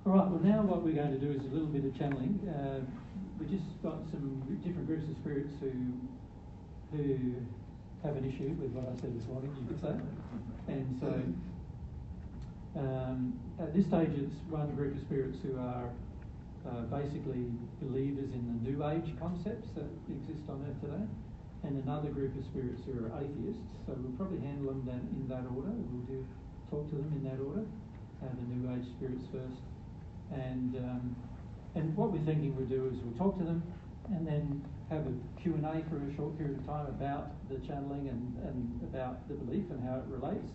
All right, well now what we're going to do is a little bit of channeling. We just got some different groups of spirits who have an issue with what I said this morning, you could say. And so at this stage it's one group of spirits who are basically believers in the New Age concepts that exist on Earth today, and another group of spirits who are atheists. So we'll probably handle them then in that order. We'll talk to them in that order. The New Age spirits first. And what we're thinking we'll do is we'll talk to them and then have a Q&A for a short period of time about the channeling and about the belief and how it relates.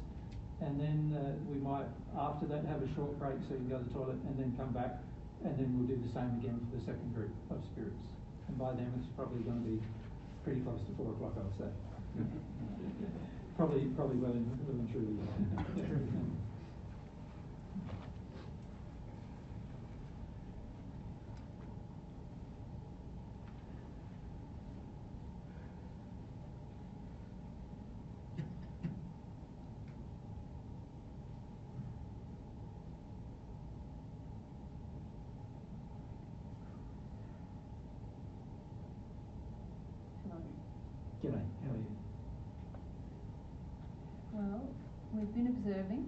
And then we might, after that, have a short break so you can go to the toilet and then come back, and then we'll do the same again for the second group of spirits. And by then it's probably going to be pretty close to 4 o'clock, I would say. probably well and truly. G'day, how are you? Well, we've been observing.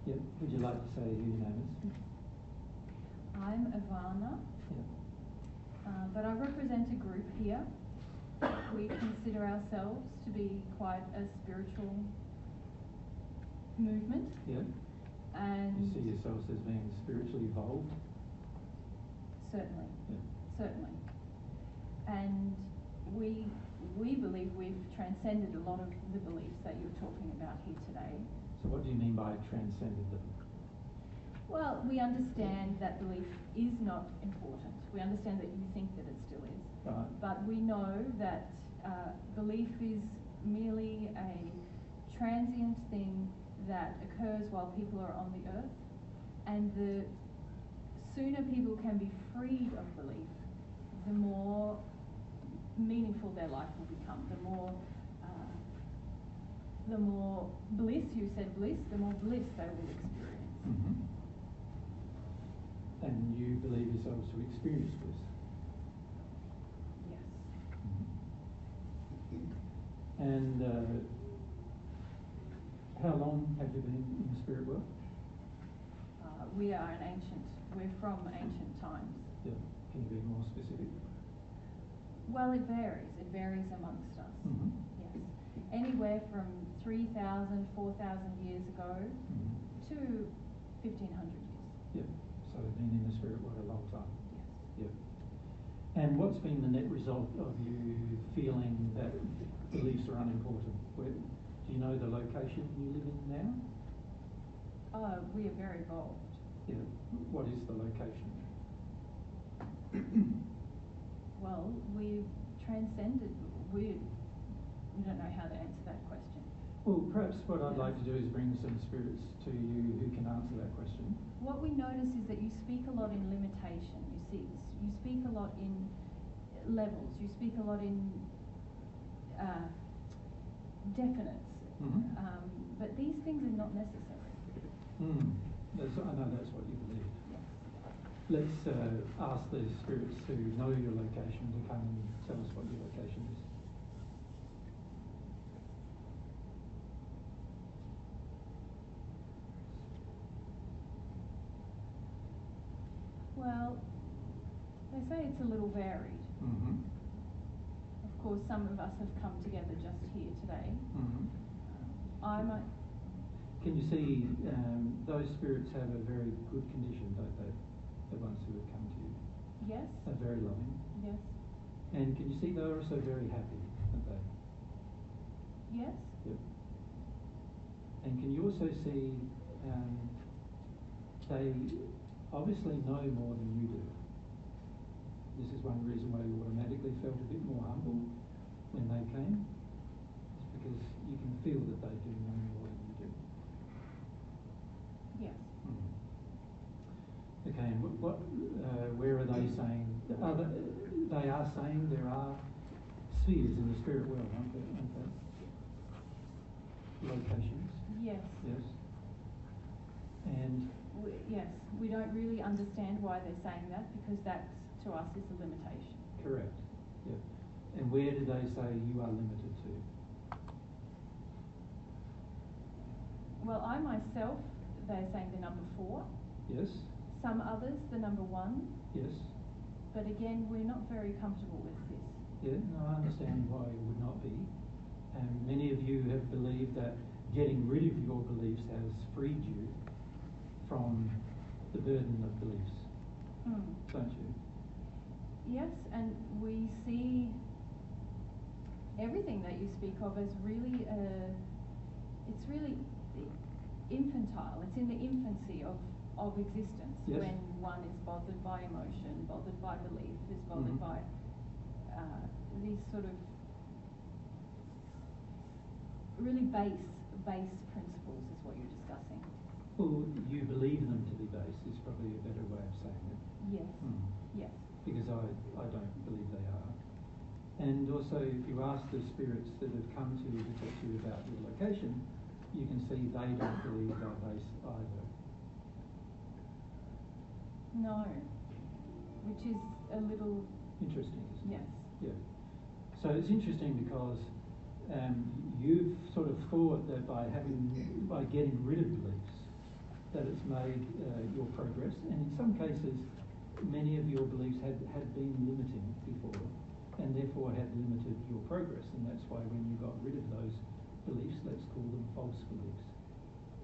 Yep. Would you like to say who your name is? I'm Ivana, Yep. but I represent a group here. We consider ourselves to be quite a spiritual movement. Yep. And you see yourselves as being spiritually evolved? Certainly. Yep. Certainly. And we believe we've transcended a lot of the beliefs that you're talking about here today. So what do you mean by transcended them? Well, we understand that belief is not important. We understand that you think that it still is. Right. But we know that belief is merely a transient thing that occurs while people are on the earth. And the sooner people can be freed of belief, the more meaningful their life will become. The more bliss, you said bliss, the more bliss they will experience. Mm-hmm. And you believe yourselves to experience bliss? Yes. Mm-hmm. And how long have you been in the spirit world? We're from ancient times. Yeah. Can you be more specific? Well, it varies. It varies amongst us. Mm-hmm. Yes. Anywhere from 3,000, 4,000 years ago to 1,500 years. Yeah. So you've been in the spirit world a long time. Yes. Yeah. And what's been the net result of you feeling that beliefs are unimportant? Do you know the location you live in now? We are very evolved. Yeah. What is the location? Well, we've transcended. We don't know how to answer that question. Well, perhaps what I'd like to do is bring some spirits to you who can answer that question. What we notice is that you speak a lot in limitation. You speak a lot in levels. You speak a lot in definites. Mm-hmm. But these things are not necessary. I know that's what you believe. Yes. Let's ask the spirits who know your location to come and tell us what your location is. Well, they say it's a little varied. Mm-hmm. Of course, some of us have come together just here today. Mm-hmm. Can you see those spirits have a very good condition, don't they? The ones who have come to you. Yes. They're very loving. Yes. And can you see they're also very happy, aren't they? Yes. Yep. And can you also see they obviously know more than you do? This is one reason why you automatically felt a bit more humble when they came. It's because you can feel that they do know more than you do. Yes. Okay, and where are they saying? They are saying there are spheres in the spirit world, aren't they? Locations. Yes. Yes. And Yes, we don't really understand why they're saying that, because that, to us, is a limitation. Correct. Yeah. And where do they say you are limited to? Well, I myself, they're saying the number 4. Yes. Some others, the number 1. Yes. But again, we're not very comfortable with this. Yeah, no, I understand why you would not be. And many of you have believed that getting rid of your beliefs has freed you from the burden of beliefs, don't you? Yes, and we see everything that you speak of as really, it's really infantile. It's in the infancy of existence. Yes. When one is bothered by emotion, bothered by belief, is bothered by these sort of really base principles is what you're discussing. Well, you believe them to be base is probably a better way of saying it. Yes. Yes. Because I don't believe they are. And also, if you ask the spirits that have come to you to talk to you about your location, you can see they don't believe they're base either. No. Which is a little... Interesting, isn't it? Yes. Yeah. So it's interesting because you've sort of thought that by getting rid of beliefs, that it's made your progress, and in some cases, many of your beliefs had been limiting before, and therefore had limited your progress, and that's why when you got rid of those beliefs, let's call them false beliefs.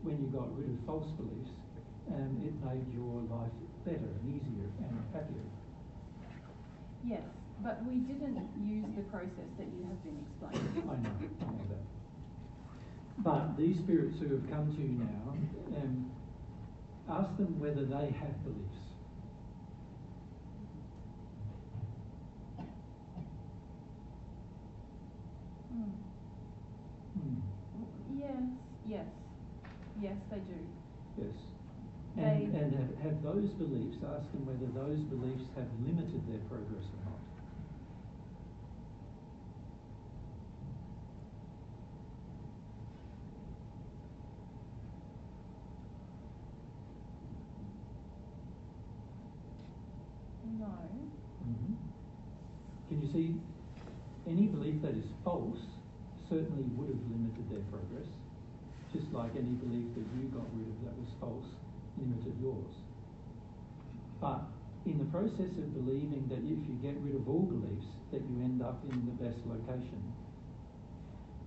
When you got rid of false beliefs, it made your life better and easier and happier. Yes, but we didn't use the process that you have been explaining. I know that. But these spirits who have come to you now, ask them whether they have beliefs. Yes, they do. Yes. And have those beliefs, ask them whether those beliefs have limited their progress or not. No. Can you see any belief that is false certainly would have limited their progress, just like any belief that you got rid of that was false limited yours. But in the process of believing that if you get rid of all beliefs that you end up in the best location,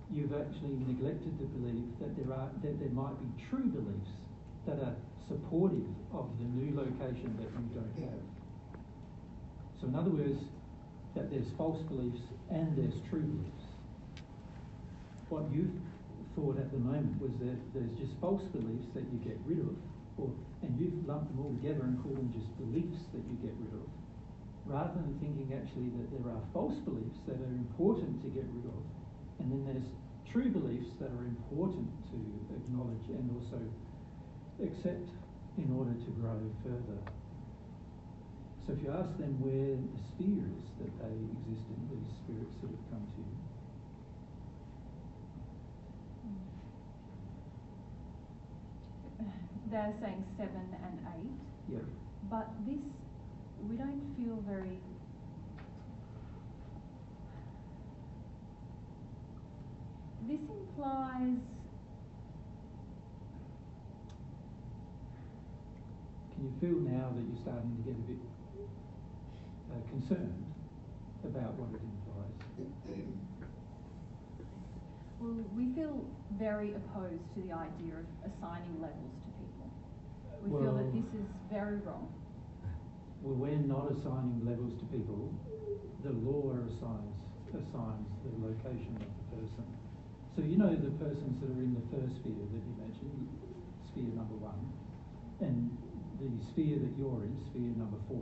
you've actually neglected to believe that there might be true beliefs that are supportive of the new location that you don't have. So in other words, that there's false beliefs and there's true beliefs. What you've thought at the moment was that there's just false beliefs that you get rid of, and you've lumped them all together and called them just beliefs that you get rid of, rather than thinking actually that there are false beliefs that are important to get rid of, and then there's true beliefs that are important to acknowledge and also accept in order to grow further. So if you ask them where the sphere is that they exist in, these spirits that have come to you, they're saying 7 and 8. yeah. But this, we don't feel very... This implies... Can you feel now that you're starting to get a bit concerned about what it implies? Well, we feel very opposed to the idea of assigning levels to people. We feel that this is very wrong. Well, we're not assigning levels to people. The law assigns the location of the person. So you know the persons that are in the first sphere that you mentioned, sphere number 1, and the sphere that you're in, sphere number 4,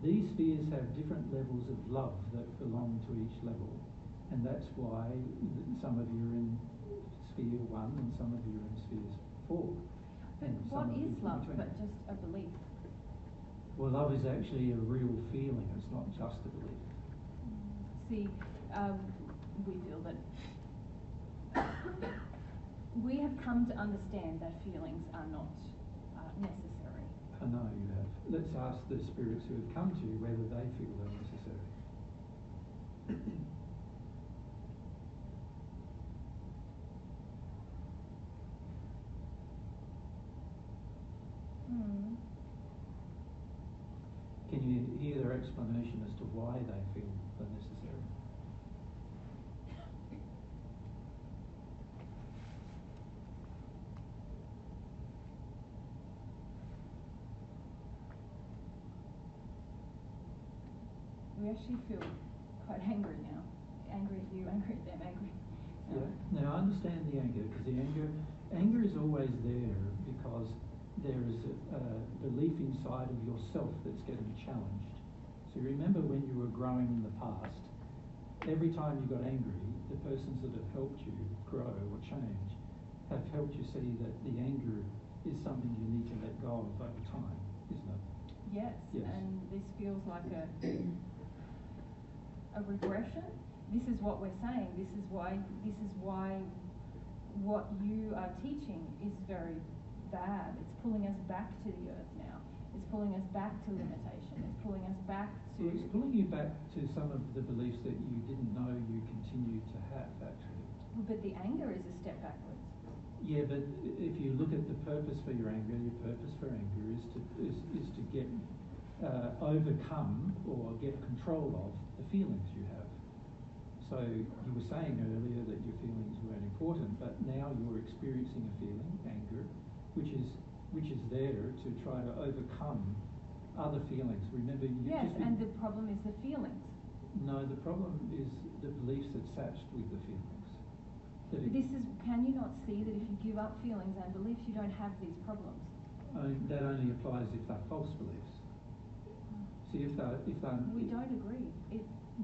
these spheres have different levels of love that belong to each level. And that's why some of you are in sphere 1 and some of you are in sphere 4. But what is love but just a belief? Well, love is actually a real feeling. It's not just a belief. See, we feel that we have come to understand that feelings are not necessary. I know you have. Let's ask the spirits who have come to you whether they feel they're necessary. Can you hear their explanation as to why they feel they're necessary? We actually feel quite angry now. Angry at you, angry at them, angry. Yeah. Now I understand the anger, because the anger is always there because there is a belief inside of yourself that's getting challenged. So remember when you were growing in the past, every time you got angry, the persons that have helped you grow or change have helped you see that the anger is something you need to let go of over time, isn't it? Yes. And this feels like a regression. This is what we're saying. This is why what you are teaching is very bad. It's pulling us back to the earth now. It's pulling us back to limitation. It's pulling us back to... Well, it's pulling you back to some of the beliefs that you didn't know you continued to have, actually. But the anger is a step backwards. Yeah, but if you look at the purpose for your anger, your purpose for anger is to get overcome or get control of the feelings you have. So you were saying earlier that your feelings weren't important, but now you're experiencing a feeling, anger, which is there to try to overcome other feelings. Remember, and the problem is the feelings. No, the problem is the beliefs attached with the feelings. Can you not see that if you give up feelings and beliefs, you don't have these problems? That only applies if they're false beliefs. See, if they're we don't agree.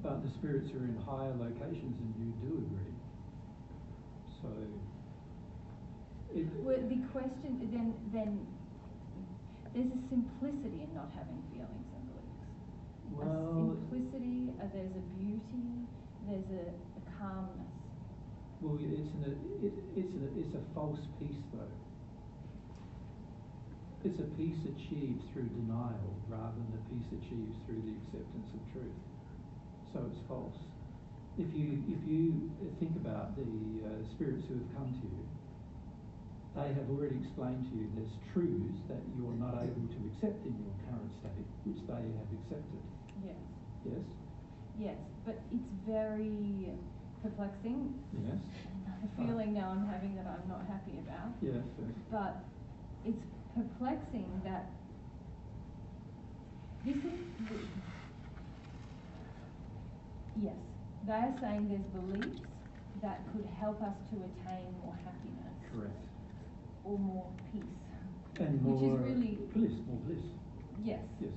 But the spirits are in higher locations and you do agree. So the question then there's a simplicity in not having feelings and beliefs. Well, a simplicity, there's a beauty, there's a calmness. Well, it's a false peace though. It's a peace achieved through denial rather than a peace achieved through the acceptance of truth. So it's false. If you think about the spirits who have come to you, they have already explained to you there's truths that you're not able to accept in your current state, which they have accepted. Yes. Yes? Yes, but it's very perplexing. Yes. The feeling now I'm having that I'm not happy about. Yes. But it's perplexing that this is... Yes, they are saying there's beliefs that could help us to attain more happiness. Correct. Or more peace. And more which is really more bliss. Yes. Yes.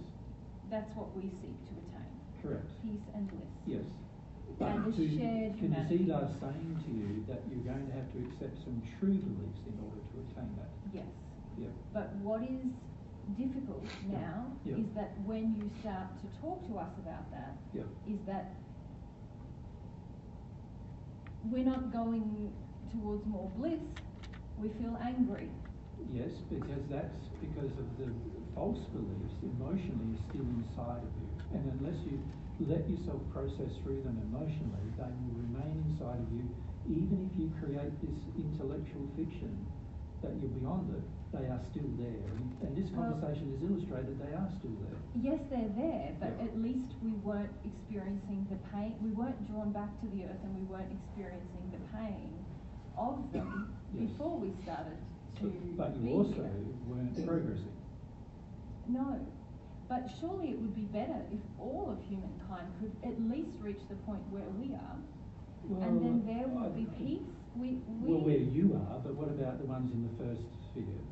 That's what we seek to attain. Correct. Peace and bliss. Yes. And the shared can humanity. you see us saying to you that you're going to have to accept some true beliefs in order to attain that? Yes. Yep. But what is difficult now Yep. is that when you start to talk to us about that, Yep. is that we're not going towards more bliss, we feel angry. Yes, because that's because of the false beliefs emotionally still inside of you. And unless you let yourself process through them emotionally, they will remain inside of you. Even if you create this intellectual fiction that you're beyond it, they are still there. And this conversation is illustrated, they are still there. Yes, they're there, but Yeah. at least we weren't experiencing the pain. We weren't drawn back to the earth and we weren't experiencing the pain of them Yes. before we started to But you be also here. weren't progressing. No. But surely it would be better if all of humankind could at least reach the point where we are, and then there would be peace. Well, where you are, but what about the ones in the first sphere?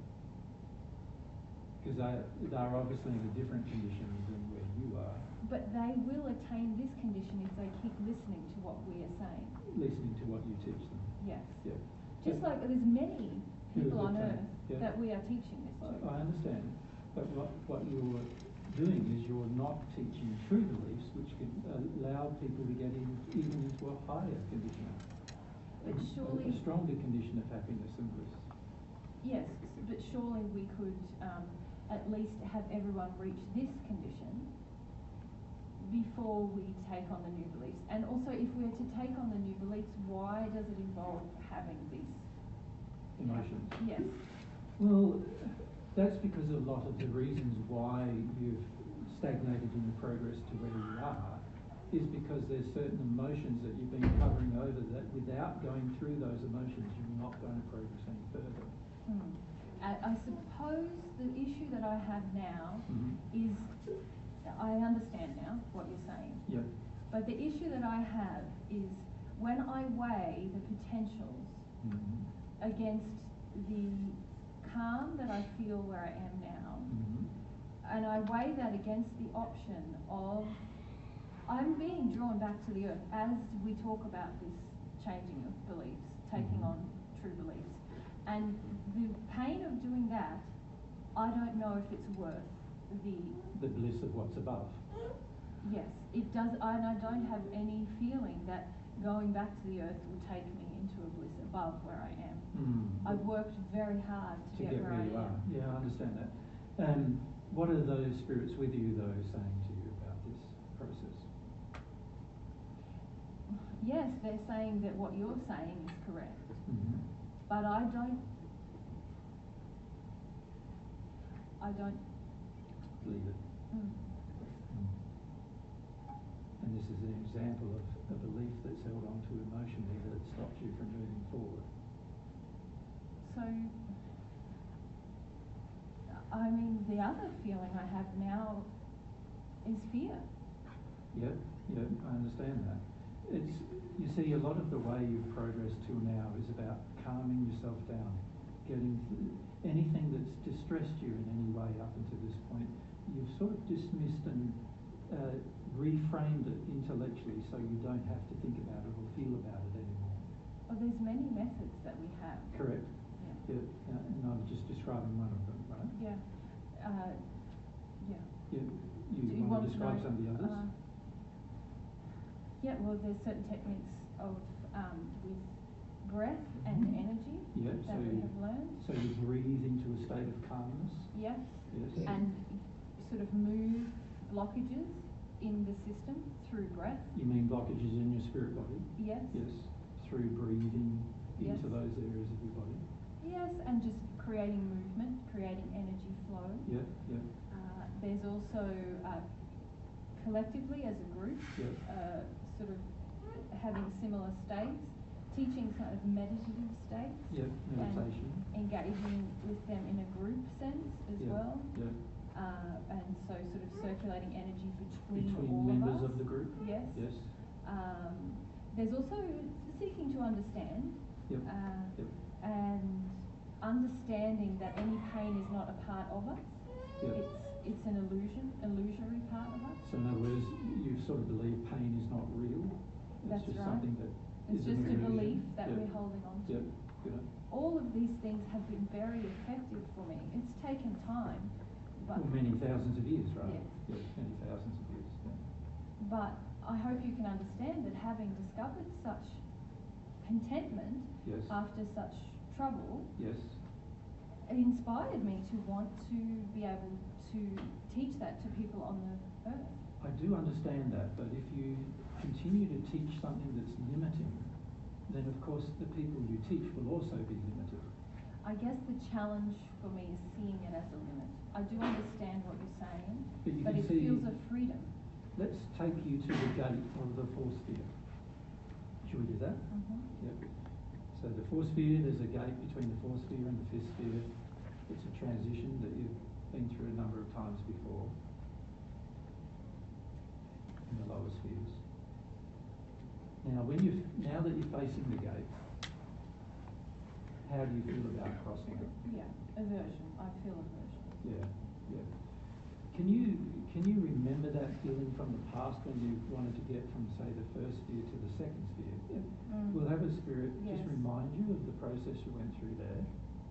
Because they're obviously in a different condition than where you are. But they will attain this condition if they keep listening to what we are saying. Listening to what you teach them. Yes. Yeah. Just like there's many people on earth Yeah. that we are teaching this to. I understand, but what you're doing is you're not teaching true beliefs, which can allow people to get even into a higher condition, But surely... a stronger condition of happiness and bliss. Yes, but surely we could at least have everyone reach this condition before we take on the new beliefs. And also, if we're to take on the new beliefs, why does it involve having these emotions? Yes. Well, that's because a lot of the reasons why you've stagnated in the progress to where you are is because there's certain emotions that you've been covering over that without going through those emotions, you're not going to progress any further. I suppose the issue that I have now is, I understand now what you're saying. Yep. But the issue that I have is when I weigh the potentials against the calm that I feel where I am now, and I weigh that against the option of I'm being drawn back to the earth as we talk about this changing of beliefs, taking on true beliefs. And the pain of doing that, I don't know if it's worth the bliss of what's above. Yes, it does, and I don't have any feeling that going back to the earth will take me into a bliss above where I am. I've worked very hard to get where I am. Yeah, I understand that. What are those spirits with you, though, saying to you about this process? Yes, they're saying that what you're saying is correct. But I don't believe it. And this is an example of a belief that's held on to emotionally that stops you from moving forward. So, I mean, the other feeling I have now is fear. Yep, I understand that. You see, a lot of the way you've progressed till now is about calming yourself down, getting anything that's distressed you in any way up until this point, you've sort of dismissed and reframed it intellectually so you don't have to think about it or feel about it anymore. Well, there's many methods that we have. Correct. Yeah. And I'm just describing one of them, right? Yeah. You want to describe some of the others? Yeah, well, there's certain techniques of with breath and energy that we have learned. So you breathe into a state of calmness? Yes. And sort of move blockages in the system through breath. You mean blockages in your spirit body? Yes. Yes. Through breathing into those areas of your body? Yes, and just creating movement, creating energy flow. There's also collectively as a group, sort of having similar states, teaching kind of meditative states. Meditation. And engaging with them in a group sense as well. And so sort of circulating energy between all members of us. of the group? Yes. There's also seeking to understand and understanding that any pain is not a part of us. It's an illusory part of us. So in other words, you sort of believe pain is not real? That's just right. Something that it's is just an a belief that we're holding on to. All of these things have been very effective for me. It's taken time. But many thousands of years, right? Yes. Many thousands of years. But I hope you can understand that having discovered such contentment after such trouble it inspired me to want to be able to teach that to people on the earth. I do understand that, but if you continue to teach something that's limiting, then of course the people you teach will also be limited. I guess the challenge for me is seeing it as a limit. I do understand what you're saying, but it feels a freedom. Let's take you to the gate of the fourth sphere. Should we do that? So the fourth sphere, there's a gate between the fourth sphere and the fifth sphere. It's a transition that you've been through a number of times before in the lower spheres. Now that you're facing the gate, how do you feel about crossing it? Aversion. I feel aversion. Can you remember that feeling from the past when you wanted to get from, say, the first sphere to the second sphere? Will have a spirit just remind you of the process you went through there?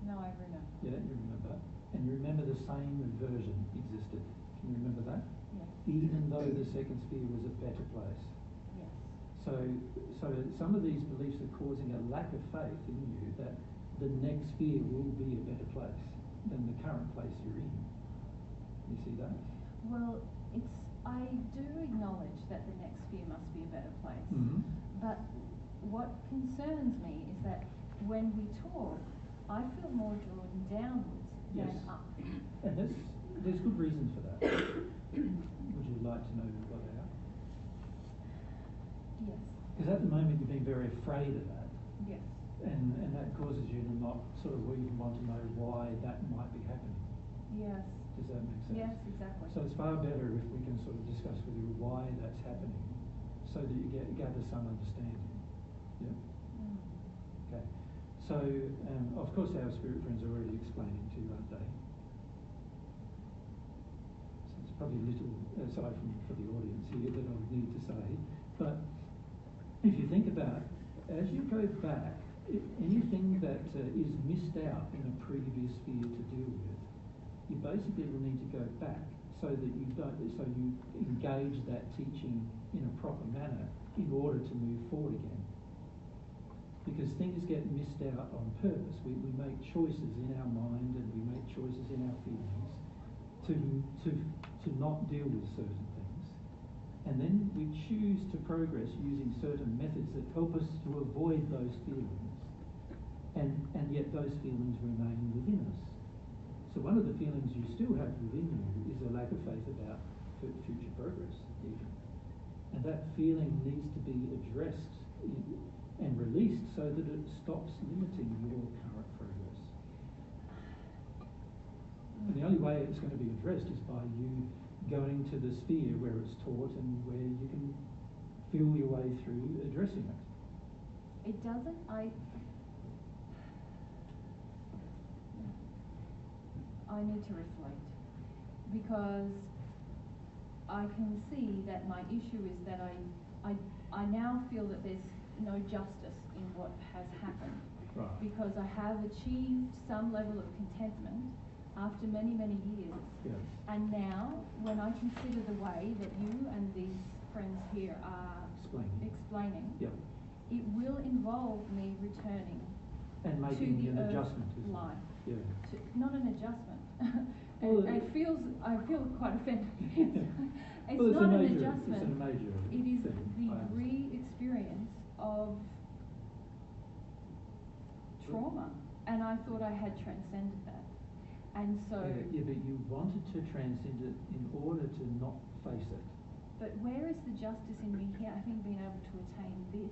No, I remember. Yeah, you remember. And you remember the same aversion existed. Can you remember that? Yes. Even though the second sphere was a better place. Yes. So some of these beliefs are causing a lack of faith in you that the next sphere will be a better place than the current place you're in. You see that? Well, I do acknowledge that the next sphere must be a better place. Mm-hmm. But what concerns me is that when we talk, I feel more drawn downwards than up. And there's good reasons for that. Would you like to know what they are? Yes. Because at the moment you're being very afraid of that. Yes. And that causes you to not sort of even want to know why that might be happening. Yes. Does that make sense? Yes, exactly. So it's far better if we can sort of discuss with you why that's happening, so that you gather some understanding. Yeah. Mm. Okay. So of course our spirit friends are already explaining to you, aren't they? So it's probably a little aside from for the audience here that I would need to say, but if you think about as you go back, anything that is missed out in a previous sphere to deal with, you basically will need to go back so that you engage that teaching in a proper manner in order to move forward again. Because things get missed out on purpose. We make choices in our mind and we make choices in our feelings to not deal with certain things. And then we choose to progress using certain methods that help us to avoid those feelings. And yet those feelings remain within us. So one of the feelings you still have within you is a lack of faith about future progress, even. And that feeling needs to be addressed and released so that it stops limiting your current progress. And the only way it's going to be addressed is by you going to the sphere where it's taught and where you can feel your way through addressing it. It doesn't, I need to reflect, because I can see that my issue is that I now feel that there's no justice in what has happened. Right. Because I have achieved some level of contentment after many, many years. Yes. And now, when I consider the way that you and these friends here are explaining, yep, it will involve me returning and making an adjustment to life. Yeah. Not an adjustment. Well, I feel quite offended. It's well, not an major, adjustment. It's a major it is thing, the re-experience of trauma, and I thought I had transcended that. And so... Yeah, but you wanted to transcend it in order to not face it. But where is the justice in me having been able to attain this,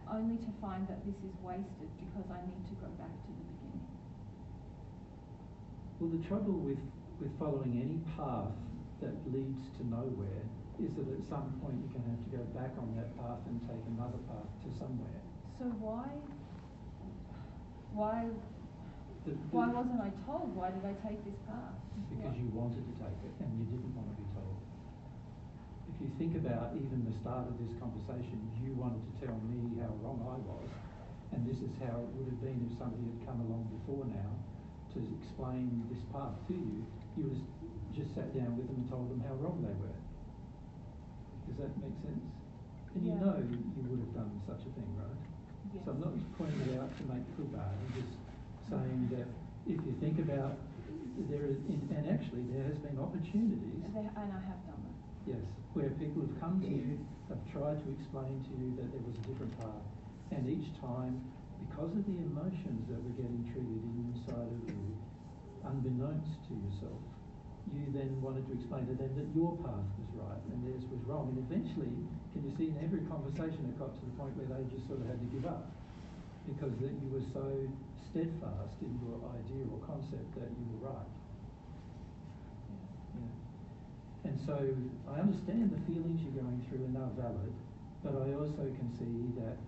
only to find that this is wasted because I need to go back to the beginning? Well, the trouble with following any path that leads to nowhere is that at some point you're going to have to go back on that path and take another path to somewhere. So why wasn't I told? Why did I take this path? Because you wanted to take it and you didn't want to be told. If you think about even the start of this conversation, you wanted to tell me how wrong I was, and this is how it would have been if somebody had come along before now to explain this path to you. You would have just sat down with them and told them how wrong they were. Does that make sense? And you know you would have done such a thing, right? Yes. So I'm not just pointing it out to make you feel bad. I'm just saying that if you think about and actually there has been opportunities. And I have done that. Yes, where people have come to you, have tried to explain to you that there was a different path, and each time, because of the emotions that were getting triggered inside of you, unbeknownst to yourself, you then wanted to explain to them that your path was right and theirs was wrong. And eventually, can you see, in every conversation it got to the point where they just sort of had to give up because that you were so steadfast in your idea or concept that you were right. Yeah. And so I understand the feelings you're going through and they're valid, but I also can see that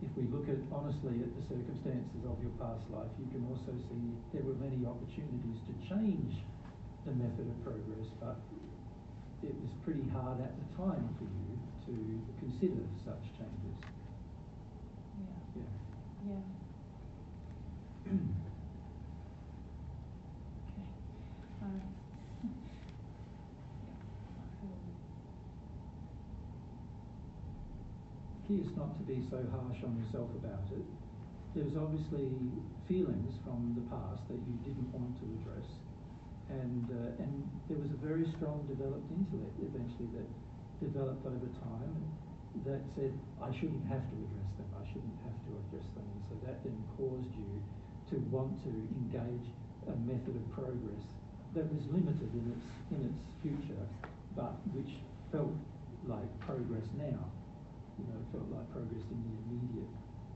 if we look at honestly at the circumstances of your past life, you can also see there were many opportunities to change the method of progress, but it was pretty hard at the time for you to consider such changes. Yeah. Yeah. Yeah. Okay. Key is not to be so harsh on yourself about it, there was obviously feelings from the past that you didn't want to address, and there was a very strong developed intellect eventually that developed over time that said, I shouldn't have to address them, I shouldn't have to address them, and so that then caused you to want to engage a method of progress that was limited in its future, but which felt like progress now. You know, it felt like progress in the immediate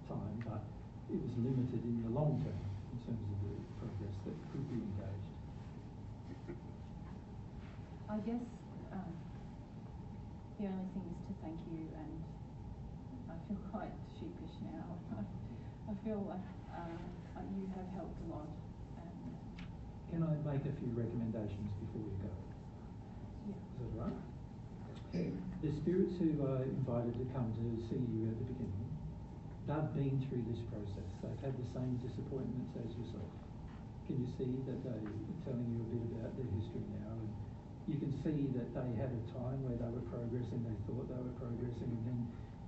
time, but it was limited in the long term in terms of the progress that could be engaged. I guess the only thing is to thank you, and I feel quite sheepish now. I feel like you have helped a lot. Can I make a few recommendations before we go? Yeah. Is that right? The spirits who are invited to come to see you at the beginning, they've been through this process. They've had the same disappointments as yourself. Can you see that they're telling you a bit about their history now? And you can see that they had a time where they were progressing, they thought they were progressing, and then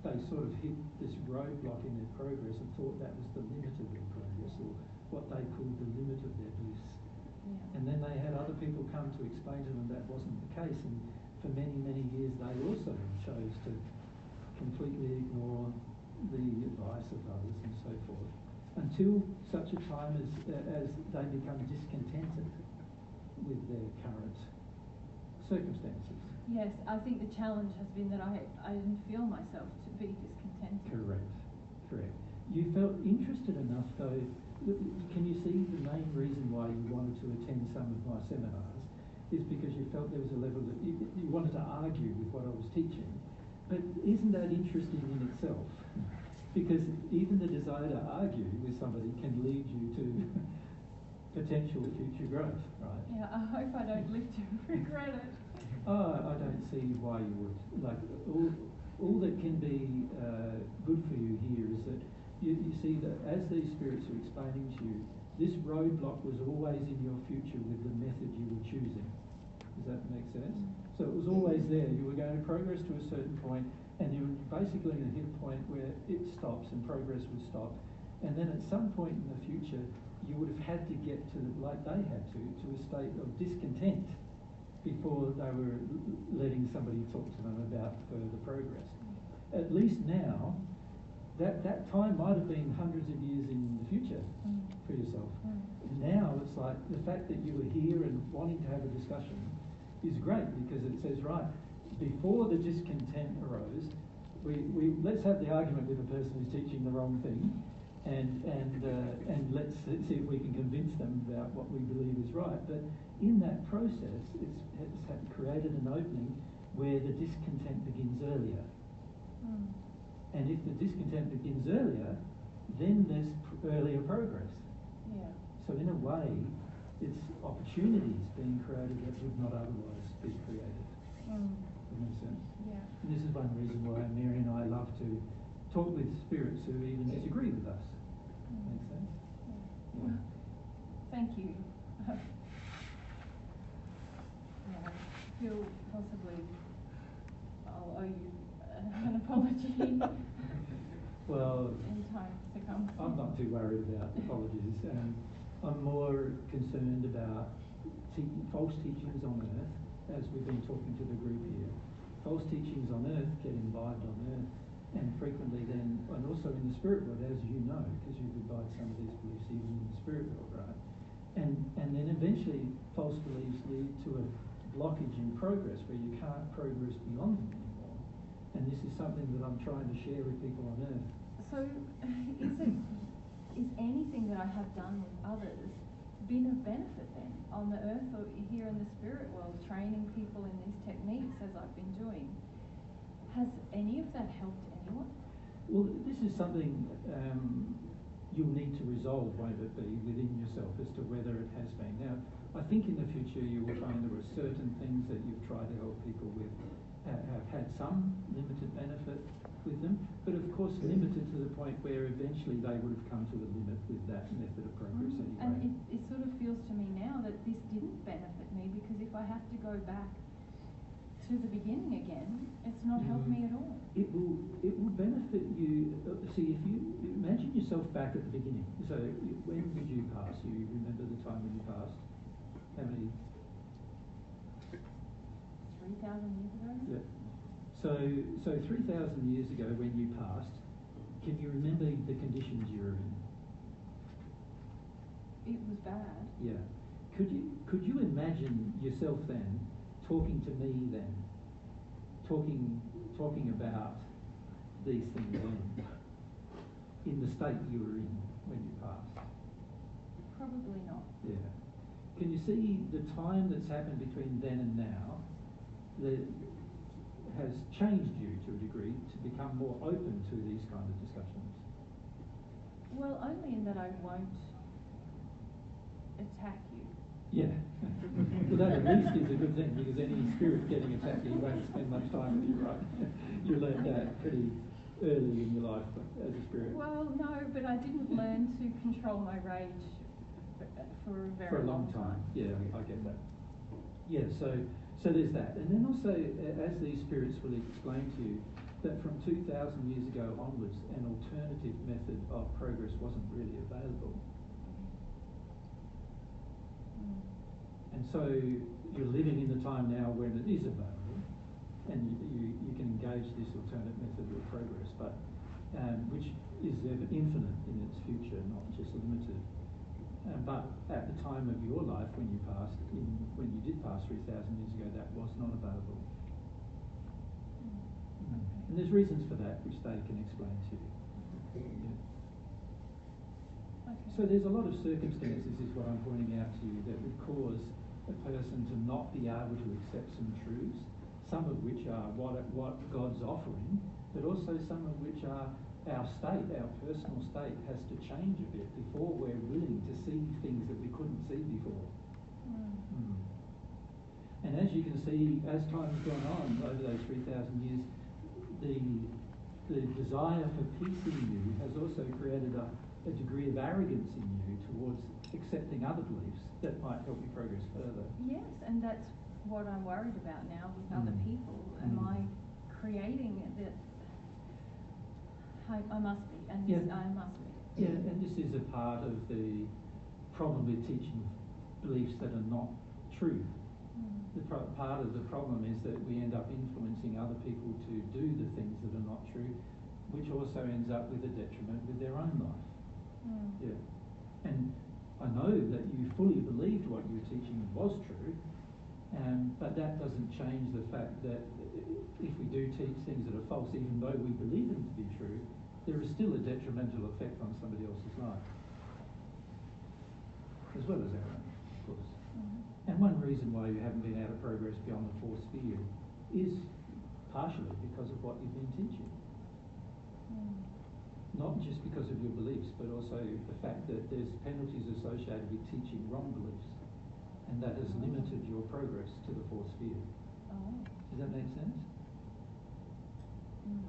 they sort of hit this roadblock in their progress and thought that was the limit of their progress, or what they called the limit of their bliss. Yeah. And then they had other people come to explain to them that wasn't the case, and for many, many years they also chose to completely ignore the advice of others and so forth, until such a time as they become discontented with their current circumstances. Yes, I think the challenge has been that I didn't feel myself to be discontented. Correct. You felt interested enough though. Can you see the main reason why you wanted to attend some of my seminars is because you felt there was a level that you wanted to argue with what I was teaching. But isn't that interesting in itself? Because even the desire to argue with somebody can lead you to potential future growth, right? Yeah, I hope I don't live to regret it. I don't see why you would. Like, all that can be good for you here is that you see that as these spirits are explaining to you, this roadblock was always in your future with the method you were choosing. Does that make sense? So it was always there. You were going to progress to a certain point, and you were basically going to hit a point where it stops and progress would stop. And then at some point in the future, you would have had to get to, like they had to a state of discontent before they were letting somebody talk to them about further progress. At least now, that time might have been hundreds of years in the future for yourself. Now it's like the fact that you were here and wanting to have a discussion is great, because it says, right, before the discontent arose, we let's have the argument with the person who's teaching the wrong thing, and let's see if we can convince them about what we believe is right. But in that process, it's created an opening where the discontent begins earlier. And if the discontent begins earlier, then there's earlier progress. Yeah. So in a way, it's opportunities being created that would not otherwise be created. That makes sense? Yeah. And this is one reason why Mary and I love to talk with spirits who even disagree with us. Makes sense? Yeah. Thank you. Yeah, I feel possibly I'll owe you an apology. Well, in time to come. I'm not too worried about apologies. I'm more concerned about false teachings on earth, as we've been talking to the group here. False teachings on earth get imbibed on earth, and frequently then, and also in the spirit world, as you know, because you've imbibed some of these beliefs even in the spirit world, right? And then eventually false beliefs lead to a blockage in progress where you can't progress beyond them anymore. And this is something that I'm trying to share with people on earth. So is anything that I have done with others been of benefit then on the earth or here in the spirit world, training people in these techniques as I've been doing? Has any of that helped anyone? Well, this is something you'll need to resolve, won't it be, within yourself as to whether it has been. Now, I think in the future you will find there are certain things that you've tried to help people with have had some limited benefit with them, but of course limited to the point where eventually they would have come to a limit with that method of progress anyway. And it sort of feels to me now that this didn't benefit me, because if I have to go back to the beginning again, it's not helped me at all. It will benefit you. See, if you imagine yourself back at the beginning. So when did you pass? You remember the time when you passed? How many? 3,000 years ago? Yeah. So 3,000 years ago when you passed, can you remember the conditions you were in? It was bad. Yeah. Could you imagine yourself then talking to me then? Talking about these things then in the state you were in when you passed? Probably not. Yeah. Can you see the time that's happened between then and now that has changed you to a degree to become more open to these kind of discussions? Well, only in that I won't attack you. Yeah. Well, that at least is a good thing, because any spirit getting attacked, you won't spend much time with you, right? You learned that pretty early in your life as a spirit. Well, no, but I didn't learn to control my rage for a very long time. Yeah, I get that. Yeah, so there's that. And then also, as these spirits will explain to you, that from 2,000 years ago onwards, an alternative method of progress wasn't really available. And so you're living in the time now when it is available, and you can engage this alternate method of progress, but which is infinite in its future, not just limited. But at the time of your life, when you did pass 3,000 years ago, that was not available. And there's reasons for that, which they can explain to you. Yeah. Okay. So there's a lot of circumstances, is what I'm pointing out to you, that would cause a person to not be able to accept some truths, some of which are what God's offering, but also some of which are our state, our personal state has to change a bit before we're willing to see things that we couldn't see before. And as you can see, as time's gone on over those 3,000 years, the desire for peace in you has also created a degree of arrogance in you towards accepting other beliefs that might help you progress further. Yes, and that's what I'm worried about now with other people. Am I creating that? I must be, and I must be. Yeah, and this is a part of the problem with teaching beliefs that are not true. Part of the problem is that we end up influencing other people to do the things that are not true, which also ends up with a detriment with their own life. Yeah. And I know that you fully believed what you were teaching was true, but that doesn't change the fact that if we do teach things that are false, even though we believe them to be true, there is still a detrimental effect on somebody else's life, as well as our own, of course. And one reason why you haven't been able to progress beyond the fourth sphere is partially because of what you've been teaching. Not just because of your beliefs, but also the fact that there's penalties associated with teaching wrong beliefs, and that has limited your progress to the fourth sphere. Does that make sense?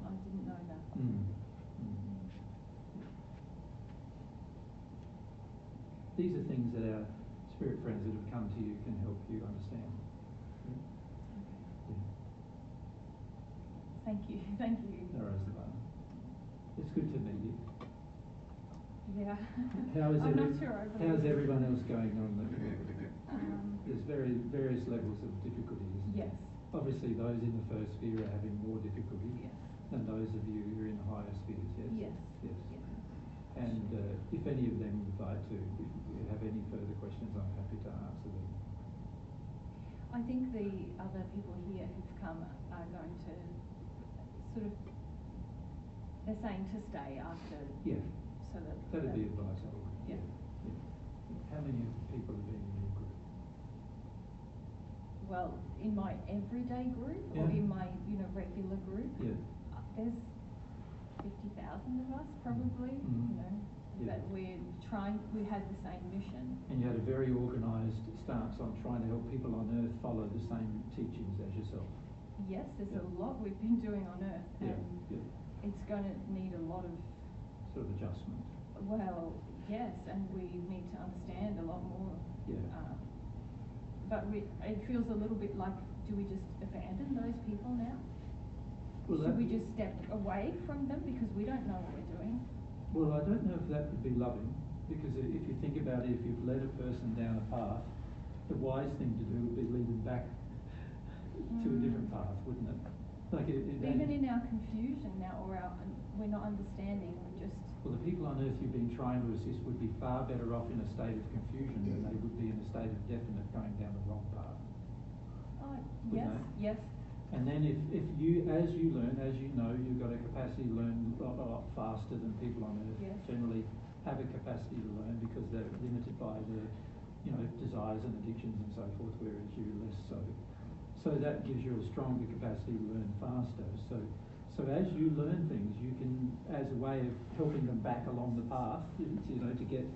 I didn't know that. These are things that our spirit friends that have come to you can help you understand. Thank you. Thank you. No worries about it. It's good to meet you. Yeah. I'm not sure I believe. How's everyone else going on the community? There's various levels of difficulty, isn't there? Yes. Obviously, those in the first sphere are having more difficulty than those of you who are in the higher spheres, yes? Yes. And if any of them would like to, if you have any further questions, I'm happy to answer them. I think the other people here who've come are going to sort of, they're saying to stay after. Yeah. So that'd be advisable. Yeah. How many people have been in your group? Well, in my everyday group or in my regular group, there's 50,000 of us probably. But we had the same mission. And you had a very organised stance on trying to help people on Earth follow the same teachings as yourself. Yes, there's a lot we've been doing on Earth, and it's going to need a lot of sort of adjustment. Well, yes, and we need to understand a lot more. Yeah. But it feels a little bit like do we just abandon those people now? Well, Should we just step away from them because we don't know what we're doing? Well, I don't know if that would be loving, because if you think about it, if you've led a person down a path, the wise thing to do would be lead them back to a different path, wouldn't it? Like even in our confusion now, or we're not understanding, we're just... Well, the people on earth you've been trying to assist would be far better off in a state of confusion than they would be in a state of definite going down the wrong path. Oh, yes, yes. And then if you, as you learn, as you know, you've got a capacity to learn a lot faster than people on earth generally have a capacity to learn, because they're limited by their, desires and addictions and so forth, whereas you're less so. So that gives you a stronger capacity to learn faster. So as you learn things, you can, as a way of helping them back along the path, to get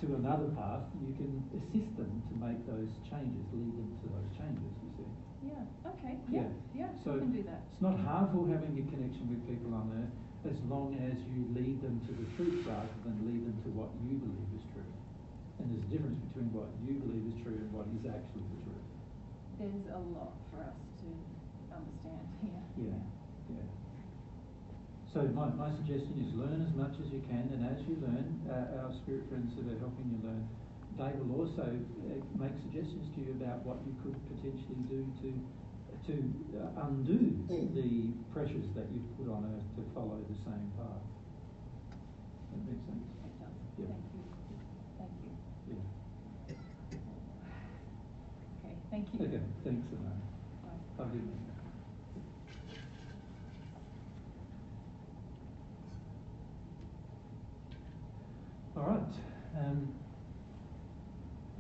to another path, you can assist them to make those changes, lead them to those changes, you see. Yeah, okay, So we can do that. It's not harmful having a connection with people on earth, as long as you lead them to the truth rather than lead them to what you believe is true. And there's a difference between what you believe is true and what is actually the truth. There's a lot for us to understand here. Yeah. So my suggestion is learn as much as you can, and as you learn, our spirit friends that are helping you learn, they will also make suggestions to you about what you could potentially do to undo the pressures that you've put on earth to follow the same path. That makes sense? It does. Yeah. Thank you. Yeah. Okay, thank you. Okay, thanks, Anna. Bye. Have a good one. All right.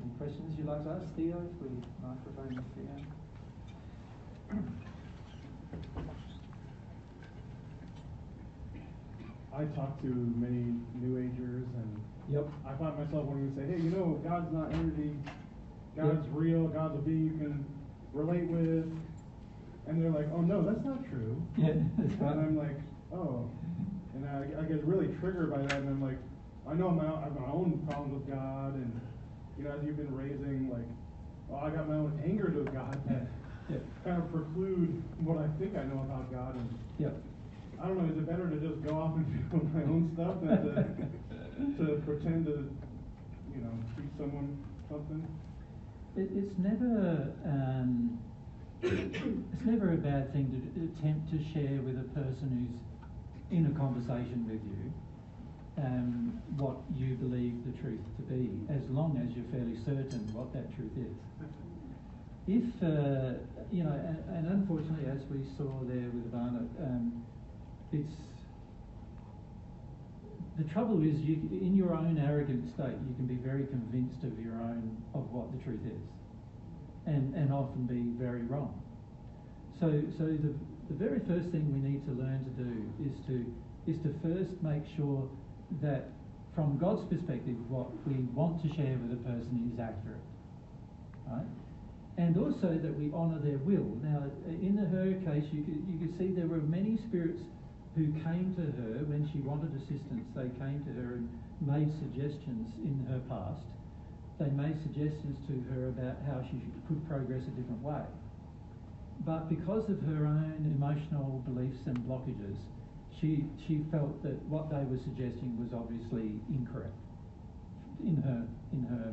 Any questions you'd like to ask Theo? If we microphone is Theo. I talk to many New Agers, and I find myself wanting to say, hey, God's not energy, God's real, God's a being you can relate with. And they're like, oh no, that's not true. Yeah, that's right. And I'm like, oh. And I get really triggered by that, and I'm like, I know I have my own problems with God, and as you've been raising, like, I got my own anger to God that kind of preclude what I think I know about God. And I don't know, is it better to just go off and do my own stuff than to pretend to, teach someone something? It's never a bad thing to attempt to share with a person who's in a conversation with you what you believe the truth to be, as long as you're fairly certain what that truth is. If and unfortunately, as we saw there with Ivana, it's the trouble is in your own arrogant state, you can be very convinced of what the truth is, and often be very wrong. So the very first thing we need to learn to do is to first make sure that from God's perspective, what we want to share with a person is accurate, right? And also that we honour their will. Now, in her case, you could see there were many spirits who came to her when she wanted assistance. They came to her and made suggestions in her past. They made suggestions to her about how she could progress a different way. But because of her own emotional beliefs and blockages, she felt that what they were suggesting was obviously incorrect. In her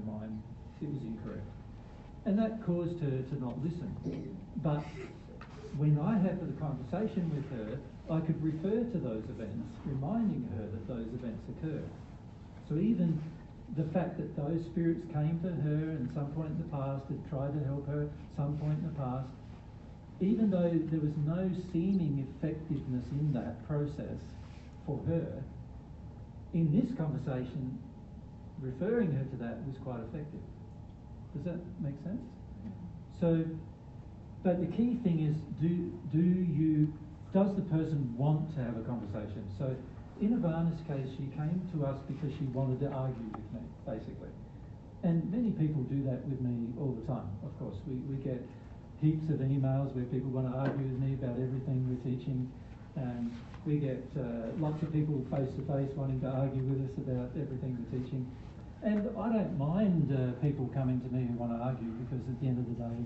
mind, it was incorrect. And that caused her to not listen. But when I had the conversation with her, I could refer to those events, reminding her that those events occurred. So even the fact that those spirits came to her at some point in the past, had tried to help her at some point in the past, even though there was no seeming effectiveness in that process for her, in this conversation, referring her to that was quite effective. Does that make sense? So, but the key thing is, does the person want to have a conversation? So, in Ivana's case, she came to us because she wanted to argue with me, basically. And many people do that with me all the time, of course. We get heaps of emails where people want to argue with me about everything we're teaching. We get lots of people face-to-face wanting to argue with us about everything we're teaching. And I don't mind people coming to me who want to argue, because at the end of the day,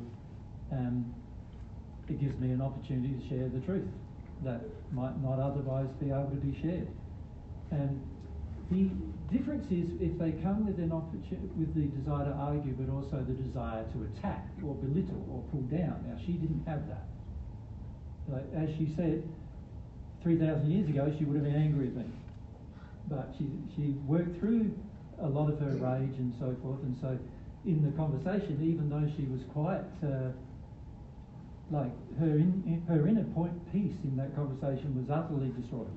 it gives me an opportunity to share the truth that might not otherwise be able to be shared. And the difference is if they come with with the desire to argue, but also the desire to attack or belittle or pull down. Now, she didn't have that. Like, as she said, 3,000 years ago, she would have been angry at me. But she worked through a lot of her rage and so forth. And so in the conversation, even though she was quite, like her inner peace in that conversation was utterly destroyed.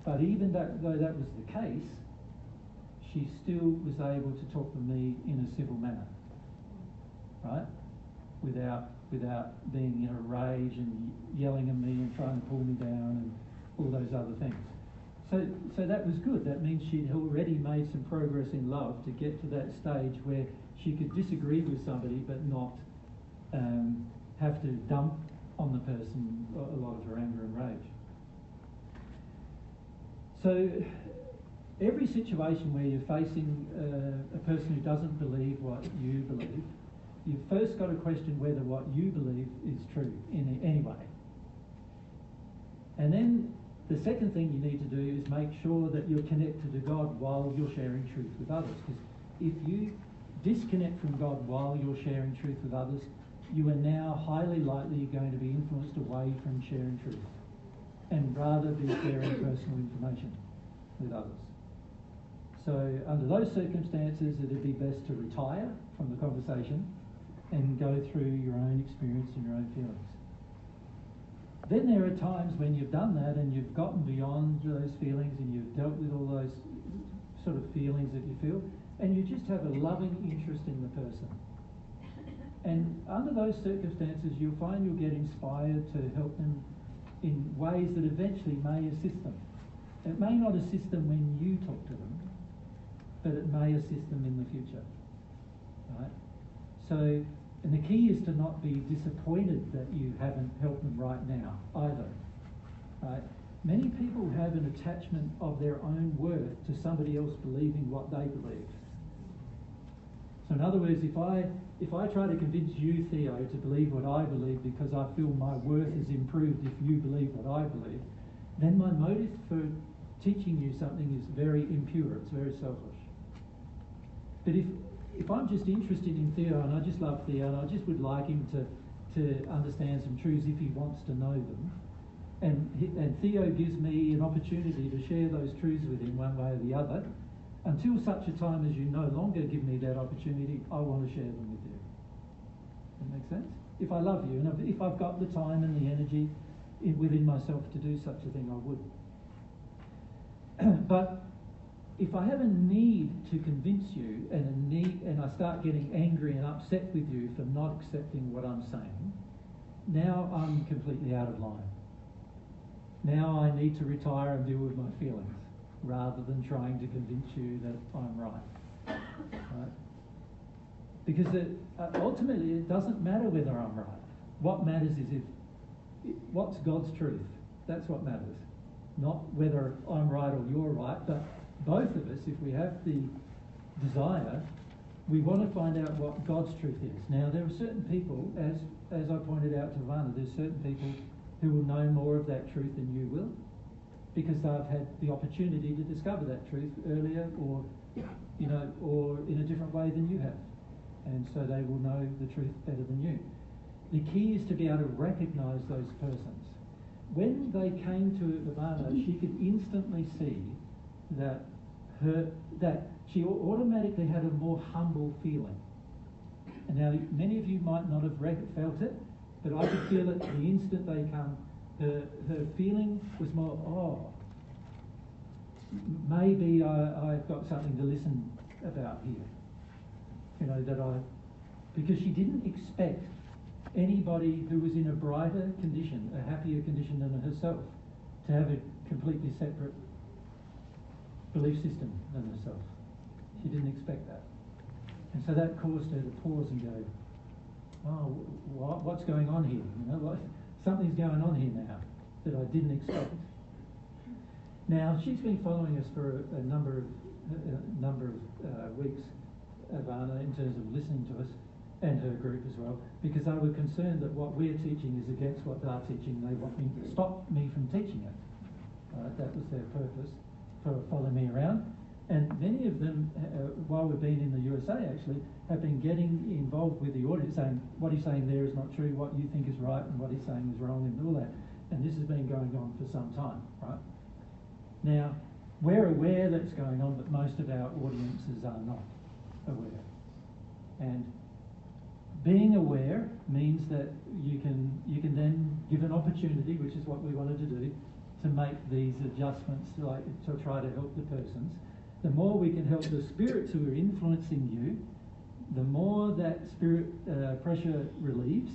But even though that was the case, she still was able to talk to me in a civil manner, right? Without being in a rage and yelling at me and trying to pull me down and all those other things. So that was good. That means she'd already made some progress in love to get to that stage where she could disagree with somebody but not have to dump on the person a lot of her anger and rage. So every situation where you're facing a person who doesn't believe what you believe, you've first got to question whether what you believe is true in any way. And then the second thing you need to do is make sure that you're connected to God while you're sharing truth with others. Because if you disconnect from God while you're sharing truth with others, you are now highly likely going to be influenced away from sharing truth and rather be sharing personal information with others. So under those circumstances, it'd be best to retire from the conversation and go through your own experience and your own feelings. Then there are times when you've done that and you've gotten beyond those feelings and you've dealt with all those sort of feelings that you feel, and you just have a loving interest in the person. And under those circumstances, you'll find you'll get inspired to help them in ways that eventually may assist them. It may not assist them when you talk to them, but it may assist them in the future. Right? So, and the key is to not be disappointed that you haven't helped them right now either. Right? Many people have an attachment of their own worth to somebody else believing what they believe. So in other words, if I try to convince you, Theo, to believe what I believe because I feel my worth is improved if you believe what I believe, then my motive for teaching you something is very impure, it's very selfish. But if I'm just interested in Theo and I just love Theo and I just would like him to understand some truths if he wants to know them, and Theo gives me an opportunity to share those truths with him one way or the other, until such a time as you no longer give me that opportunity, I want to share them with you. Does that make sense? If I love you, and if I've got the time and the energy within myself to do such a thing, I would. But if I have a need to convince you and I start getting angry and upset with you for not accepting what I'm saying, now I'm completely out of line. Now I need to retire and deal with my feelings rather than trying to convince you that I'm right. Right? Because ultimately it doesn't matter whether I'm right. What matters is what's God's truth. That's what matters. Not whether I'm right or you're right, but both of us, if we have the desire, we want to find out what God's truth is. Now, there are certain people, as I pointed out to Vanna, there's certain people who will know more of that truth than you will, because they've had the opportunity to discover that truth earlier, or in a different way than you have, and so they will know the truth better than you. The key is to be able to recognise those persons. When they came to Ivana, she could instantly see that she automatically had a more humble feeling. And now, many of you might not have felt it, but I could feel it the instant they come. Her feeling was more, maybe I've got something to listen about here. Because she didn't expect anybody who was in a brighter condition, a happier condition than herself, to have a completely separate belief system than herself. She didn't expect that. And so that caused her to pause and go, what's going on here? Something's going on here now that I didn't expect. Now, she's been following us for a number of weeks, Ivana, in terms of listening to us. and her group as well, because they were concerned that what we're teaching is against what they're teaching. They want me to stop me from teaching it. That was their purpose for following me around. And many of them, while we've been in the USA actually, have been getting involved with the audience, saying what he's saying there is not true, what you think is right and what he's saying is wrong, and all that. And this has been going on for some time, right? Now, we're aware that it's going on, but most of our audiences are not aware. And being aware means that you can then give an opportunity, which is what we wanted to do, to make these adjustments, like to try to help the persons. The more we can help the spirits who are influencing you, the more that spirit pressure relieves,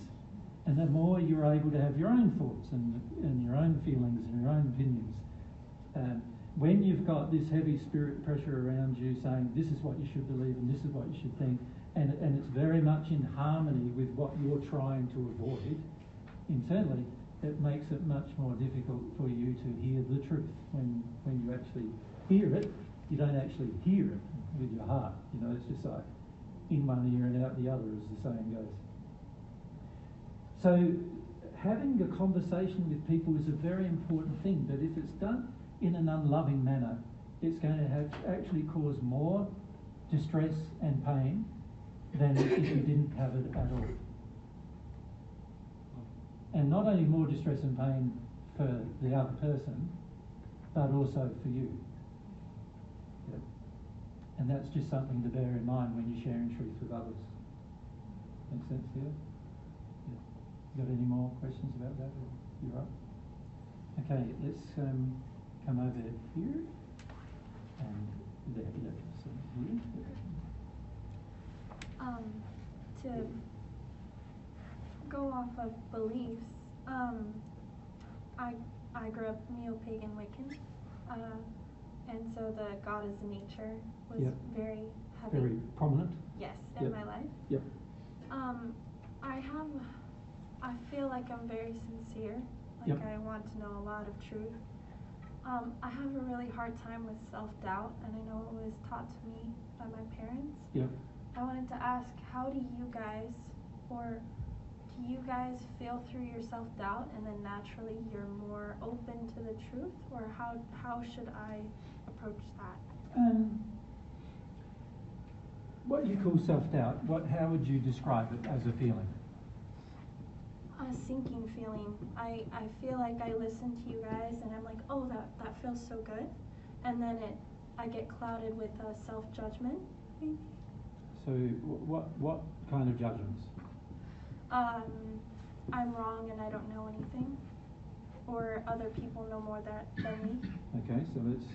and the more you're able to have your own thoughts and your own feelings and your own opinions. When you've got this heavy spirit pressure around you saying this is what you should believe and this is what you should think, and it's very much in harmony with what you're trying to avoid internally, it makes it much more difficult for you to hear the truth. When you actually hear it, you don't actually hear it with your heart. You know, it's just like in one ear and out the other, as the saying goes. So having a conversation with people is a very important thing, but if it's done in an unloving manner, it's going to actually cause more distress and pain than if you didn't have it at all. And not only more distress and pain for the other person, but also for you. Yep. And that's just something to bear in mind when you're sharing truth with others. Make sense here? Yeah. You got any more questions about that? You're up. Okay, let's come over here and there. Yeah. So here. To go off of beliefs, I grew up neo-pagan Wiccan, and so the God is nature was very heavy. Very prominent. Yes, in my life. Yep. I feel like I'm very sincere. Like I want to know a lot of truth. I have a really hard time with self-doubt, and I know it was taught to me by my parents. Yep. I wanted to ask, how do you guys, or do you guys feel through your self-doubt and then naturally you're more open to the truth, or how should I approach that? What you call self-doubt, how would you describe it as a feeling? A sinking feeling. I feel like I listen to you guys and I'm like, oh, that feels so good, and then I get clouded with self-judgment, maybe. So what kind of judgments? I'm wrong and I don't know anything, or other people know more than me. Okay, so let's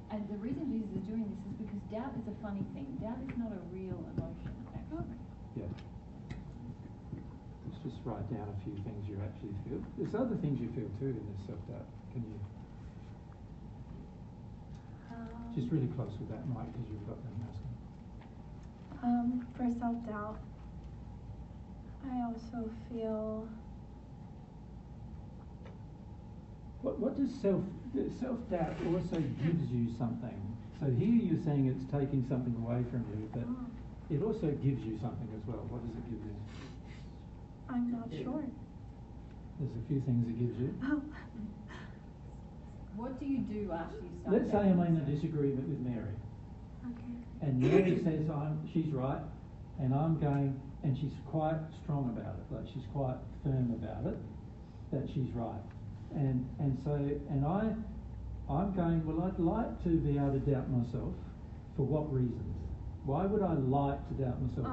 And the reason Jesus is doing this is because doubt is a funny thing. Doubt is not a real emotion, actually. Yeah. Let's just write down a few things you actually feel. There's other things you feel too in this self-doubt. Can you? Just really close with that mic because you've got them asking. For self-doubt, I also feel... What does self-doubt also gives you something? So here you're saying it's taking something away from you, but it also gives you something as well. What does it give you? I'm not sure. There's a few things it gives you. What do you do after you start? Let's say I'm in a disagreement with Mary. Okay. And Mary says she's right, and I'm going, and she's quite strong about it, like she's quite firm about it, that she's right. And I'm going, well, I'd like to be able to doubt myself. For what reasons? Why would I like to doubt myself?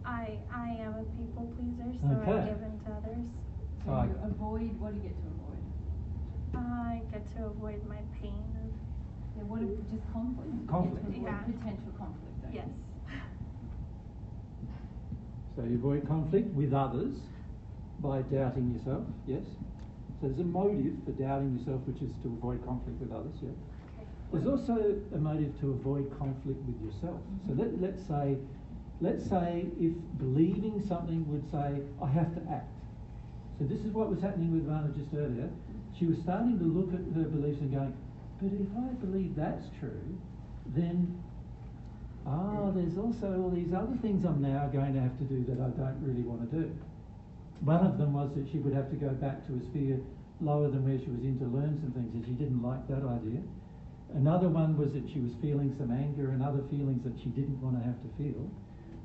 I am a people pleaser, so I give in to others. So you avoid, what do you get to avoid? I get to avoid my pain of... Yeah, what if just conflict? Conflict. Potential conflict. Yes. So you avoid conflict with others by doubting yourself, yes? So there's a motive for doubting yourself, which is to avoid conflict with others, yeah? Okay. There's also a motive to avoid conflict with yourself. So let's say if believing something would say, I have to act. So this is what was happening with Vana just earlier. She was starting to look at her beliefs and going, but if I believe that's true, then, there's also all these other things I'm now going to have to do that I don't really want to do. One of them was that she would have to go back to a sphere lower than where she was in to learn some things, and she didn't like that idea. Another one was that she was feeling some anger and other feelings that she didn't want to have to feel.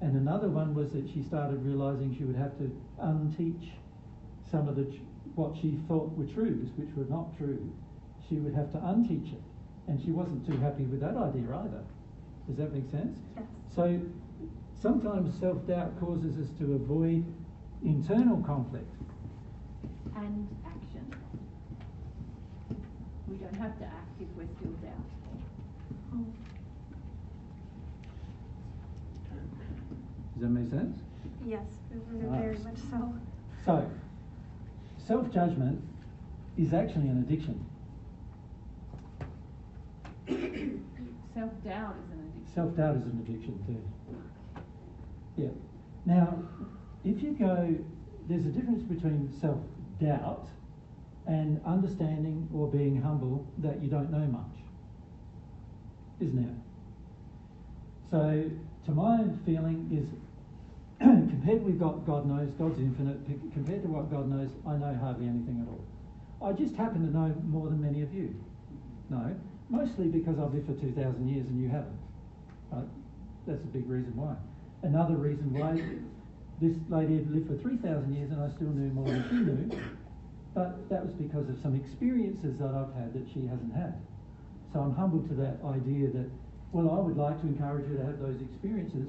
And another one was that she started realising she would have to unteach some of what she thought were truths, which were not true. She would have to unteach it. And she wasn't too happy with that idea either. Does that make sense? Yes. So sometimes self-doubt causes us to avoid internal conflict. And action. We don't have to act if we're still doubtful. Oh. Does that make sense? Yes, Right. very much so. So, self-judgment is actually an addiction. Self-doubt is an addiction. Self-doubt is an addiction too. Yeah. Now, if you go, there's a difference between self-doubt and understanding or being humble that you don't know much, isn't it? So, to my feeling is, compared with God knows, God's infinite, compared to what God knows, I know hardly anything at all. I just happen to know more than many of you. No, mostly because I've lived for 2,000 years and you haven't. Right? That's a big reason why. Another reason why, this lady had lived for 3,000 years and I still knew more than she knew, but that was because of some experiences that I've had that she hasn't had. So I'm humble to that idea that, well, I would like to encourage her to have those experiences.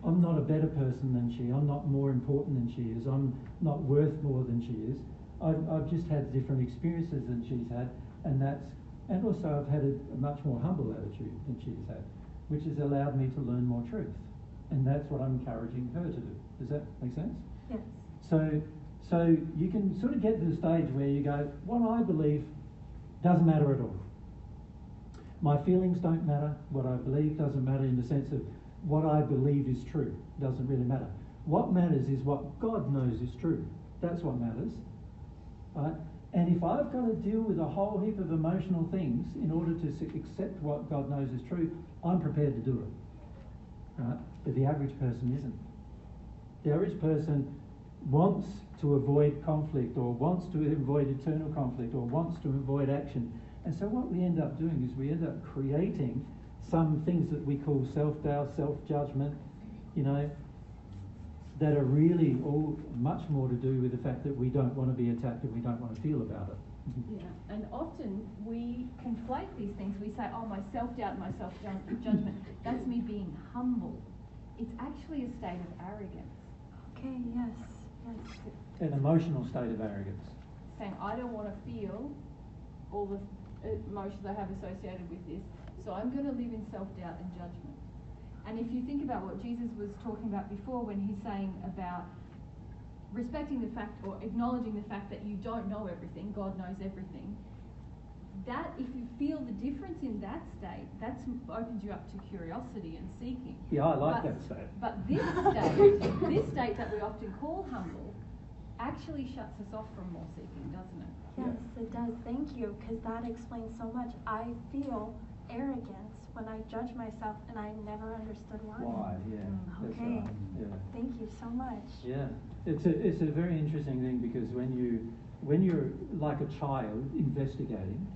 I'm not a better person than she, I'm not more important than she is, I'm not worth more than she is. I've just had different experiences than she's had, and also I've had a much more humble attitude than she's had, which has allowed me to learn more truth. And that's what I'm encouraging her to do. Does that make sense? Yes. So you can sort of get to the stage where you go, what I believe doesn't matter at all. My feelings don't matter, what I believe doesn't matter in the sense of what I believe is true, doesn't really matter. What matters is what God knows is true. That's what matters. Right? And if I've got to deal with a whole heap of emotional things in order to accept what God knows is true, I'm prepared to do it. Right? But the average person isn't. The average person wants to avoid conflict, or wants to avoid eternal conflict, or wants to avoid action. And so what we end up doing is we end up creating some things that we call self-doubt, self-judgment, that are really all much more to do with the fact that we don't want to be attacked and we don't want to feel about it. Yeah, and often we conflate these things. We say, oh, my self-doubt and my self-judgment, that's me being humble. It's actually a state of arrogance. Okay, yes. An emotional state of arrogance. Saying, I don't want to feel all the emotions I have associated with this, so I'm going to live in self-doubt and judgment. And if you think about what Jesus was talking about before when he's saying about respecting the fact or acknowledging the fact that you don't know everything, God knows everything, that if you feel the difference in that state, that opens you up to curiosity and seeking. Yeah, I like that state. But this state that we often call humble, actually shuts us off from more seeking, doesn't it? Yes, it does. Thank you, because that explains so much. I feel arrogance when I judge myself, and I never understood why. Why? Yeah. That's Okay. right. Yeah. Thank you so much. Yeah. It's a very interesting thing, because when you're like a child investigating,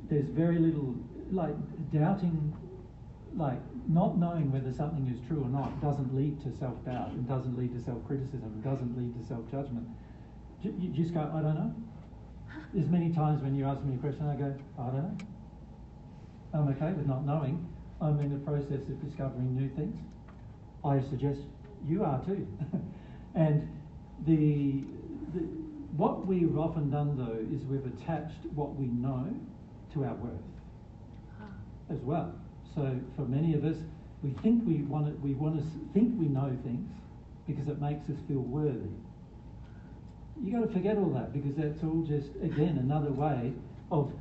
there's very little, like, doubting, like not knowing whether something is true or not doesn't lead to self-doubt, and doesn't lead to self-criticism, and doesn't lead to self-judgment. You just go, I don't know. There's many times when you ask me a question, I go, I don't know. I'm okay with not knowing. I'm in the process of discovering new things. I suggest you are too. And what we've often done, though, is we've attached what we know to our worth as well. So for many of us, we think we want to think we know things because it makes us feel worthy. You got to forget all that, because that's all just, again, another way of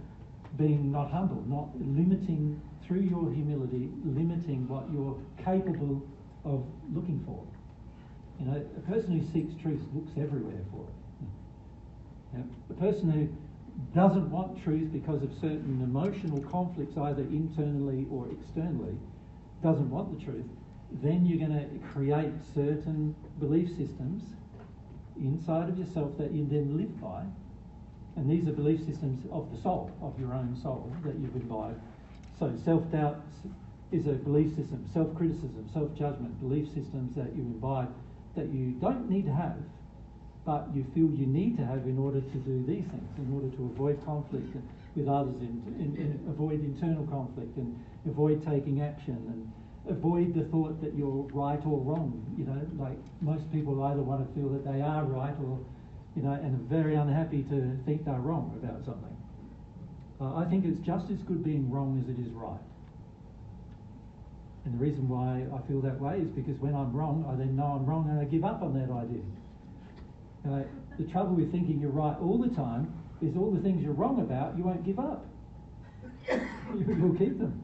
being not humble, not limiting, through your humility, limiting what you're capable of looking for. A person who seeks truth looks everywhere for it. The person who doesn't want truth because of certain emotional conflicts, either internally or externally, doesn't want the truth, then you're going to create certain belief systems inside of yourself that you then live by. And these are belief systems of the soul, of your own soul, that you've imbibed. So self-doubt is a belief system, self-criticism, self-judgment, belief systems that you imbibe that you don't need to have, but you feel you need to have in order to do these things, in order to avoid conflict with others, avoid internal conflict, and avoid taking action, and avoid the thought that you're right or wrong. You know, like most people either want to feel that they are right or, you know, and are very unhappy to think they're wrong about something. I think it's just as good being wrong as it is right. And the reason why I feel that way is because when I'm wrong, I then know I'm wrong and I give up on that idea. The trouble with thinking you're right all the time is all the things you're wrong about, you won't give up. You'll keep them.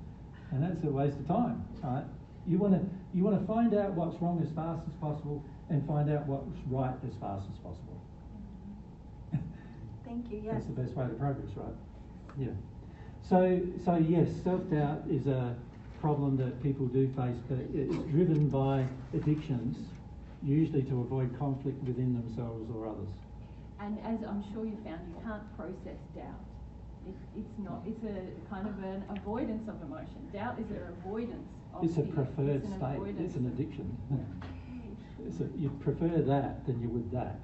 And that's a waste of time, right? You want to find out what's wrong as fast as possible and find out what's right as fast as possible. Thank you, yes. That's the best way to progress, right? Yeah. So yes, self-doubt is a problem that people do face, but it's driven by addictions, usually to avoid conflict within themselves or others. And as I'm sure you found, you can't process doubt. It's a kind of an avoidance of emotion. Doubt is an avoidance of It's a fear. preferred It's an state. avoidance. It's an addiction. Yeah. You'd prefer that than you would that.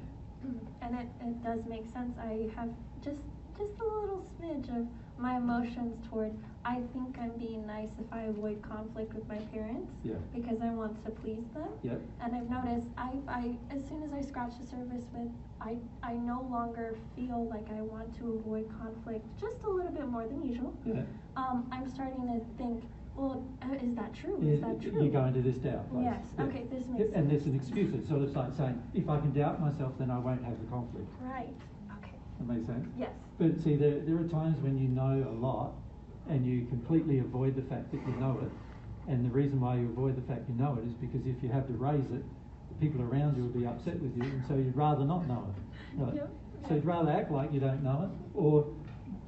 And it does make sense. I have just a little smidge of my emotions toward, I think I'm being nice if I avoid conflict with my parents, Yeah. because I want to please them. Yep. And I've noticed I as soon as I scratch the surface with, I no longer feel like I want to avoid conflict just a little bit more than usual. Yeah. I'm starting to think, well, is that true? Yeah, Is that true? you go into this doubt place. Yes. Yeah. Okay, this makes sense. And there's an excuse. It's sort of like saying, if I can doubt myself, then I won't have the conflict. Right. Okay. That makes sense? Yes. But see, there are times when you know a lot and you completely avoid the fact that you know it. And the reason why you avoid the fact you know it is because if you have to raise it, the people around you will be upset with you, and so you'd rather not know it. Right? Yep. So you'd rather act like you don't know it, or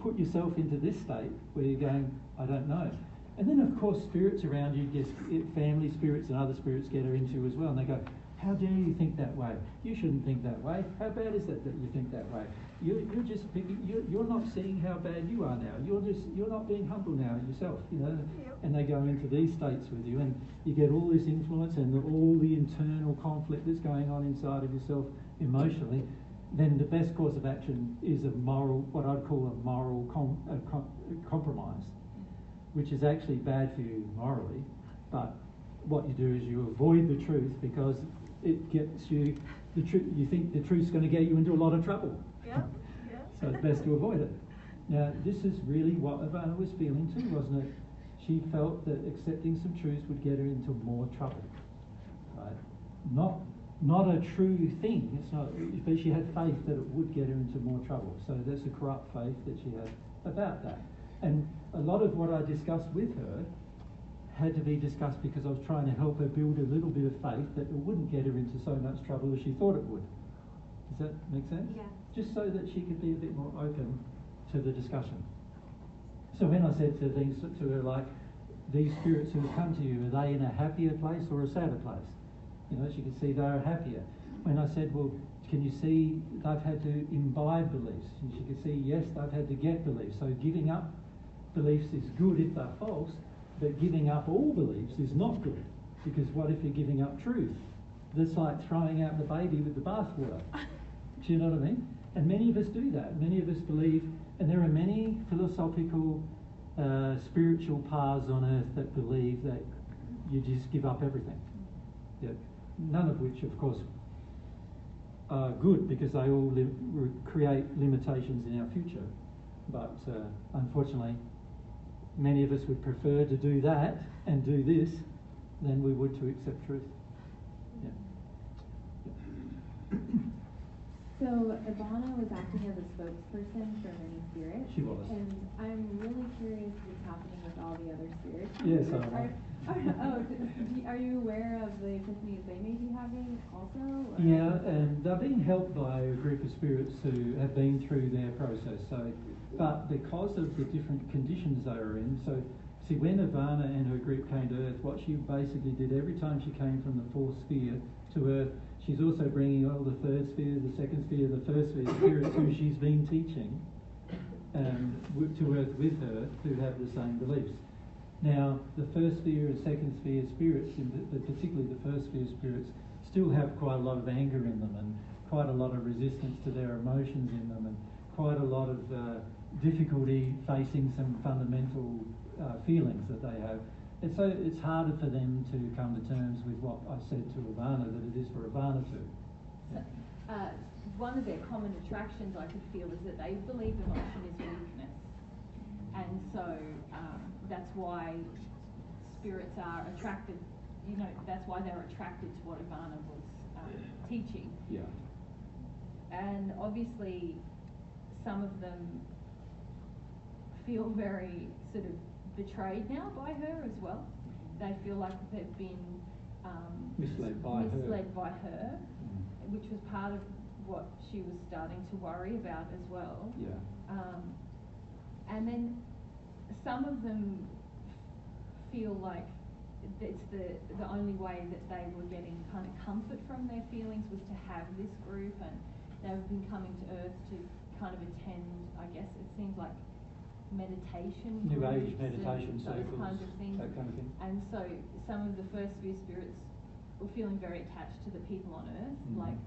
put yourself into this state where you're going, I don't know. And then, of course, spirits around you, family spirits and other spirits get into as well, and they go, how dare you think that way? You shouldn't think that way. How bad is that you think that way? You're just you're not seeing how bad you are now. You're not being humble now yourself, you know. Yep. And they go into these states with you, and you get all this influence and all the internal conflict that's going on inside of yourself emotionally. Then the best course of action is what I'd call a moral compromise, which is actually bad for you morally, but what you do is you avoid the truth because it gets you the truth. You think the truth's going to get you into a lot of trouble. Yeah. Yeah. So it's best to avoid it. Now, this is really what Ivana was feeling too, wasn't it? She felt that accepting some truths would get her into more trouble. Right? Not a true thing. It's not. But she had faith that it would get her into more trouble. So there's a corrupt faith that she had about that. And a lot of what I discussed with her had to be discussed because I was trying to help her build a little bit of faith that it wouldn't get her into so much trouble as she thought it would. Does that make sense? Yeah. Just so that she could be a bit more open to the discussion. So when I said things to her like, these spirits who have come to you, are they in a happier place or a sadder place? You know, she could see they are happier. When I said, well, can you see they've had to imbibe beliefs? And she could see, yes, they've had to get beliefs. So giving up beliefs is good if they're false, but giving up all beliefs is not good, because what if you're giving up truth? That's like throwing out the baby with the bathwater. Do you know what I mean? And many of us do that. Many of us believe, and there are many philosophical, spiritual paths on earth that believe that you just give up everything. Yeah. None of which, of course, are good, because they all create limitations in our future. But unfortunately, many of us would prefer to do that and do this than we would to accept truth. Yeah. So Ivana was acting as a spokesperson for many spirits. She was. And I'm really curious what's happening with all the other spirits. Yes, I Are you aware of the epiphanies they may be having also? Or? Yeah, and they're being helped by a group of spirits who have been through their process. So, but because of the different conditions they were in, so see, when Ivana and her group came to Earth, what she basically did every time she came from the fourth sphere to Earth, she's also bringing all the third sphere, the second sphere, the first sphere spirits who she's been teaching to Earth with her who have the same beliefs. Now, the first sphere and second sphere spirits, particularly the first sphere spirits, still have quite a lot of anger in them and quite a lot of resistance to their emotions in them and quite a lot of difficulty facing some fundamental feelings that they have. And so it's harder for them to come to terms with what I said to Ivana that it is for Ivana to. So, one of their common attractions I could feel is that they believe emotion is weakness. And so that's why spirits are attracted, that's why they're attracted to what Ivana was teaching. Yeah. And obviously some of them feel very sort of betrayed now by her as well. They feel like they've been misled by her, which was part of what she was starting to worry about as well. Yeah. And then some of them feel like it's the only way that they were getting kind of comfort from their feelings was to have this group, and they've been coming to Earth to kind of attend, I guess it seems like meditation New Age groups meditation and those circles, kinds of things. that kind of thing. And so some of the first sphere spirits were feeling very attached to the people on Earth, like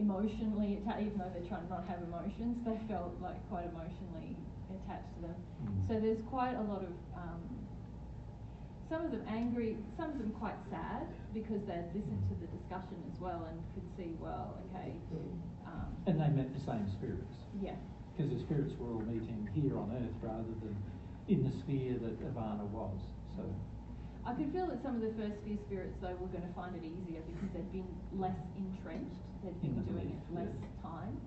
emotionally attached, even though they're trying to not have emotions, they felt like quite emotionally attached to them. So there's quite a lot of some of them angry, some of them quite sad because they'd listened to the discussion as well and could see, well, okay. And they met the same spirits. Yeah. Because the spirits were all meeting here on Earth rather than in the sphere that Ivana was. So I could feel that some of the first sphere spirits though were going to find it easier because they'd been less entrenched, they'd been doing it less time.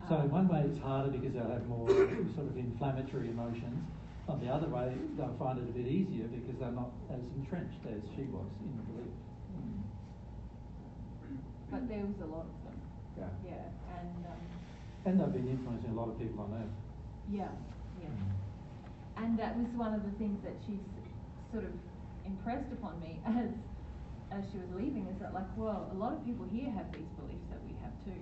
So in one way it's harder because they'll have more sort of inflammatory emotions. On the other way, they'll find it a bit easier because they're not as entrenched as she was in the belief. But there was a lot of them. Yeah. Yeah, And they've been influencing a lot of people on Earth. yeah. And that was one of the things that she's sort of impressed upon me as she was leaving, is that like, well, a lot of people here have these beliefs that we have too.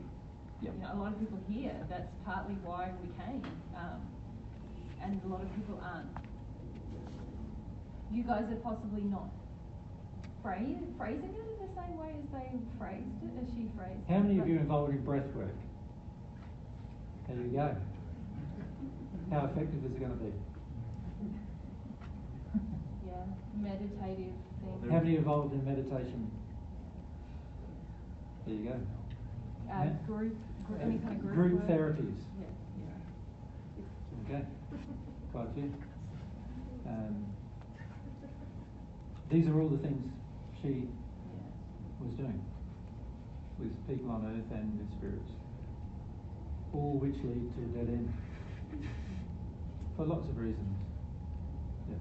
Yep. A lot of people here, that's partly why we came. And a lot of people aren't. You guys are possibly not phrasing it in the same way as they phrased it, as she phrased it. How many of you are involved in breath work? There you go. How effective is it going to be? Yeah, meditative things. How many are involved in meditation? There you go. Group, any kind of group Group work. therapies. Yeah. Okay. Quite a few. These are all the things she was doing with people on Earth and with spirits, all which lead to a dead end for lots of reasons. Yeah.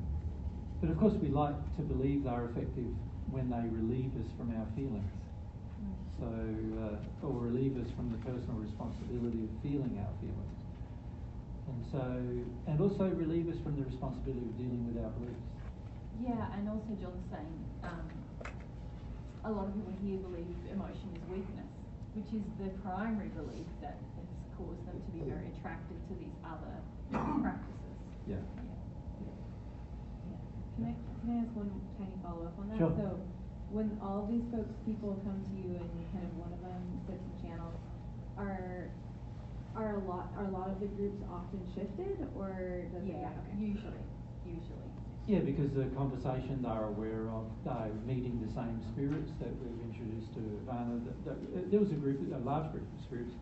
But of course we like to believe they're effective when they relieve us from our feelings. So, or relieve us from the personal responsibility of feeling our feelings. And also relieve us from the responsibility of dealing with our beliefs. Yeah, and also John's saying a lot of people here believe emotion is weakness, which is the primary belief that has caused them to be very attracted to these other practices. Yeah. Can I ask one tiny follow-up on that? Sure. So when all of these people come to you and kind of one of them sits and channels, are a lot of the groups often shifted, or does it? Yeah, Okay. usually. Yeah, because the conversation they're aware of, they're meeting the same spirits that we've introduced to Ivana. There was a large group of spirits,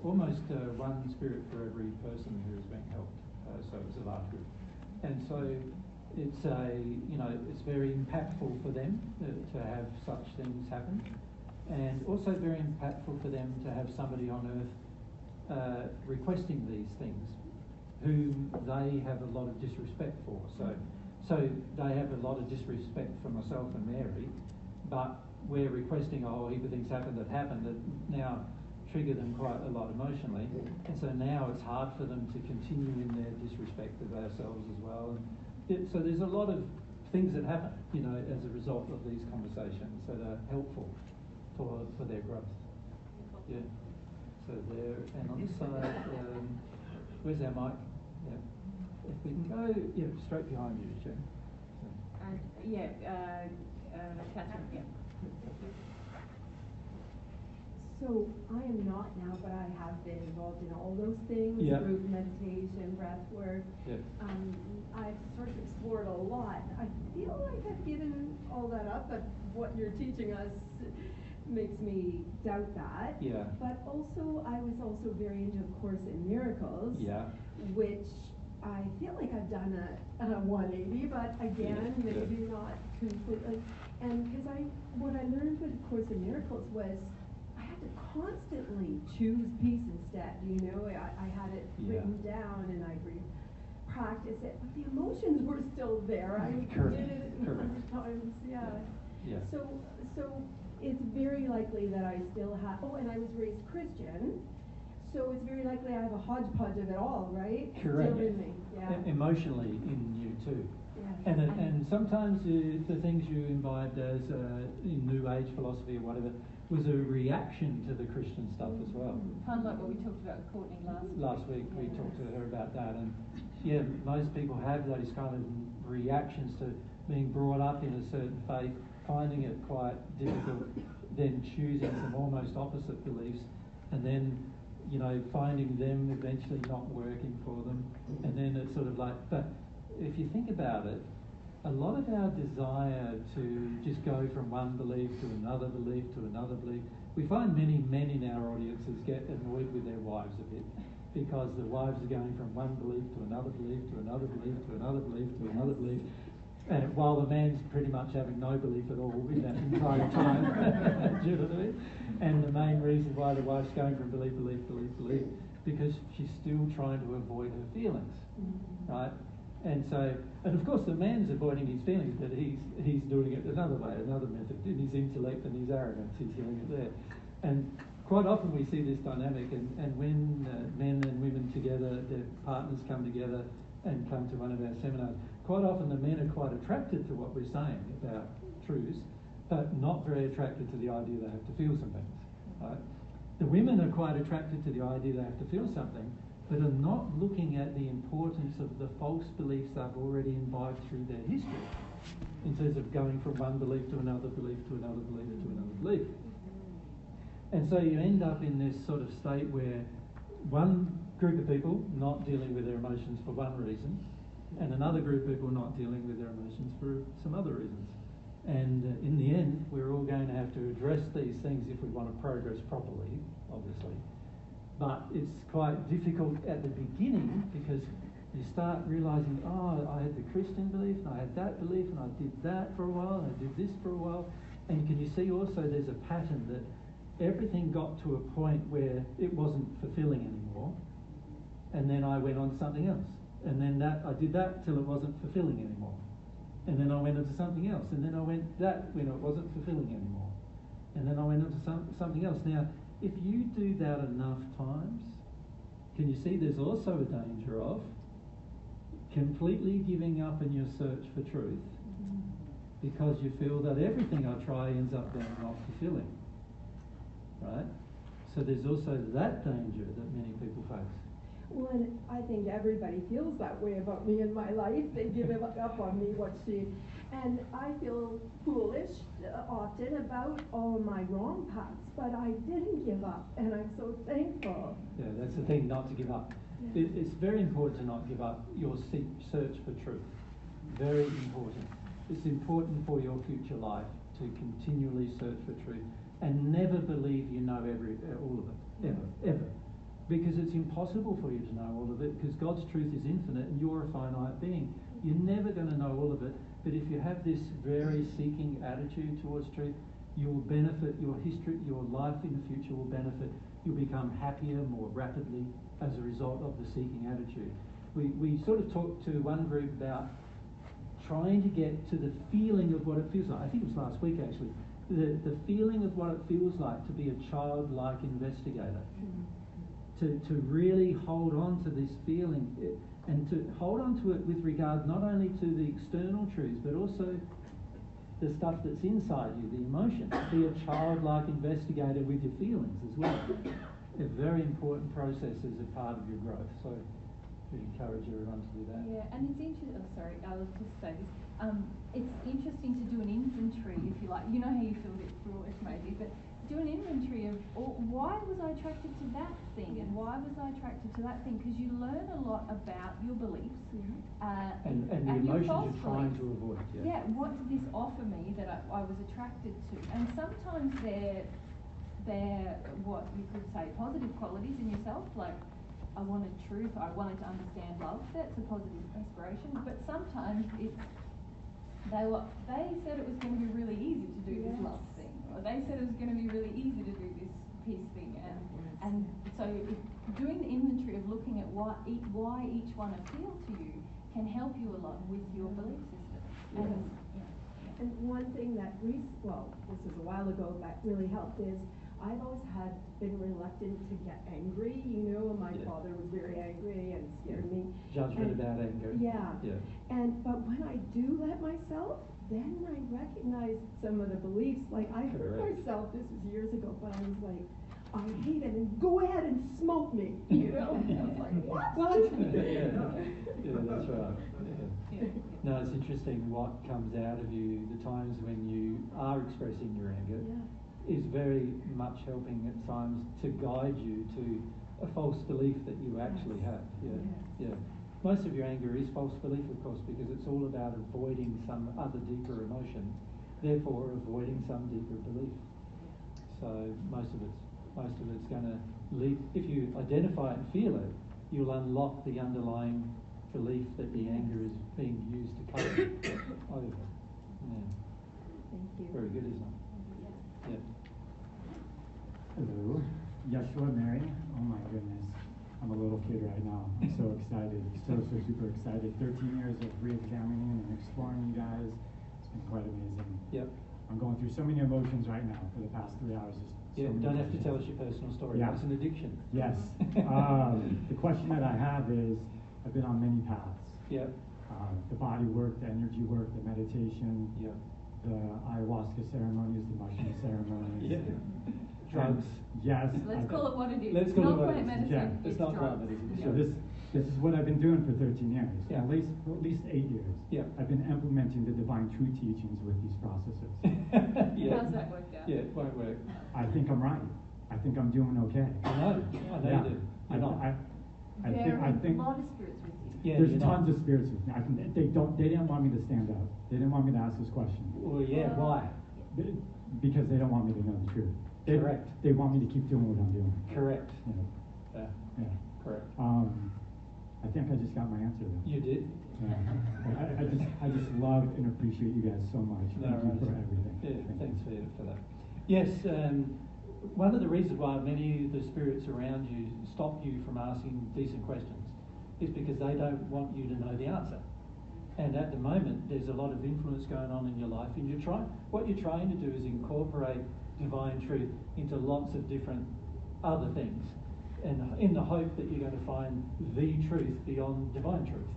almost one spirit for every person who was being helped. So it was a large group, and so it's it's very impactful for them to have such things happen, and also very impactful for them to have somebody on Earth requesting these things, whom they have a lot of disrespect for. So they have a lot of disrespect for myself and Mary, but we're requesting a whole heap of things that happened that now trigger them quite a lot emotionally, and so now it's hard for them to continue in their disrespect of ourselves as well. So there's a lot of things that happen, as a result of these conversations that are helpful for their growth. Yeah. So there, and on the side, where's our mic? Yeah. If we can go, straight behind you, Jen. Catherine, yeah. So I am not now, but I have been involved in all those things, Yeah. group meditation, breath work. Yeah. I've sort of explored a lot. I feel like I've given all that up, but what you're teaching us makes me doubt that. Yeah. But also, I was also very into A Course in Miracles, Yeah. which I feel like I've done a 180, but again, Yeah. maybe not completely. And because what I learned with A Course in Miracles was I had to constantly choose peace instead. I had it written down and I'd practice it, but the emotions were still there. I did it a number of times. Yeah. So it's very likely that I still have. Oh, and I was raised Christian. So it's very likely I have a hodgepodge of it all, right? Correct. Still in me, yeah. Emotionally in you too. Yeah. And sometimes the things you imbibed as in New Age philosophy or whatever was a reaction to the Christian stuff as well. Kind of like what we talked about with Courtney Last week we talked to her about that, and most people have those kind of reactions to being brought up in a certain faith, finding it quite difficult, then choosing some almost opposite beliefs, and then finding them eventually not working for them, and then it's sort of like, but if you think about it, a lot of our desire to just go from one belief to another belief to another belief, we find many men in our audiences get annoyed with their wives a bit, because the wives are going from one belief to another belief to another belief to another belief to another belief, while the man's pretty much having no belief at all in that entire time. Do you know what I mean? And the main reason why the wife's going from belief, because she's still trying to avoid her feelings, right? And of course the man's avoiding his feelings, but he's doing it another way, another method, in his intellect and his arrogance, he's doing it there. And quite often we see this dynamic, and when men and women together, their partners come together and come to one of our seminars, quite often the men are quite attracted to what we're saying about truths, but not very attracted to the idea they have to feel some things, right? The women are quite attracted to the idea they have to feel something, but are not looking at the importance of the false beliefs they've already imbibed through their history, in terms of going from one belief to another belief to another belief to another belief. And so you end up in this sort of state where one group of people not dealing with their emotions for one reason, and another group of people not dealing with their emotions for some other reasons. And in the end, we're all going to have to address these things if we want to progress properly, obviously. But it's quite difficult at the beginning, because you start realizing, I had the Christian belief, and I had that belief, and I did that for a while, and I did this for a while. And can you see also there's a pattern that everything got to a point where it wasn't fulfilling anymore, and then I went on to something else. And then I did that till it wasn't fulfilling anymore. And then I went into something else. And then I went that when it wasn't fulfilling anymore. And then I went into something else. Now, if you do that enough times, can you see there's also a danger of completely giving up in your search for truth, because you feel that everything I try ends up being not fulfilling, right? So there's also that danger that many people face. Well, and I think everybody feels that way about me in my life. They give up on me, and I feel foolish often about all my wrong paths, but I didn't give up, and I'm so thankful. Yeah, that's the thing, not to give up. Yeah. It's very important to not give up your search for truth. Very important. It's important for your future life to continually search for truth and never believe you know all of it, ever. Because it's impossible for you to know all of it, because God's truth is infinite and you're a finite being. You're never going to know all of it, but if you have this very seeking attitude towards truth, you'll benefit, your history, your life in the future will benefit. You'll become happier more rapidly as a result of the seeking attitude. We sort of talked to one group about trying to get to the feeling of what it feels like. I think it was last week actually. The feeling of what it feels like to be a childlike investigator. To really hold on to this feeling and to hold on to it with regard not only to the external truths but also the stuff that's inside you, the emotions. Be a childlike investigator with your feelings as well. A very important process as a part of your growth. So we encourage everyone to do that. Yeah, and it's interesting. Oh, sorry, I was just say this. It's interesting to do an inventory, if you like. You know how you feel it through it, maybe, but do an inventory of why was I attracted to that thing and why was I attracted to that thing, because you learn a lot about your beliefs And the your emotions false you're trying beliefs. to avoid. Yeah, what did this offer me that I was attracted to? And sometimes they're what you could say positive qualities in yourself, like I wanted truth, I wanted to understand love. That's a positive inspiration. But sometimes it's they said it was going to be really easy to do this love thing, or they said it was going to be really easy to do this peace thing, and so doing the inventory of looking at why each one appealed to you can help you a lot with your belief system. And one thing that this is a while ago, that really helped is I've always been reluctant to get angry, and my father was very angry and scared me. Judgment about anger. Yeah. But when I do let myself, then I recognize some of the beliefs. Like I heard myself, this was years ago, but I was like, I hate it, and go ahead and smoke me, And I was like, what? Yeah, that's right. No, it's interesting what comes out of you, the times when you are expressing your anger. Is very much helping at times to guide you to a false belief that you actually have. Most of your anger is false belief, of course, because it's all about avoiding some other deeper emotion, therefore avoiding some deeper belief. So most of it's going to lead. If you identify it and feel it, you'll unlock the underlying belief that the anger is being used to cover over. Thank you. Very good, isn't it? Yeah. Hello, Yeshua Mary. Oh my goodness, I'm a little kid right now. I'm so excited, so super excited. 13 years of re-examining and exploring you guys. It's been quite amazing. Yep. I'm going through so many emotions right now for the past 3 hours. Don't have to tell us your personal story. Yeah. It's an addiction. Yes. The question that I have is, I've been on many paths. Yep. The body work, the energy work, the meditation. Yep. The ayahuasca ceremonies, the mushroom ceremonies. Yeah. Drugs. Yes. Let's call it what it is. Let's It's call it not what plant it is. medicine. Yeah. It's not drugs. plant medicine. So this is what I've been doing for 13 years. Yeah. At least 8 years. Yeah. I've been implementing the divine truth teachings with these processes. Yeah. How's that worked out? Yeah, it won't work. I think I'm right. I think I'm doing okay. I know Yeah. you do. You're not. I think a lot of spirits with you. Yeah, there's you're tons not. of spirits with me. They didn't want me to stand up. They didn't want me to ask this question. Well, yeah, why? Because they don't want me to know the truth. Correct. They want me to keep doing what I'm doing. Correct. Yeah. Yeah. Yeah. Correct. I think I just got my answer there. You did. Yeah. I just love and appreciate you guys so much. Thank you for everything. Yeah, thanks for that. Yes, one of the reasons why many of the spirits around you stop you from asking decent questions is because they don't want you to know the answer. And at the moment, there's a lot of influence going on in your life, and what you're trying to do is incorporate divine truth into lots of different other things, and in the hope that you're going to find the truth beyond divine truth.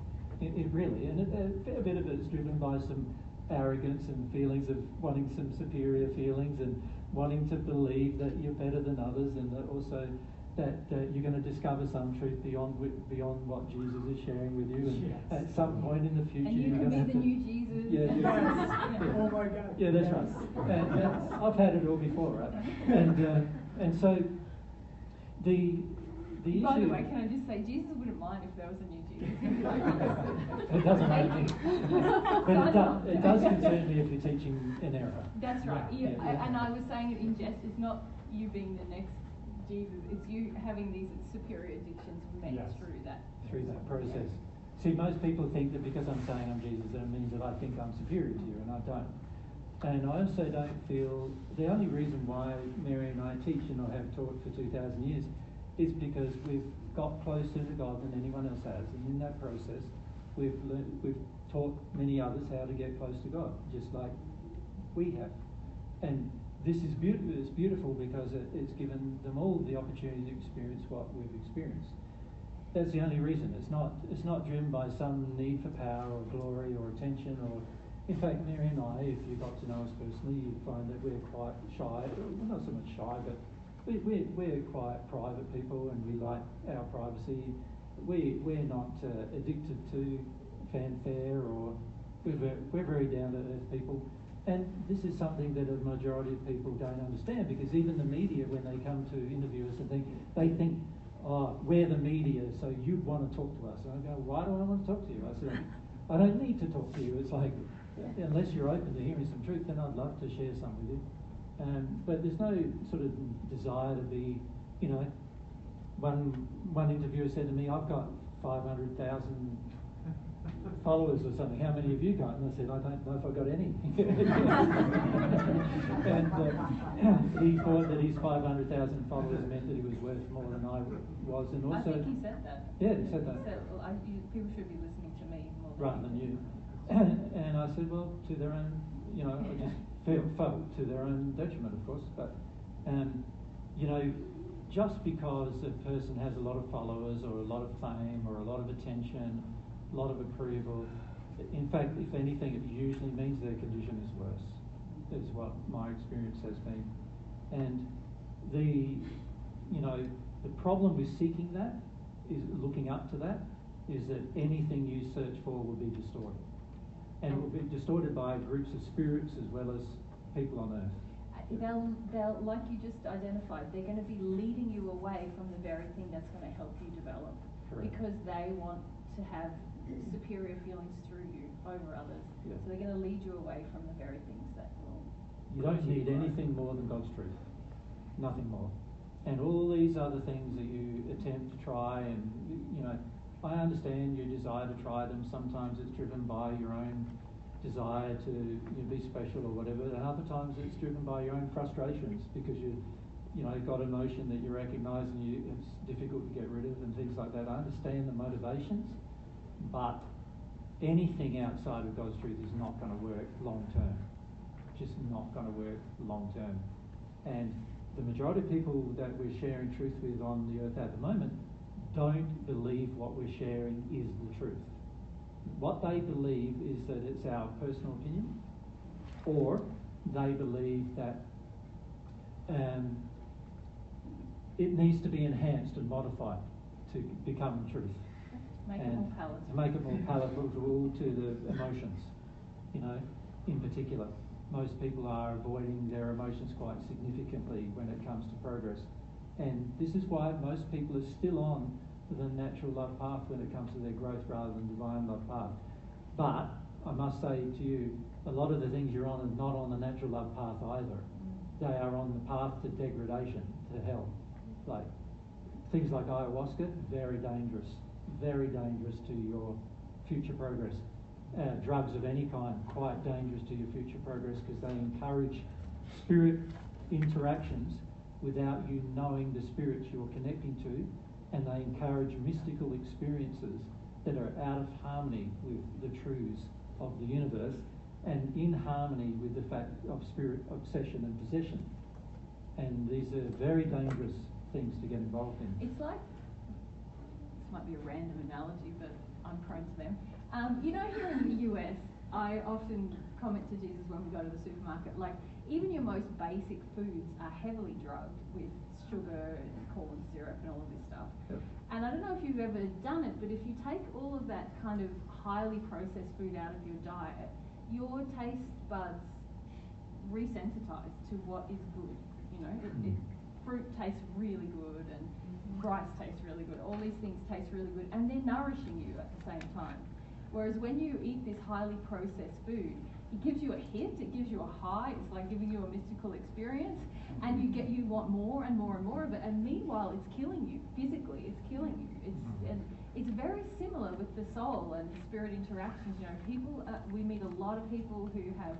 It really, and a fair bit of it is driven by some arrogance and feelings of wanting some superior feelings and wanting to believe that you're better than others, and also that you're going to discover some truth beyond what Jesus is sharing with you, and at some point in the future And you you're can going be to the new Jesus. Yeah, Yeah. Oh my God. yeah, that's right. And I've had it all before, right? And so the issue. By the way, can I just say, Jesus wouldn't mind if there was a new Jesus. It doesn't matter me. But it does concern me if you're teaching an error. That's right. Yeah. And I was saying it in jest. It's not you being the next Jesus. It's you having these superior addictions met through that. Through that process. See, most people think that because I'm saying I'm Jesus, that means that I think I'm superior to you, and I don't. And I also don't feel, the only reason why Mary and I teach and I have taught for 2,000 years is because we've got closer to God than anyone else has. And in that process, we've taught many others how to get close to God, just like we have. And this is beautiful. It's beautiful because it's given them all the opportunity to experience what we've experienced. That's the only reason. It's not driven by some need for power or glory or attention or. In fact, Mary and I, if you got to know us personally, you'd find that we're quite shy. Well, not so much shy, but we're quite private people, and we like our privacy. We're not addicted to fanfare, or we're very down to earth people. And this is something that a majority of people don't understand, because even the media, when they come to interview us, they think, oh, we're the media, so you'd want to talk to us. And I go, why do I want to talk to you? I said, I don't need to talk to you. It's like, unless you're open to hearing some truth, then I'd love to share some with you. But there's no sort of desire to be, you know, one interviewer said to me, I've got 500,000 followers or something. How many have you got? And I said, I don't know if I've got any. And he thought that his 500,000 followers meant that he was worth more than I was. And also, I think he said that. Yeah, he said that. He said, well, people should be listening to me more rather than you. And I said, well, to their own, you know, I just felt to their own detriment, of course. But, you know, just because a person has a lot of followers or a lot of fame or a lot of attention, a lot of approval, in fact, if anything, it usually means their condition is worse, is what my experience has been. And the problem with seeking that, is looking up to that, is that anything you search for will be distorted. And it will be distorted by groups of spirits as well as people on earth. They'll, like you just identified, they're going to be leading you away from the very thing that's going to help you develop. Correct. Because they want to have superior feelings through you over others. Yeah. So they're going to lead you away from the very things that will. You don't need anything more than God's truth. Nothing more. And all these other things that you attempt to try, and you know, I understand your desire to try them. Sometimes it's driven by your own desire to be special or whatever, and other times it's driven by your own frustrations because you've got emotion that you recognise and it's difficult to get rid of and things like that. I understand the motivations, but anything outside of God's truth is not going to work long term. Just not going to work long term. And the majority of people that we're sharing truth with on the earth at the moment don't believe what we're sharing is the truth. What they believe is that it's our personal opinion, or they believe that it needs to be enhanced and modified to become truth. Make it more palatable. To make it more palatable to the emotions, in particular. Most people are avoiding their emotions quite significantly when it comes to progress. And this is why most people are still on the natural love path when it comes to their growth rather than divine love path. But I must say to you, a lot of the things you're on are not on the natural love path either. They are on the path to degradation, to hell. Like things like ayahuasca, very dangerous to your future progress. Drugs of any kind, quite dangerous to your future progress because they encourage spirit interactions without you knowing the spirits you're connecting to, and they encourage mystical experiences that are out of harmony with the truths of the universe and in harmony with the fact of spirit obsession and possession. And these are very dangerous things to get involved in. It's like, this might be a random analogy, but I'm prone to them. Here in the US, I often comment to Jesus when we go to the supermarket, like, even your most basic foods are heavily drugged with sugar and corn syrup and all of this stuff. Yep. And I don't know if you've ever done it, but if you take all of that kind of highly processed food out of your diet, your taste buds resensitize to what is good. Fruit tastes really good and rice tastes really good. All these things taste really good and they're nourishing you at the same time. Whereas when you eat this highly processed food, it gives you a hit, it gives you a high, it's like giving you a mystical experience, and you want more and more and more of it, and meanwhile it's killing you, physically it's killing you. It's very similar with the soul and spirit interactions. We meet a lot of people who have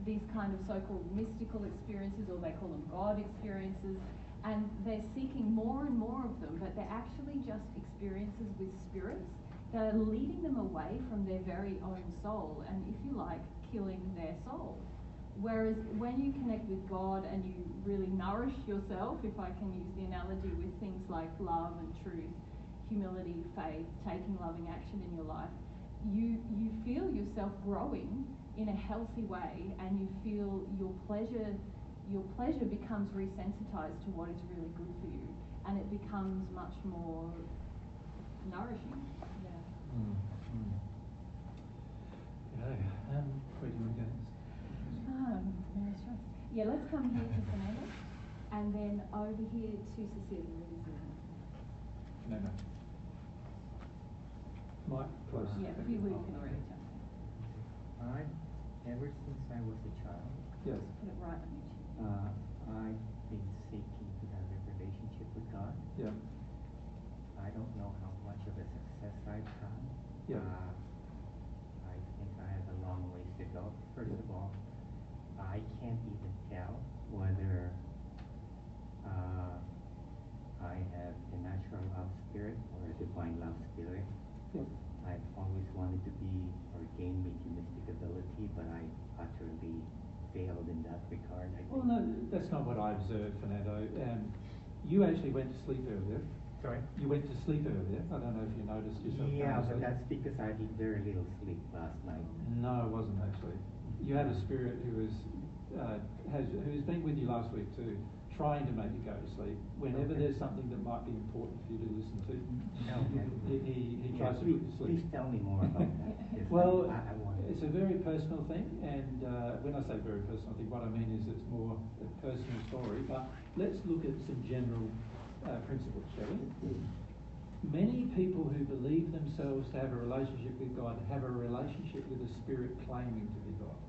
these kind of so-called mystical experiences, or they call them God experiences, and they're seeking more and more of them, but they're actually just experiences with spirits that are leading them away from their very own soul, and if you like, killing their soul. Whereas when you connect with God and you really nourish yourself, if I can use the analogy with things like love and truth, humility, faith, taking loving action in your life, you feel yourself growing in a healthy way, and you feel your pleasure becomes resensitized to what is really good for you, and it becomes much more nourishing. Yeah. Yeah. Where do you want to go next? Mary's choice. Yeah, let's come here to Fernando, and then over here to Cecilia. No. Mike, close. Yeah, if you can already jump in. Ever since I was a child, Yes. Put it right on your chin. I've been seeking to have a relationship with God. Yeah. I don't know how much of a success I've had. Yeah. I think I have a long ways to go. First of all, I can't even tell whether I have a natural love spirit or a divine love spirit. Yes. I've always wanted to be or gain mediumistic ability, but I utterly failed in that regard. Well, no, that's not what I observed, Fernando. You actually went to sleep earlier. Sorry? You went to sleep earlier. I don't know if you noticed yourself. Yeah, going to but sleep. that's because I did very little sleep last night. No, it wasn't actually. You had a spirit who who's been with you last week too, trying to make you go to sleep. Whenever there's something that might be important for you to listen to, he tries to put you to sleep. Please tell me more about that. Yes, Well, I want it's a very personal thing, and when I say very personal thing, what I mean is it's more a personal story. But let's look at some general principles, shall we? Many people who believe themselves to have a relationship with God have a relationship with a spirit claiming to be God.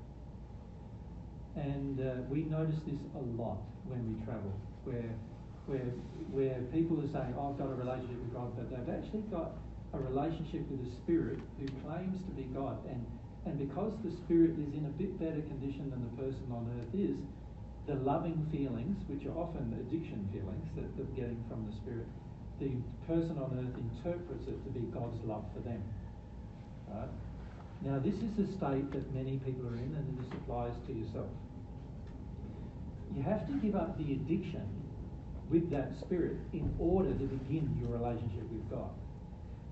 And we notice this a lot when we travel, where people are saying, oh, I've got a relationship with God, but they've actually got a relationship with a spirit who claims to be God. And because the spirit is in a bit better condition than the person on earth is, the loving feelings, which are often addiction feelings that they're getting from the spirit, the person on earth interprets it to be God's love for them. Right? Now, this is a state that many people are in, and this applies to yourself. You have to give up the addiction with that spirit in order to begin your relationship with God.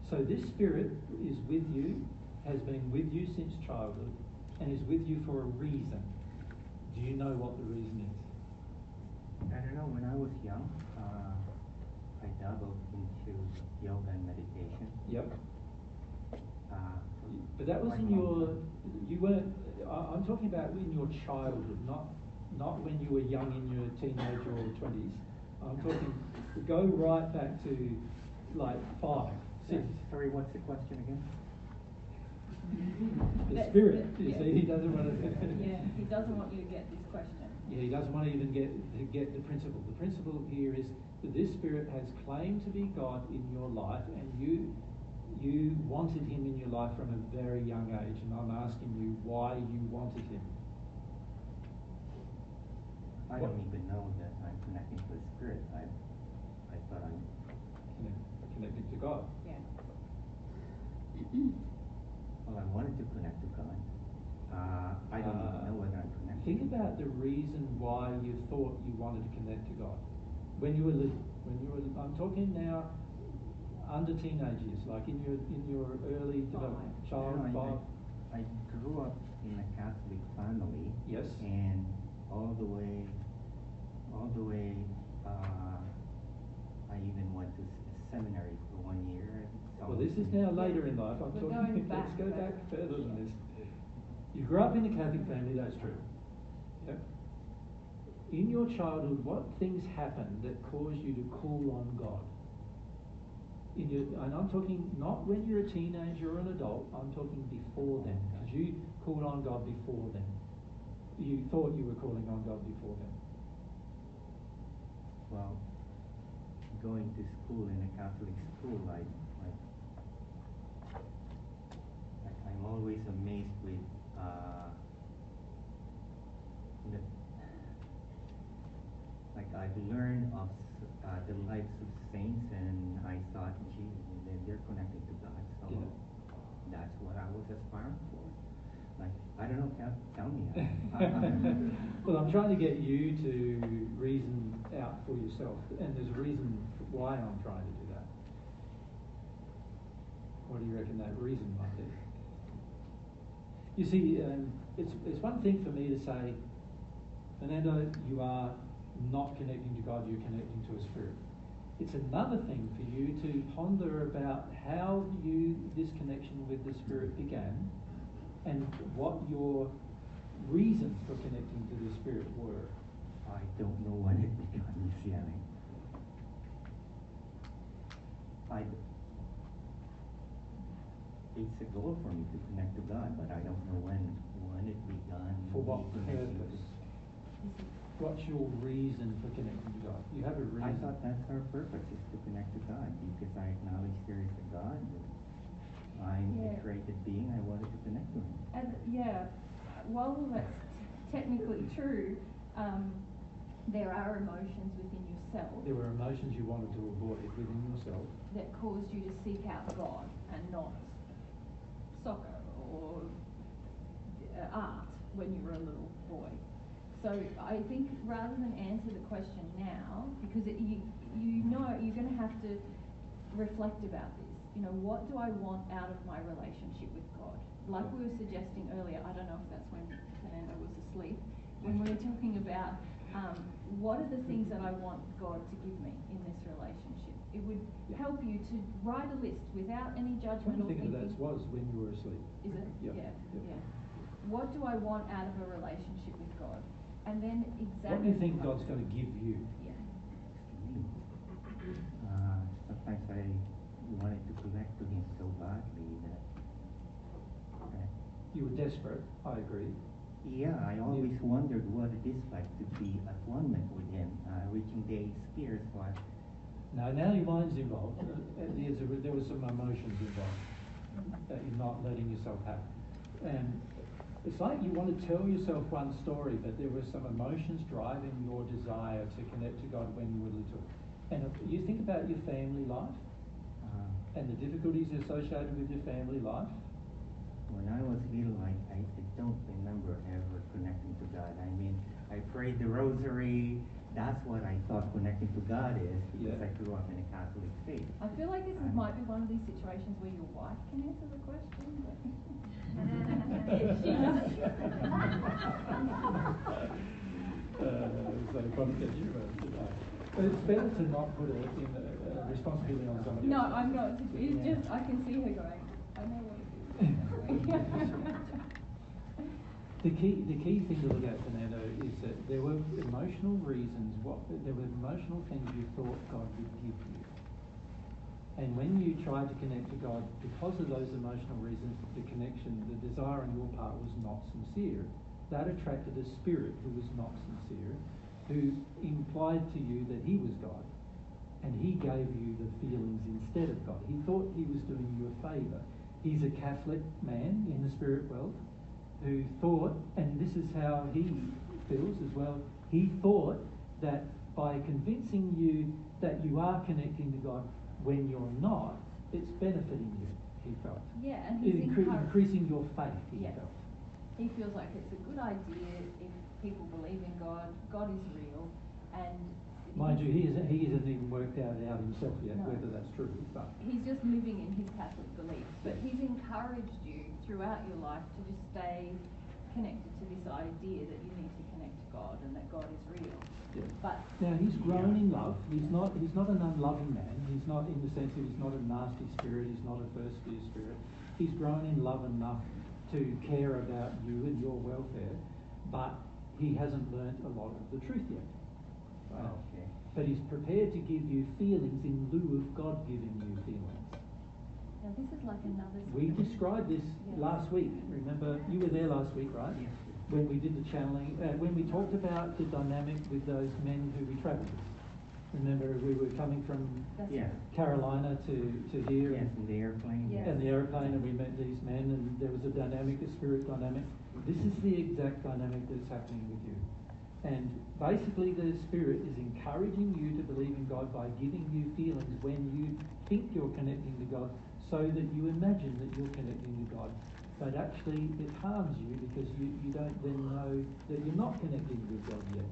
So this spirit is with you, has been with you since childhood, and is with you for a reason. Do you know what the reason is? I don't know. When I was young, I dabbled into yoga and meditation. Yep. But that was in you weren't, I'm talking about in your childhood, not when you were young in your teenage or 20s. I'm talking, go right back to like 5, 6. Sorry, what's the question again? The spirit, you see, he doesn't want to... Yeah, he doesn't want you to get this question. Yeah, he doesn't want to even get the principle. The principle here is that this spirit has claimed to be God in your life, and you wanted him in your life from a very young age, and I'm asking you why you wanted him. I don't even know that I'm connecting to a spirit. I thought I'm Connected to God. Yeah. Well, I wanted to connect to God. I don't even know whether I'm connected. Think about the reason why you thought you wanted to connect to God when you were little. I'm talking now under teenage years, like in your early development, child, You know, 5. I grew up in a Catholic family. Yes. And all the way, I even went to seminary for 1 year. Well, this is now later in life. We're going back, Let's go but- back further than this. You grew up in a Catholic family, that's true. Yep. In your childhood, what things happened that caused you to call on God? And I'm talking not when you're a teenager or an adult, I'm talking before then, because you called on God before then. You thought you were calling on God before then. Well, going to school in a Catholic school, I'm always amazed with I've learned of the lives of saints, and I thought, gee, they're connected to God, so Yeah. that's what I was aspiring for. Like, I don't know, tell me. Well, I'm trying to get you to reason out for yourself, and there's a reason why I'm trying to do that. What do you reckon that reason might be? You see, it's one thing for me to say, Fernando, you are not connecting to God, you're connecting to a spirit. It's another thing for you to ponder about how this connection with the spirit began and what your reasons for connecting to the spirit were. I don't know when it began, you see, I mean. It's a goal for me to connect to God, but I don't know when it began. For what purpose? What's your reason for connecting to God? You have a reason. I thought that's our purpose, is to connect to God, because I acknowledge there is a God. I'm a created being, I wanted to connect to Him. And while that's technically true, there are emotions within yourself. There were emotions you wanted to avoid within yourself that caused you to seek out God and not soccer or art when you were a little boy. So I think rather than answer the question now, because you know you're going to have to reflect about this. You know, what do I want out of my relationship with God? Like we were suggesting earlier, I don't know if that's when Fernando was asleep, when we were talking about what are the things that I want God to give me in this relationship. It would help you to write a list without any judgment or thinking. That was when you were asleep. Is it? Yep. Yeah. What do I want out of a relationship with God? And then examine. What do you think God's going to give you? Yeah. Sometimes I wanted to connect to Him so badly that. You were desperate, I agree. Yeah, I always wondered what it is like to be at one with Him, reaching the spiritual. Now your mind's involved. There was some emotions involved that you're not letting yourself have. And it's like you want to tell yourself one story, but there were some emotions driving your desire to connect to God when you were little. And if you think about your family life and the difficulties associated with your family life. When I was little, I don't remember ever connecting to God. I mean, I prayed the rosary. That's what I thought connecting to God is, because I grew up in a Catholic faith. I feel like this might be one of these situations where your wife can answer the question. It's better to not put it in responsibility on somebody else. No, I'm not. It's just, I can see her going, I know what it is. The key thing to look at, Fernando, is that there were emotional reasons, there were emotional things you thought God would give you. And when you tried to connect to God, because of those emotional reasons, the connection, the desire on your part was not sincere. That attracted a spirit who was not sincere, who implied to you that He was God, and He gave you the feelings instead of God. He thought He was doing you a favour. He's a Catholic man in the spirit world who thought, and this is how he feels as well, he thought that by convincing you that you are connecting to God when you're not, it's benefiting you, he felt. Yeah, and he's increasing your faith, he felt. He feels like it's a good idea if people believe in God, God is real, and... Mind you, he hasn't even worked out himself yet, whether that's true, but... He's just living in his Catholic beliefs, but he's encouraged you throughout your life to just stay connected to this idea that you need to connect to God and that God is real. Yeah. But now he's grown in love. He's not an unloving man. He's not, in the sense that he's not a nasty spirit. He's not a first fear spirit. He's grown in love enough to care about you and your welfare, but he hasn't learnt a lot of the truth yet. Right? Okay. But he's prepared to give you feelings in lieu of God giving you feelings. now this is like another... We described this last week. Remember, you were there last week, right? Yes. When we did the channeling, when we talked about the dynamic with those men who we travelled with. Remember, we were coming from Carolina to here. Yes, in the airplane. Yes. And the airplane, and we met these men, and there was a dynamic, a spirit dynamic. This is the exact dynamic that's happening with you. And basically the Spirit is encouraging you to believe in God by giving you feelings when you think you're connecting to God, so that you imagine that you're connecting to God. But actually it harms you because you don't then know that you're not connecting with God yet.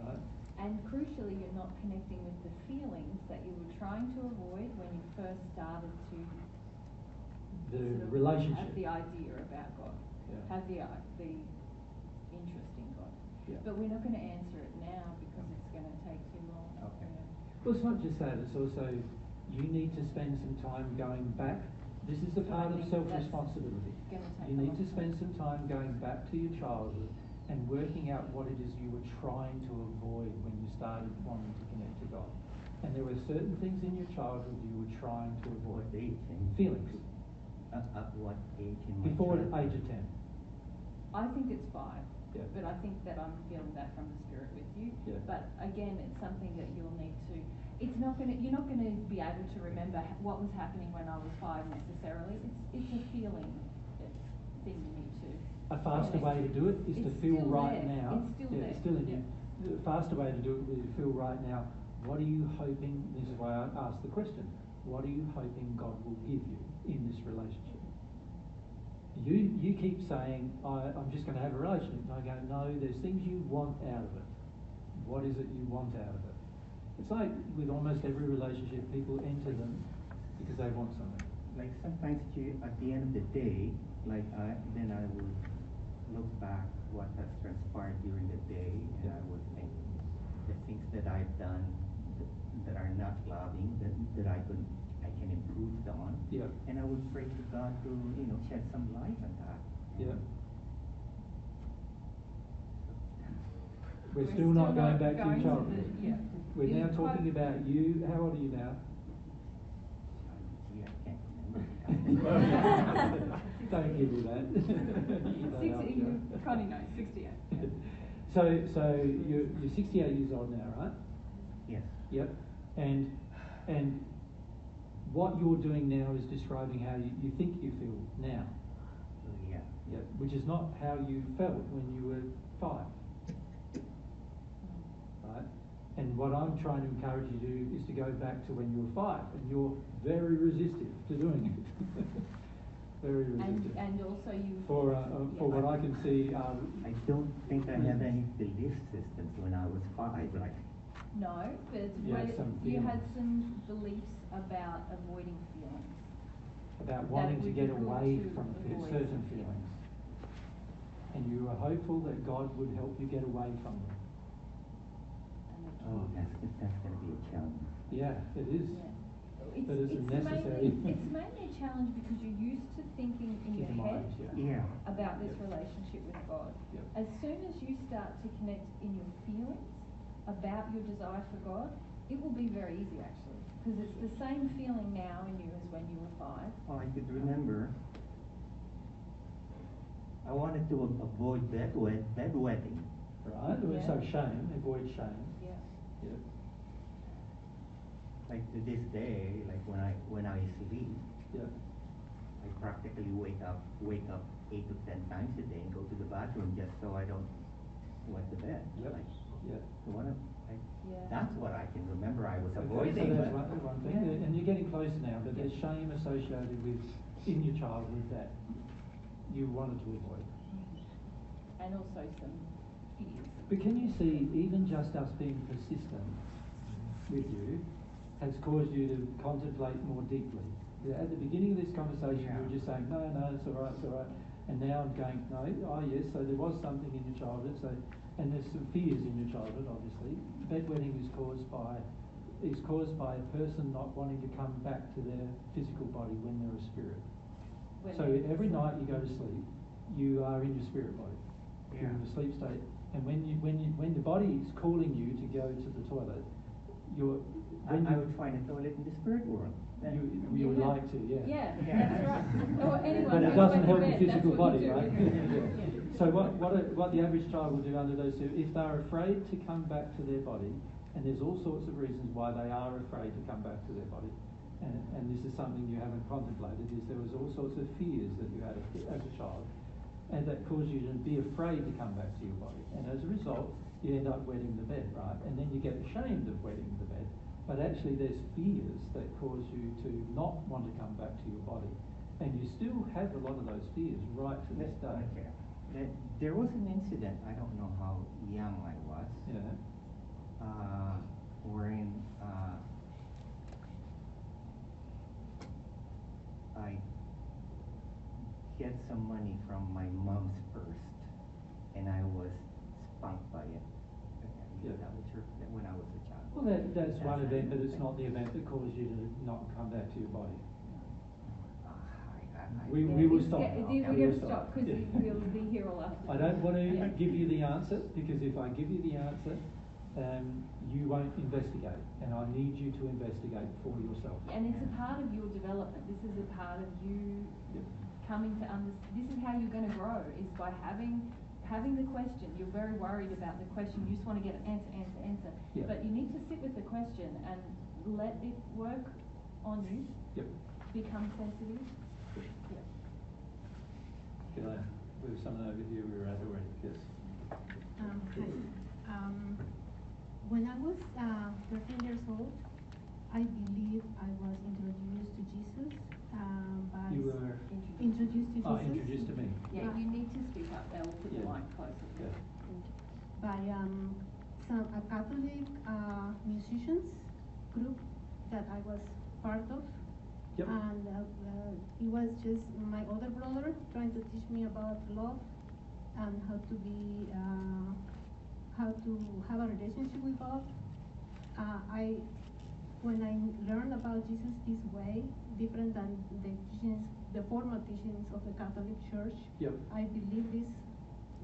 Right? And crucially, you're not connecting with the feelings that you were trying to avoid when you first started to The sort of relationship. have the idea about God, Yeah. have the interest in God. Yeah. But we're not going to answer it now because it's going to take too long. Okay. Well, it's not just that, it's also you need to spend some time going back. This is the So part I of think self-responsibility. gonna take You a need long to time. spend some time going back to your childhood and working out what it is you were trying to avoid when you started wanting to connect to God. And there were certain things in your childhood you were trying to avoid. What age? Feelings. At what age in my Before the childhood? age of 10. I think it's 5. Yeah. But I think that I'm feeling that from the Spirit with you. Yeah. But again, it's something that you'll need to. You're not going to be able to remember what was happening when I was 5 necessarily. It's a feeling thing you need to. A faster way to do it is to It's feel still right there. now. It's still yeah, there. It's still in Yeah. you. The faster way to do it is to feel right now. What are you hoping? This is why I asked the question. What are you hoping God will give you in this relationship? You keep saying, I'm just going to have a relationship. And I go, no, there's things you want out of it. What is it you want out of it? It's like with almost every relationship, people enter them because they want something. Like sometimes at the end of the day, then I would look back what has transpired during the day, and I would think the things that I've done that are not loving, that I can improve on. Yeah. And I would pray to God to shed some light on that. Yeah. We're still not going back to your childhood. We're now talking about you. How old are you now? Gee, I can't remember. Don't give me that. Connie knows, 68. So you're 68 years old now, right? Yes. Yep. And what you're doing now is describing how you think you feel now. Yeah. Yep. Which is not how you felt when you were 5. Right? And what I'm trying to encourage you to do is to go back to when you were 5, and you're very resistive to doing it. Very resistive. And also you. For what I can see. I don't think I had any belief systems when I was 5. Like. No, but you had some beliefs about avoiding feelings. About wanting to get away from avoid. certain feelings. And you were hopeful that God would help you get away from them. Oh, that's going to be a challenge. Yeah, it is. Yeah. But it's necessary. It's mainly a challenge because you're used to thinking in your head Yeah. about this relationship with God. Yep. As soon as you start to connect in your feelings about your desire for God, it will be very easy actually, because it's the same feeling now in you as when you were 5. Oh, I could remember. I wanted to avoid bedwetting. Right? Yeah. So shame, avoid shame. Yeah. Yep. Like to this day, like when I sleep, Yep. I practically wake up 8 to 10 times a day and go to the bathroom just so I don't wet the bed. Yep. Like, Yep. That's what I can remember I was Okay, avoiding. so that's one thing, Yeah. and you're getting close now, but there's shame associated with in your childhood that you wanted to avoid. And also some fears. But can you see, even just us being persistent with you has caused you to contemplate more deeply? At the beginning of this conversation, you were just saying, no, it's all right. And now I'm going, no, yes, so there was something in your childhood, and there's some fears in your childhood, obviously. Bedwetting is caused by a person not wanting to come back to their physical body when they're a spirit. So every night you go to sleep, you are in your spirit body. You're in the sleep state. And when the body is calling you to go to the toilet, I would find a toilet in the spirit world. you would like to, yeah. Yeah, that's right. Or anyone But it who's doesn't went to help bed, your physical that's what body, you do. right? Yeah. So what the average child will do under those, if they're afraid to come back to their body, and there's all sorts of reasons why they are afraid to come back to their body, and this is something you haven't contemplated, is there was all sorts of fears that you had as a child. and that cause you to be afraid to come back to your body. And as a result, you end up wetting the bed, right? And then you get ashamed of wetting the bed. But actually there's fears that cause you to not want to come back to your body. And you still have a lot of those fears right to this day. There was an incident, I don't know how young I was, wherein I get some money from my mom's purse, and I was spunked by it. When I was a child. Well, that's one event, but it's not the event that caused you to not come back to your body. We will stop. We're going to stop because we'll be here all afternoon. I don't want to give you the answer, because if I give you the answer, you won't investigate, and I need you to investigate for yourself. And it's a part of your development. This is a part of you coming to understand. This is how you're going to grow, is by having the question. You're very worried about the question. You just want to get an answer. Yeah. But you need to sit with the question and let it work on you. Yep. Become sensitive. Yeah. Can I move someone over here? We were at already. Yes. Hi. When I was 13 years old, I believe I was introduced to Jesus. You were introduced to Jesus. Introduced to me. Yeah, you need to speak up. They'll put the mic closer. Yeah. By a Catholic musicians group that I was part of. Yep. And it was just my older brother trying to teach me about love and how to have a relationship with God. When I learned about Jesus this way, different than the teachings, the formal teachings of the Catholic Church, Yep. I believe this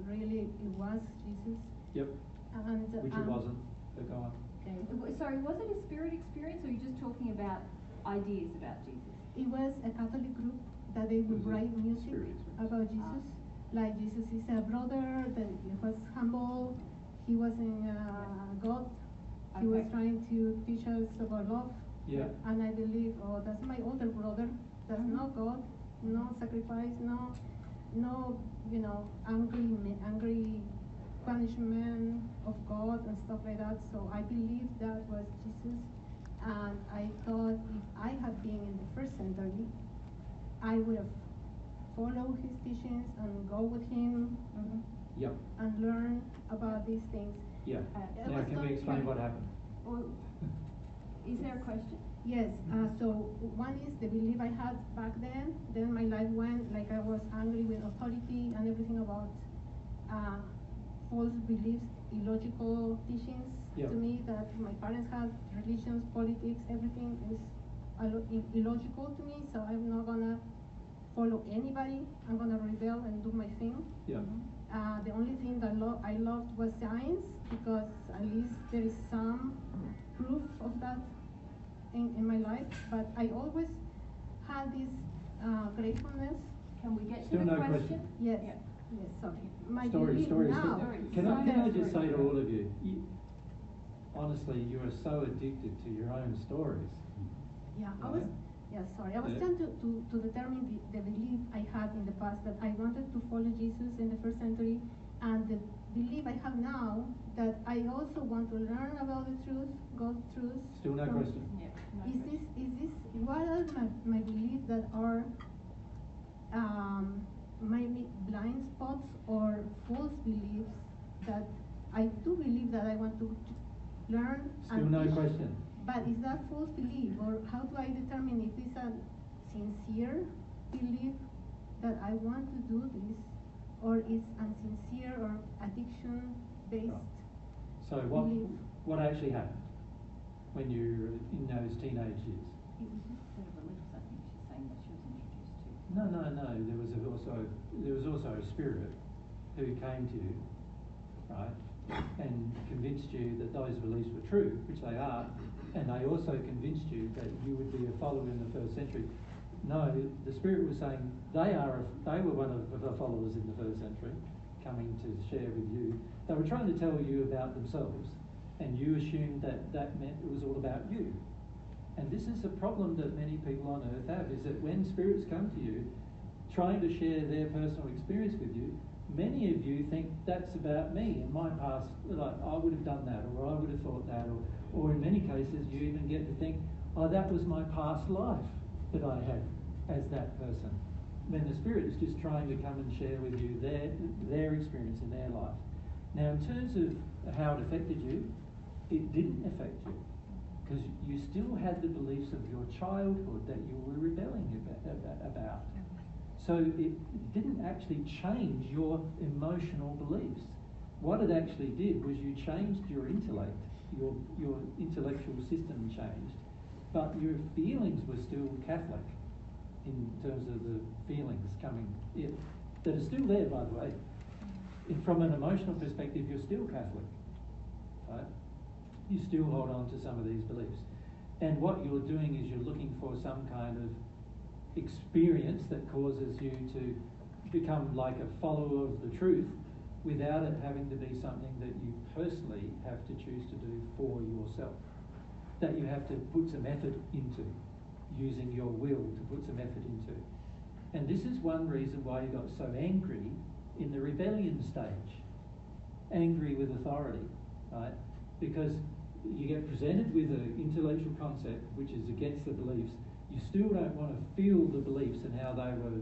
really it was Jesus. Yep. And Which it wasn't. So go on. Sorry, was it a spirit experience, or are you just talking about ideas about Jesus? It was a Catholic group that they would write music about Jesus. Like Jesus is a brother, that he was humble, he wasn't God. He was trying to teach us about love. Yeah. And I believe, oh, that's my older brother. That's not God. No sacrifice, no, angry punishment of God and stuff like that. So I believe that was Jesus. And I thought if I had been in the first century, I would have followed his teachings and go with him Yep. and learn about these things. Yeah. Now, can we explain what happened? Or is there a question? Yes, so one is the belief I had back then. Then my life went like I was angry with authority and everything about false beliefs, illogical teachings Yep. to me that my parents had, religions, politics, everything is illogical to me. So I'm not gonna follow anybody. I'm gonna rebel and do my thing. Yeah. The only thing that I loved was science, because at least there is some proof of that in my life. But I always had this gratefulness. Can we get Still to the no question? Yes. Yeah. Yes. Sorry. My Story. belief now. Can I just say to all of you, honestly, you are so addicted to your own stories. Yeah. I was trying to determine the belief I had in the past, that I wanted to follow Jesus in the first century, and the belief I have now that I also want to learn about the truth, God's truth. Still no question. Yeah. No Is this what are my beliefs that are maybe blind spots or false beliefs that I do believe that I want to learn? Still no teach? question. But is that false belief, or how do I determine if it's a sincere belief that I want to do this, or is unsincere or addiction based? So what actually happened when you were in those teenage years? It was just the beliefs, I think she's saying that she was introduced to. No. There was also a spirit who came to you, right, and convinced you that those beliefs were true, which they are, and they also convinced you that you would be a follower in the first century. No, the spirit was saying they were one of the followers in the first century, coming to share with you. They were trying to tell you about themselves, and you assumed that meant it was all about you. And this is a problem that many people on earth have, is that when spirits come to you, trying to share their personal experience with you, many of you think that's about me and my past, like I would have done that, or I would have thought that, or in many cases you even get to think, oh, that was my past life that I had as that person. When the Spirit is just trying to come and share with you their experience in their life. Now, in terms of how it affected you, it didn't affect you, because you still had the beliefs of your childhood that you were rebelling about. So it didn't actually change your emotional beliefs. What it actually did was you changed your intellect, your intellectual system changed, but your feelings were still Catholic in terms of the feelings coming in, that are still there, by the way. From an emotional perspective, you're still Catholic, right? You still hold on to some of these beliefs. And what you're doing is you're looking for some kind of experience that causes you to become like a follower of the truth without it having to be something that you personally have to choose to do for yourself. That you have to put some effort into, using your will to put some effort into. And this is one reason why you got so angry in the rebellion stage. Angry with authority, right? Because you get presented with an intellectual concept which is against the beliefs. You still don't want to feel the beliefs and how they were,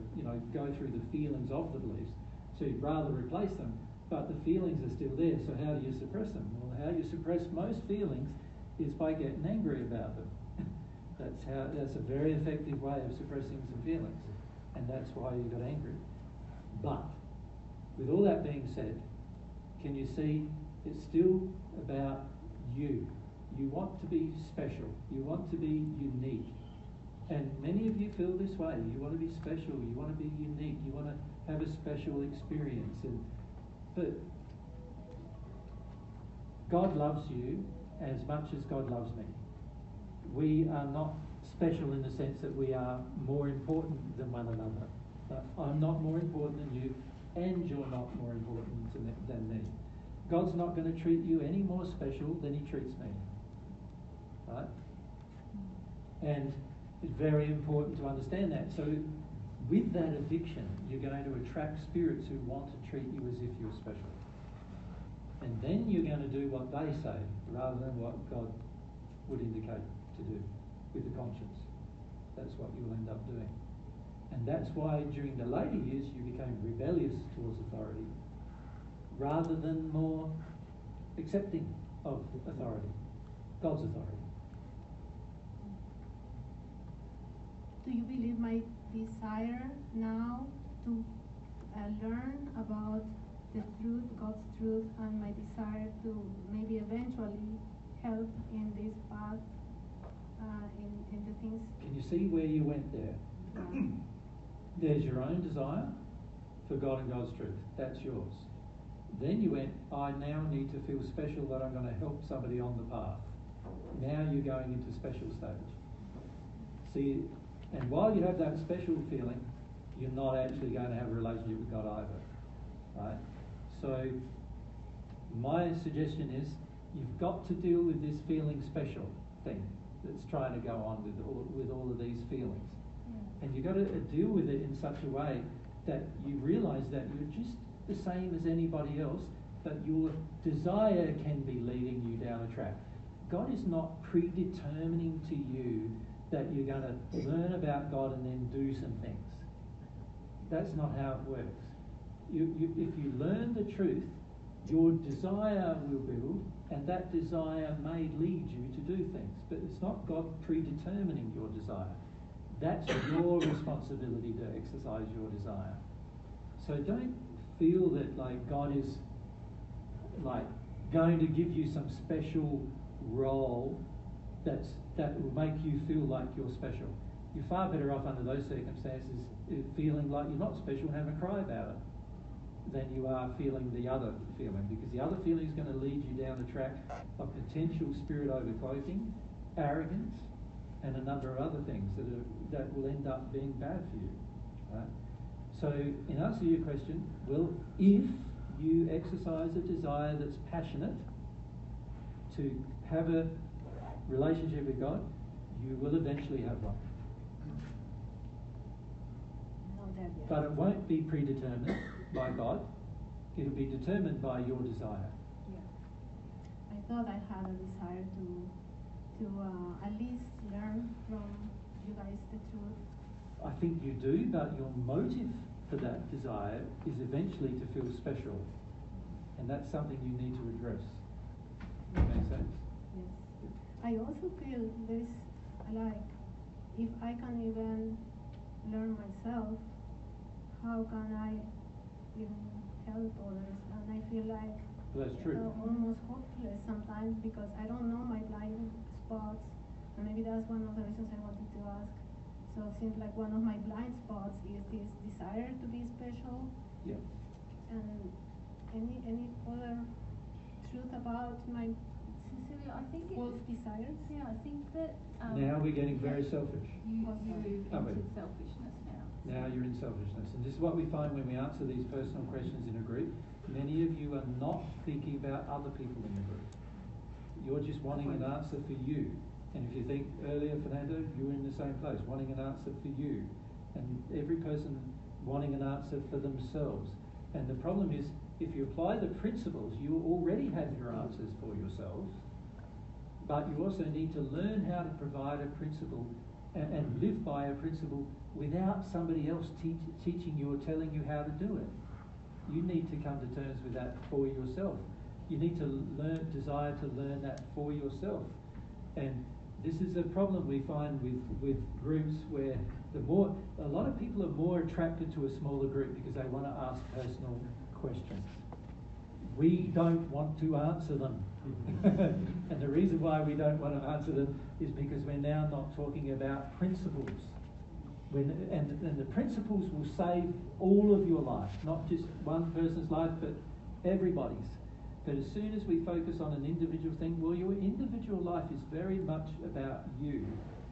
go through the feelings of the beliefs. So you'd rather replace them, but the feelings are still there. So how do you suppress them? Well, how you suppress most feelings is by getting angry about them. That's a very effective way of suppressing some feelings, and that's why you got angry. But with all that being said, can you see it's still about you? You want to be special. You want to be unique. And many of you feel this way. You want to be special. You want to be unique. You want to have a special experience. But God loves you as much as God loves me. We are not special in the sense that we are more important than one another. I'm not more important than you, and you're not more important than me. God's not going to treat you any more special than he treats me. Right? And it's very important to understand that. So with that addiction, you're going to attract spirits who want to treat you as if you're special. And then you're going to do what they say rather than what God would indicate to do with the conscience. That's what you'll end up doing. And that's why during the later years you became rebellious towards authority rather than more accepting of authority, God's authority. Do you believe my desire now to learn about the truth, God's truth, and my desire to maybe eventually help in this path, in the things? Can you see where you went there? There's your own desire for God and God's truth. That's yours. Then you went, I now need to feel special that I'm going to help somebody on the path. Now you're going into special stage. See, and while you have that special feeling, you're not actually going to have a relationship with God either. Right? So my suggestion is you've got to deal with this feeling special thing that's trying to go on with all of these feelings. And you've got to deal with it in such a way that you realise that you're just the same as anybody else, but your desire can be leading you down a track. God is not predetermining to you that you're going to learn about God and then do some things. That's not how it works. If you learn the truth, your desire will build, and that desire may lead you to do things. But it's not God predetermining your desire. That's your responsibility to exercise your desire. So don't feel that like God is like going to give you some special role that will make you feel like you're special. You're far better off under those circumstances feeling like you're not special and having a cry about it than you are feeling the other feeling, because the other feeling is going to lead you down the track of potential spirit overcloaking, arrogance, and a number of other things that will end up being bad for you. Right? So in answer to your question, well, if you exercise a desire that's passionate to have a relationship with God, you will eventually have one. there yet. But it won't be predetermined by God. It'll be determined by your desire. Yeah. I thought I had a desire to at least learn from you guys the truth. I think you do, but your motive for that desire is eventually to feel special. And that's something you need to address. Does that make sense? Yes. I also feel there's like, if I can even learn myself, how can I even help others? And I feel like Well, that's true. Almost hopeless sometimes because I don't know my blind spots, and maybe that's one of the reasons I wanted to ask. So it seems like one of my blind spots is this desire to be special. Yeah. And any other truth about my Cecilia, I think false desires? Yeah, I think that. Now we're getting very selfish. You move Are we? into selfishness now. Now you're in selfishness. And this is what we find when we answer these personal questions in a group. Many of you are not thinking about other people in the group. You're just wanting an answer for you. And if you think earlier, Fernando, you were in the same place, wanting an answer for you. And every person wanting an answer for themselves. And the problem is, if you apply the principles, you already have your answers for yourselves. But you also need to learn how to provide a principle and live by a principle without somebody else teaching you or telling you how to do it. You need to come to terms with that for yourself. You need to desire to learn that for yourself. And this is a problem we find with groups where a lot of people are more attracted to a smaller group because they want to ask personal questions. We don't want to answer them. And the reason why we don't want to answer them is because we're now not talking about principles. And the principles will save all of your life, not just one person's life, but everybody's. But as soon as we focus on an individual thing, well, your individual life is very much about you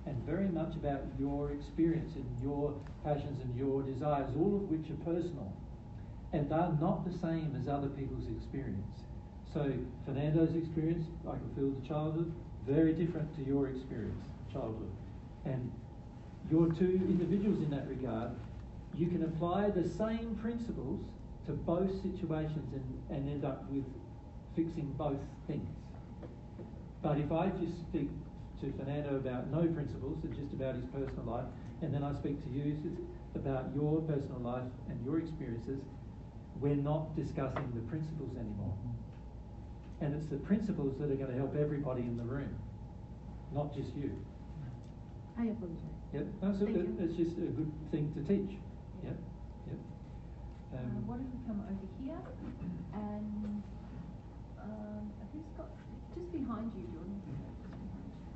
and very much about your experience and your passions and your desires, all of which are personal. And they're not the same as other people's experience. So Fernando's experience, I can feel the childhood, very different to your experience, childhood. And you're two individuals in that regard. You can apply the same principles to both situations and end up with fixing both things. But if I just speak to Fernando about no principles, it's just about his personal life, and then I speak to you about your personal life and your experiences, we're not discussing the principles anymore. And it's the principles that are going to help everybody in the room, not just you. I apologize. Yep. No, so it's just a good thing to teach. Yep. Yep. What if we come over here and who's got just behind you,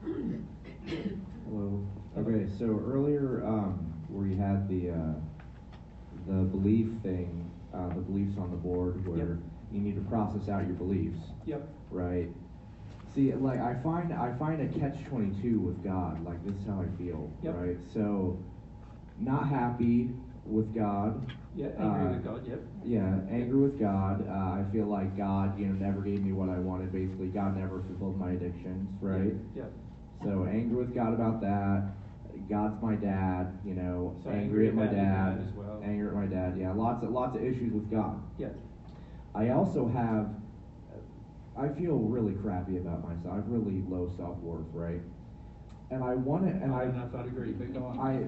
Jordan? Hello. Okay, so earlier where you had the belief thing, the beliefs on the board where you need to process out your beliefs. Yep. Right. See, like I find a catch-22 with God. Like this is how I feel. Yep. Right. So, not happy with God. Yeah, angry with God. Yep. Yeah, angry with God. I feel like God, never gave me what I wanted. Basically, God never fulfilled my addictions. Right. Yep. So angry with God about that. God's my dad. So angry at my about your dad. as well. Angry at my dad. Yeah, lots of issues with God. Yep. I also have. I feel really crappy about myself. I have really low self-worth, right? And I want to, and I don't know if I'd agree, but go on. I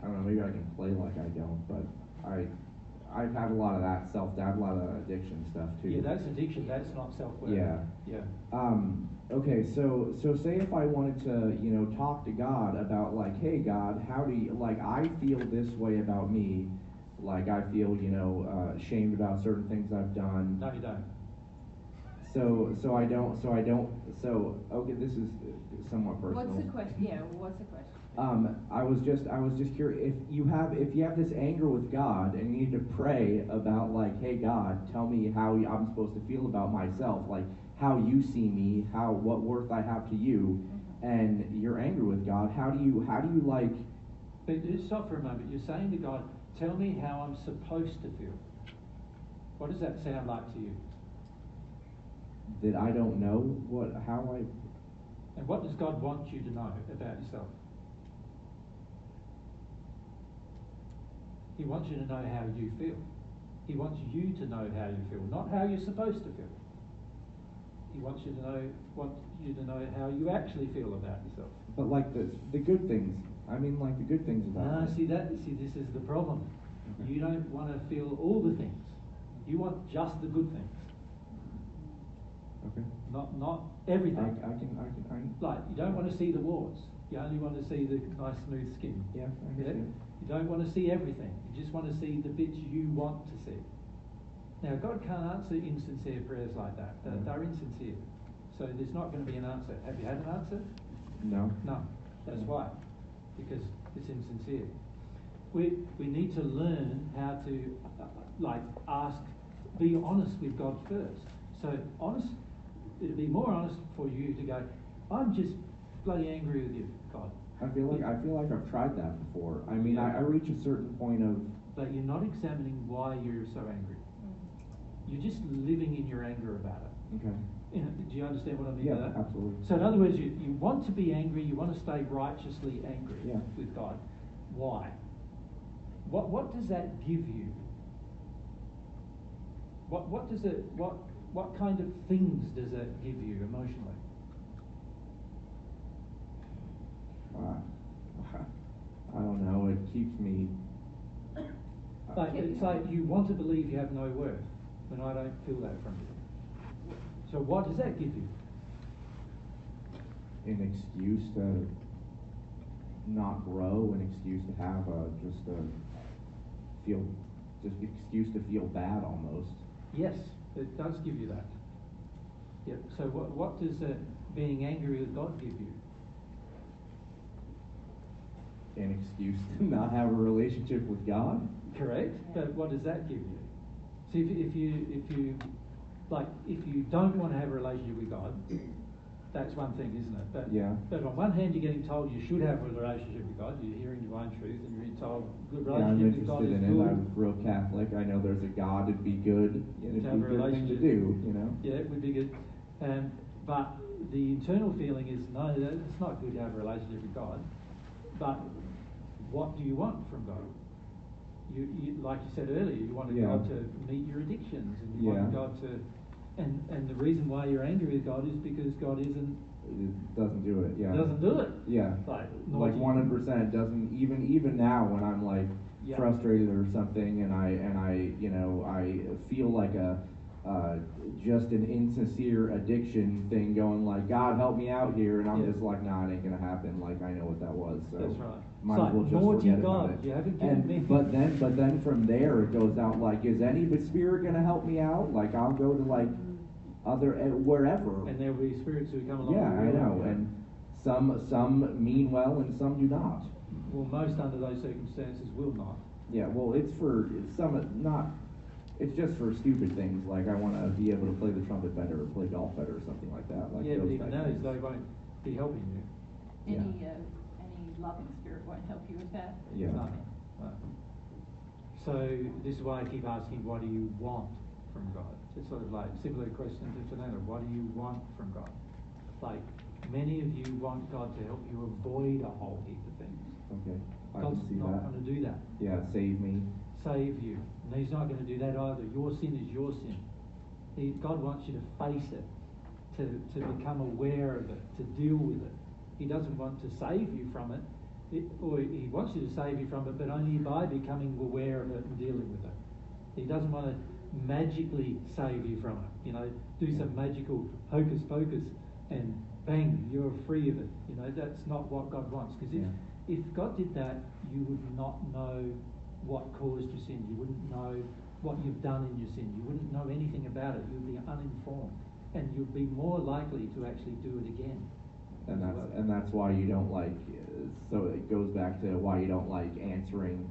don't know, maybe I can play like I don't, but I've had a lot of that self-doubt, a lot of addiction stuff too. Yeah, that's addiction, that's not self-worth. Yeah. Yeah. Okay, so say if I wanted to, talk to God about like, hey God, how do you, like I feel this way about me, like I feel, ashamed about certain things I've done. No, you don't. Okay, this is somewhat personal. What's the question? Yeah, what's the question? I was just curious, if you have this anger with God and you need to pray about like, hey God, tell me how I'm supposed to feel about myself, like how you see me, what worth I have to you, and you're angry with God, how do you like? But just stop for a moment. You're saying to God, tell me how I'm supposed to feel. What does that sound like to you? That I don't know And what does God want you to know about yourself? He wants you to know how you feel. He wants you to know how you feel, not how you're supposed to feel. He wants you to know how you actually feel about yourself. But like the good things. I mean, like the good things about it. See, this is the problem. Okay. You don't want to feel all the things. You want just the good things. Okay. Not everything. I can. Like, you don't want to see the warts. You only want to see the nice smooth skin. Yeah, I understand. You don't want to see everything. You just want to see the bits you want to see. Now, God can't answer insincere prayers like that. They're insincere. So there's not going to be an answer. Have you had an answer? No. No. That's why. Because it's insincere. We need to learn how to ask, be honest with God first. So it'd be more honest for you to go, I'm just bloody angry with you, God. I feel like I've tried that before. I mean, I reach a certain point of. But you're not examining why you're so angry. You're just living in your anger about it. Okay. Do you understand what I mean by that? Yeah, absolutely. So in other words, you want to be angry, you want to stay righteously angry with God. Why? What does that give you? What kind of things does that give you emotionally? I don't know. It keeps me. It's like you want to believe you have no worth, and I don't feel that from you. So what does that give you? An excuse to not grow, an excuse to have excuse to feel bad almost. Yes, it does give you that. Yep. So what does being angry with God give you? An excuse to not have a relationship with God. Correct. But what does that give you? See, if you don't want to have a relationship with God, that's one thing, isn't it? But on one hand, you're getting told you should have a relationship with God. You're hearing divine truth, and you're being told good relationship with God is I'm interested in good. it. I grew up Catholic. I know there's a God. It'd be good. It'd be a good thing to do. You know. Yeah, it would be good. But the internal feeling is no, it's not good to have a relationship with God. But what do you want from God? You like you said earlier, you wanted God to meet your addictions, and you wanted God to, and the reason why you're angry with God is because God doesn't do it. Yeah. Doesn't do it. Yeah. Like 100% doesn't even now when I'm like frustrated or something, and I feel like just an insincere addiction thing going like, God help me out here, and I'm just like, nah, it ain't gonna happen. Like I know what that was. So that's right. Might as well just forget about it. You haven't given me. But then from there it goes out like, is any spirit gonna help me out? Like I'll go to like wherever. And there will be spirits who come along. Yeah, I know, and some mean well and some do not. Well, most under those circumstances will not. Yeah, well, it's just for stupid things, like I want to be able to play the trumpet better or play golf better or something like that. Like but even those, they won't be helping you. Any loving spirit won't help you with that. Yeah. No. So this is why I keep asking, what do you want from God? It's sort of like similar question to Fernando. What do you want from God? Like many of you want God to help you avoid a whole heap of things. Okay, I God's can see not that. going to do that. Yeah, save me. Save you. And he's not going to do that either. Your sin is your sin. God wants you to face it, to become aware of it, to deal with it. He doesn't want to save you from it, or he wants you to save you from it, but only by becoming aware of it and dealing with it. He doesn't want to magically save you from it. Do some magical hocus pocus and bang, you're free of it. That's not what God wants. Because if God did that, you would not know what caused your sin. You wouldn't know what you've done in your sin. You wouldn't know anything about it. You'd be uninformed, and you'd be more likely to actually do it again. And that's why you don't like. So it goes back to why you don't like answering.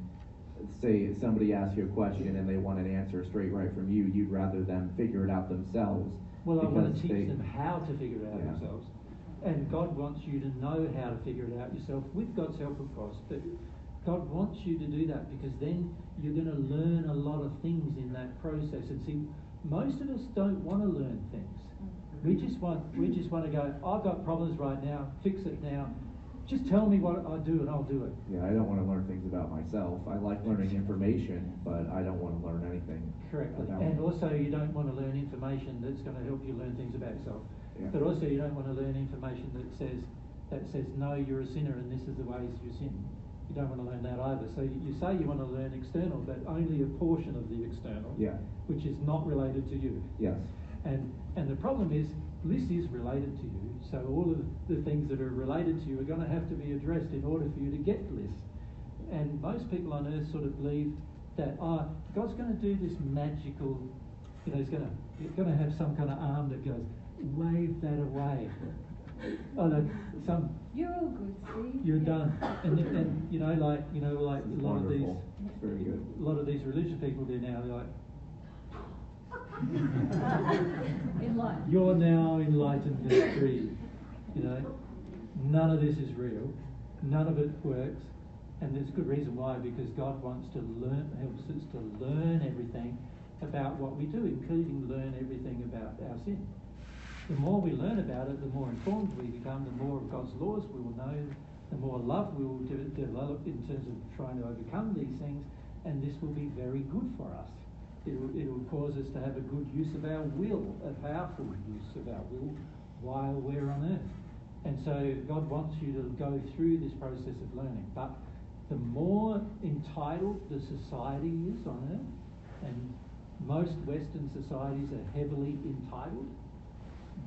Say somebody asks you a question and they want an answer straight right from you. You'd rather them figure it out themselves. Well, I want to teach them how to figure it out Yeah. themselves. And God wants you to know how to figure it out yourself, with God's help, of course. But God wants you to do that, because then you're going to learn a lot of things in that process. And see, most of us don't want to learn things. We just want to go, I've got problems right now, fix it now, just tell me what I do and I'll do it. Yeah, I don't want to learn things about myself. I like learning information, but I don't want to learn anything. Correctly. About And also you don't want to learn information that's going to help you learn things about yourself. Yeah. But also you don't want to learn information that says no, you're a sinner and this is the ways you sin. You don't want to learn that either. So you say you want to learn external, but only a portion of the external, Yeah. which is not related to you. Yes. And the problem is, bliss is related to you, so all of the things that are related to you are going to have to be addressed in order for you to get bliss. And most people on earth sort of believe that, God's going to do this magical, he's going to have some kind of arm that goes, wave that away. You're all good, Steve. You're done. And like a lot of these, It's very good. a lot of these religious people do now, they're like, Enlightened. you're now enlightened and free. None of this is real. None of it works. And there's a good reason why, because God wants to helps us to learn everything about what we do, including learn everything about our sin. The more we learn about it, the more informed we become, the more of God's laws we will know, the more love we will develop in terms of trying to overcome these things, and this will be very good for us. It'll cause us to have a good use of our will, a powerful use of our will while we're on earth. And so God wants you to go through this process of learning. But the more entitled the society is on earth, and most Western societies are heavily entitled,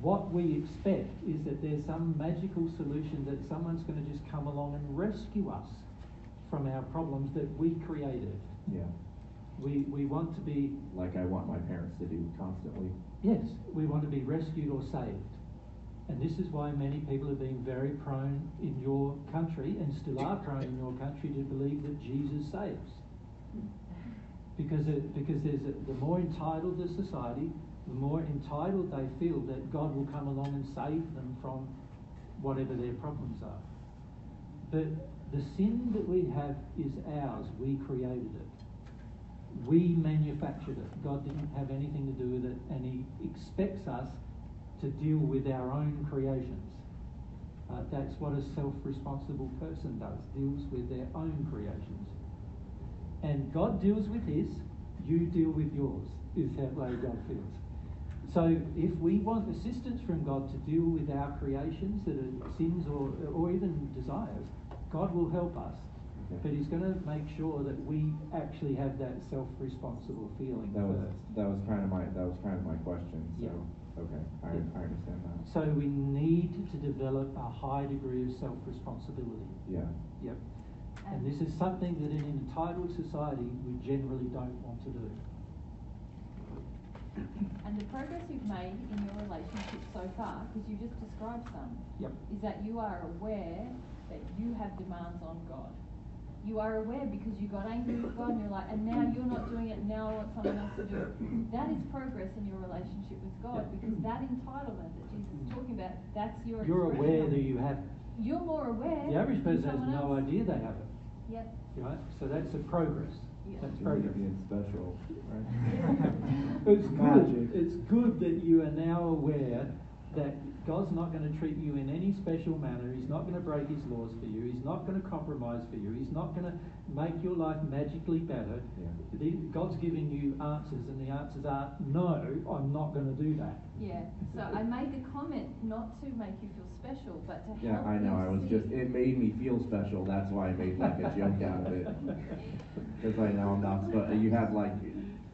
what we expect is that there's some magical solution that someone's going to just come along and rescue us from our problems that we created. Yeah. We want to be... Like I want my parents to do constantly. Yes, we want to be rescued or saved. And this is why many people have been very prone in your country, and still are prone in your country, to believe that Jesus saves. Because there's the more entitled the society, the more entitled they feel that God will come along and save them from whatever their problems are. But the sin that we have is ours. We created it. We manufactured it. God didn't have anything to do with it, and He expects us to deal with our own creations. That's what a self-responsible person does, deals with their own creations. And God deals with His, you deal with yours, is that way God feels. So if we want assistance from God to deal with our creations that are sins or even desires, God will help us. But He's going to make sure that we actually have that self-responsible feeling first. That was kind of my question. So Yeah. okay, I understand that. So we need to develop a high degree of self-responsibility. Yeah. Yep. And this is something that in an entitled society we generally don't want to do. And the progress you've made in your relationship so far, because you just described some, Yep. is that you are aware that you have demands on God. You are aware because you got angry with God and you're like, and now you're not doing it, now I want someone else to do it. That is progress in your relationship with God, because that entitlement that Jesus is talking about, that's your You're aware expression. that you have it. You're more aware. The average than person has someone no else. idea they have it. Yep. Right? So that's a progress. Yeah. That's You're progress. being special, right? It's Magic. good. It's good that you are now aware that God's not going to treat you in any special manner. He's not going to break His laws for you. He's not going to compromise for you. He's not going to make your life magically better. Yeah. God's giving you answers, and the answers are, no, I'm not going to do that. Yeah. So I made the comment not to make you feel special, but to Yeah, help I know. you I was see. it made me feel special. That's why I made like a joke out of it. Because I know I'm not. But you had like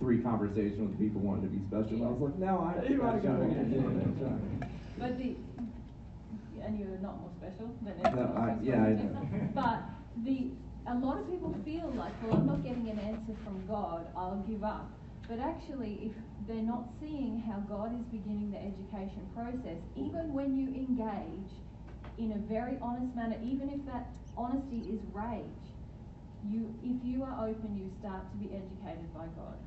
3 conversations with people wanting to be special. And I was like, no, I'm Here I go special. again. Yeah, that's right. But and you're not more special than everyone No, else. yeah, I know. But a lot of people feel like, well, I'm not getting an answer from God, I'll give up. But actually, if they're not seeing how God is beginning the education process, even when you engage in a very honest manner, even if that honesty is rage, if you are open, you start to be educated by God.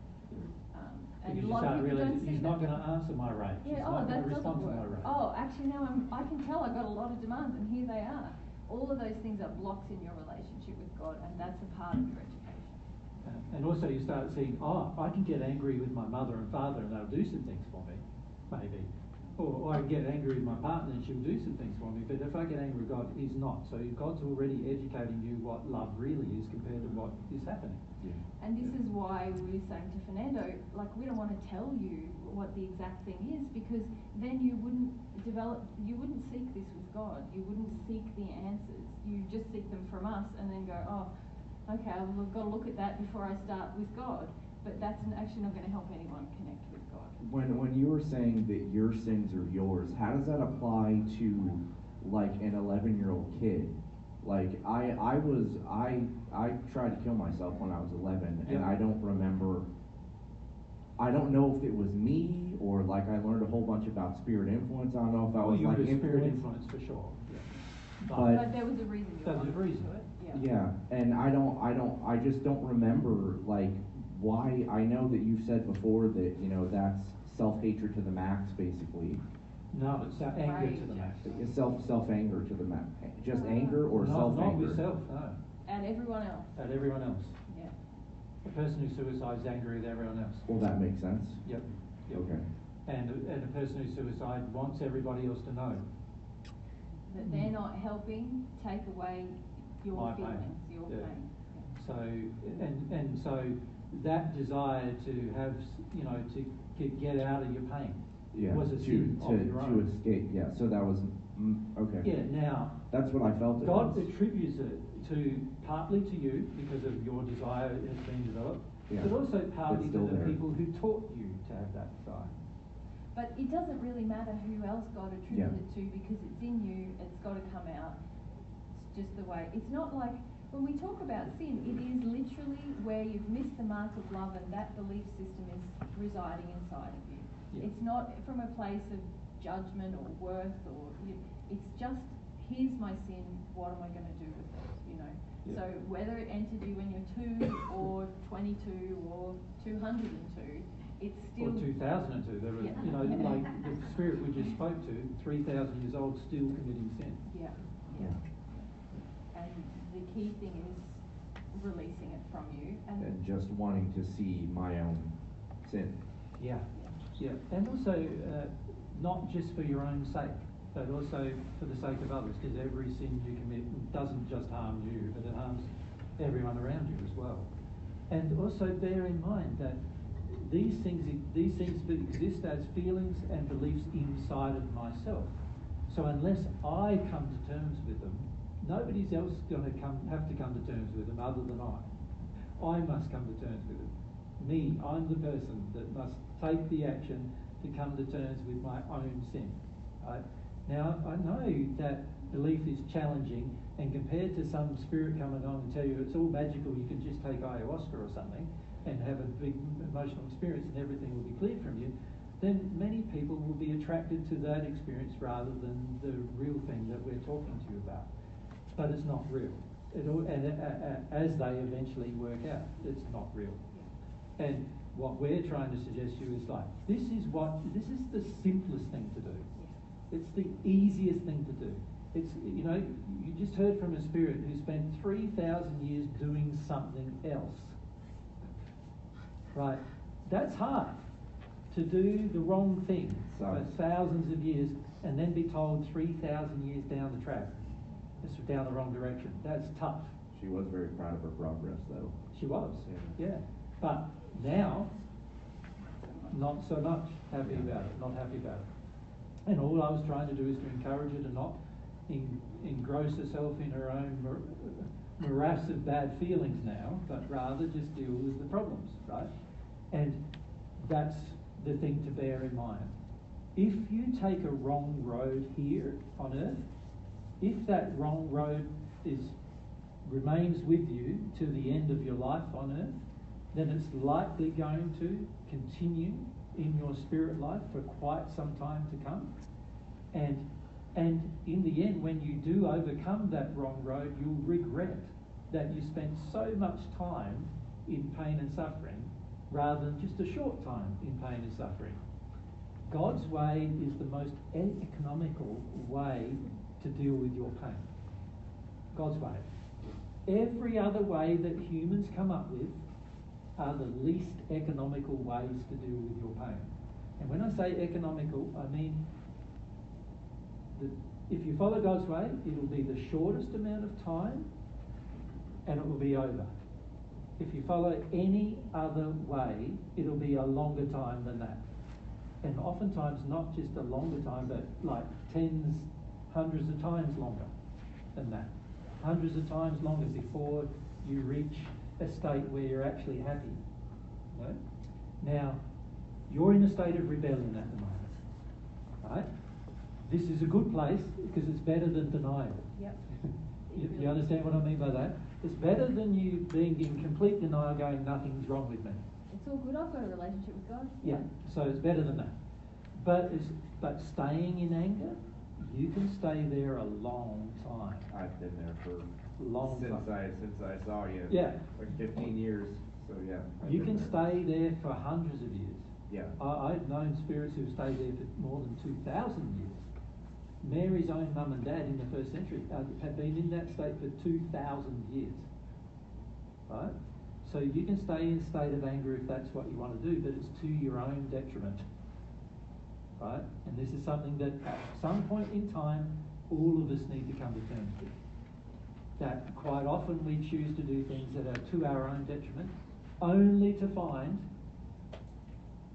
And Because a you lot of start people realizing don't see He's that. not going to answer my rage. He's Yeah, not going that to doesn't respond to my work. rage. Oh, actually now I can tell I got a lot of demands, and here they are. All of those things are blocks in your relationship with God, and that's a part of your education. And also you start seeing, I can get angry with my mother and father and they'll do some things for me, maybe. or I get angry with my partner and she'll do some things for me, but if I get angry with God, He's not. So God's already educating you what love really is compared to what is happening. Yeah. And this is why we were saying to Fernando, like, we don't want to tell you what the exact thing is, because then you wouldn't seek this with God. You wouldn't seek the answers. You just seek them from us and then go, oh, okay, well, I've got to look at that before I start with God. But that's actually not going to help anyone connect with God. When you were saying that your sins are yours, how does that apply to like an 11-year-old kid? Like I tried to kill myself when I was 11, and I don't remember. I don't know if it was me or like I learned a whole bunch about spirit influence. I don't know if I was you like were spirit influenced. influence for sure. Yeah. But there was a reason. There was a reason. Yeah, and I just don't remember like why. I know that you've said before that that's self-hatred to the max, basically. No, it's anger to the max. It's self-anger to the max. Just anger or self-anger? Not with self, no. At everyone else. At everyone else. Yeah. A person who suicides is angry with everyone else. Well, that makes sense. Yep. Okay. And a person who suicides wants everybody else to know. That they're not helping take away your My feelings, pain. your Yeah. pain. So so that desire to have to get out of your pain was a sin of your to own. escape. Yeah. So that was okay. Yeah. Now that's what I felt. God attributes it to partly to you because of your desire has been developed, but also partly to the people who taught you to have that desire. But it doesn't really matter who else God attributed it to, because it's in you, it's got to come out. It's just the way. It's not like, when we talk about sin, it is literally where you've missed the mark of love and that belief system is residing inside of you. Yeah. It's not from a place of judgment or worth, it's just, here's my sin, what am I going to do with it, Yeah. So whether it entered you when you're 2 or 22 or 202, it's still... Or 2002, there were, like the spirit we just spoke to, 3,000 years old, still committing sin. Yeah. And the key thing is releasing it from you. And just wanting to see my own sin. Yeah. And also, not just for your own sake, but also for the sake of others, because every sin you commit doesn't just harm you, but it harms everyone around you as well. And also bear in mind that these things exist as feelings and beliefs inside of myself. So unless I come to terms with them, nobody's else going to have to come to terms with them other than I. I must come to terms with them. Me, I'm the person that must take the action to come to terms with my own sin. Right? Now, I know that belief is challenging, and compared to some spirit coming on and tell you it's all magical, you can just take ayahuasca or something and have a big emotional experience and everything will be cleared from you, then many people will be attracted to that experience rather than the real thing that we're talking to you about. But it's not real. As they eventually work out, it's not real. And what we're trying to suggest to you is like, this is the simplest thing to do. It's the easiest thing to do. It's, you just heard from a spirit who spent 3,000 years doing something else. Right? That's hard. To do the wrong thing for thousands of years and then be told 3,000 years down the track, it's down the wrong direction. That's tough. She was very proud of her progress, though. She was, yeah. But now, not so much not happy about it. And all I was trying to do is to encourage her to not engross herself in her own morass of bad feelings now, but rather just deal with the problems, right? And that's the thing to bear in mind. If you take a wrong road here on earth, if that wrong road remains with you to the end of your life on earth, then it's likely going to continue in your spirit life for quite some time to come. And in the end, when you do overcome that wrong road, you'll regret that you spent so much time in pain and suffering rather than just a short time in pain and suffering. God's way is the most economical way to deal with your pain. God's way. Every other way that humans come up with are the least economical ways to deal with your pain. And when I say economical, I mean if you follow God's way, it'll be the shortest amount of time and it will be over. If you follow any other way, it'll be a longer time than that. And oftentimes not just a longer time, but like tens, hundreds of times longer than that. Hundreds of times longer before you reach a state where you're actually happy. You know? Now, you're in a state of rebellion at the moment, right? This is a good place because it's better than denial. Yep. You understand what I mean by that? It's better than you being in complete denial going, nothing's wrong with me. It's all good. I've got a relationship with God. Yeah, so it's better than that. But staying in anger, you can stay there a long time. I've been there for since I saw you. Yeah. Like 15 years. So yeah. You can stay there for hundreds of years. Yeah. I've known spirits who've stayed there for more than 2,000 years. Mary's own mum and dad in the first century had been in that state for 2,000 years. Right? So you can stay in a state of anger if that's what you want to do, but it's to your own detriment. Right? And this is something that at some point in time, all of us need to come to terms with. That quite often we choose to do things that are to our own detriment, only to find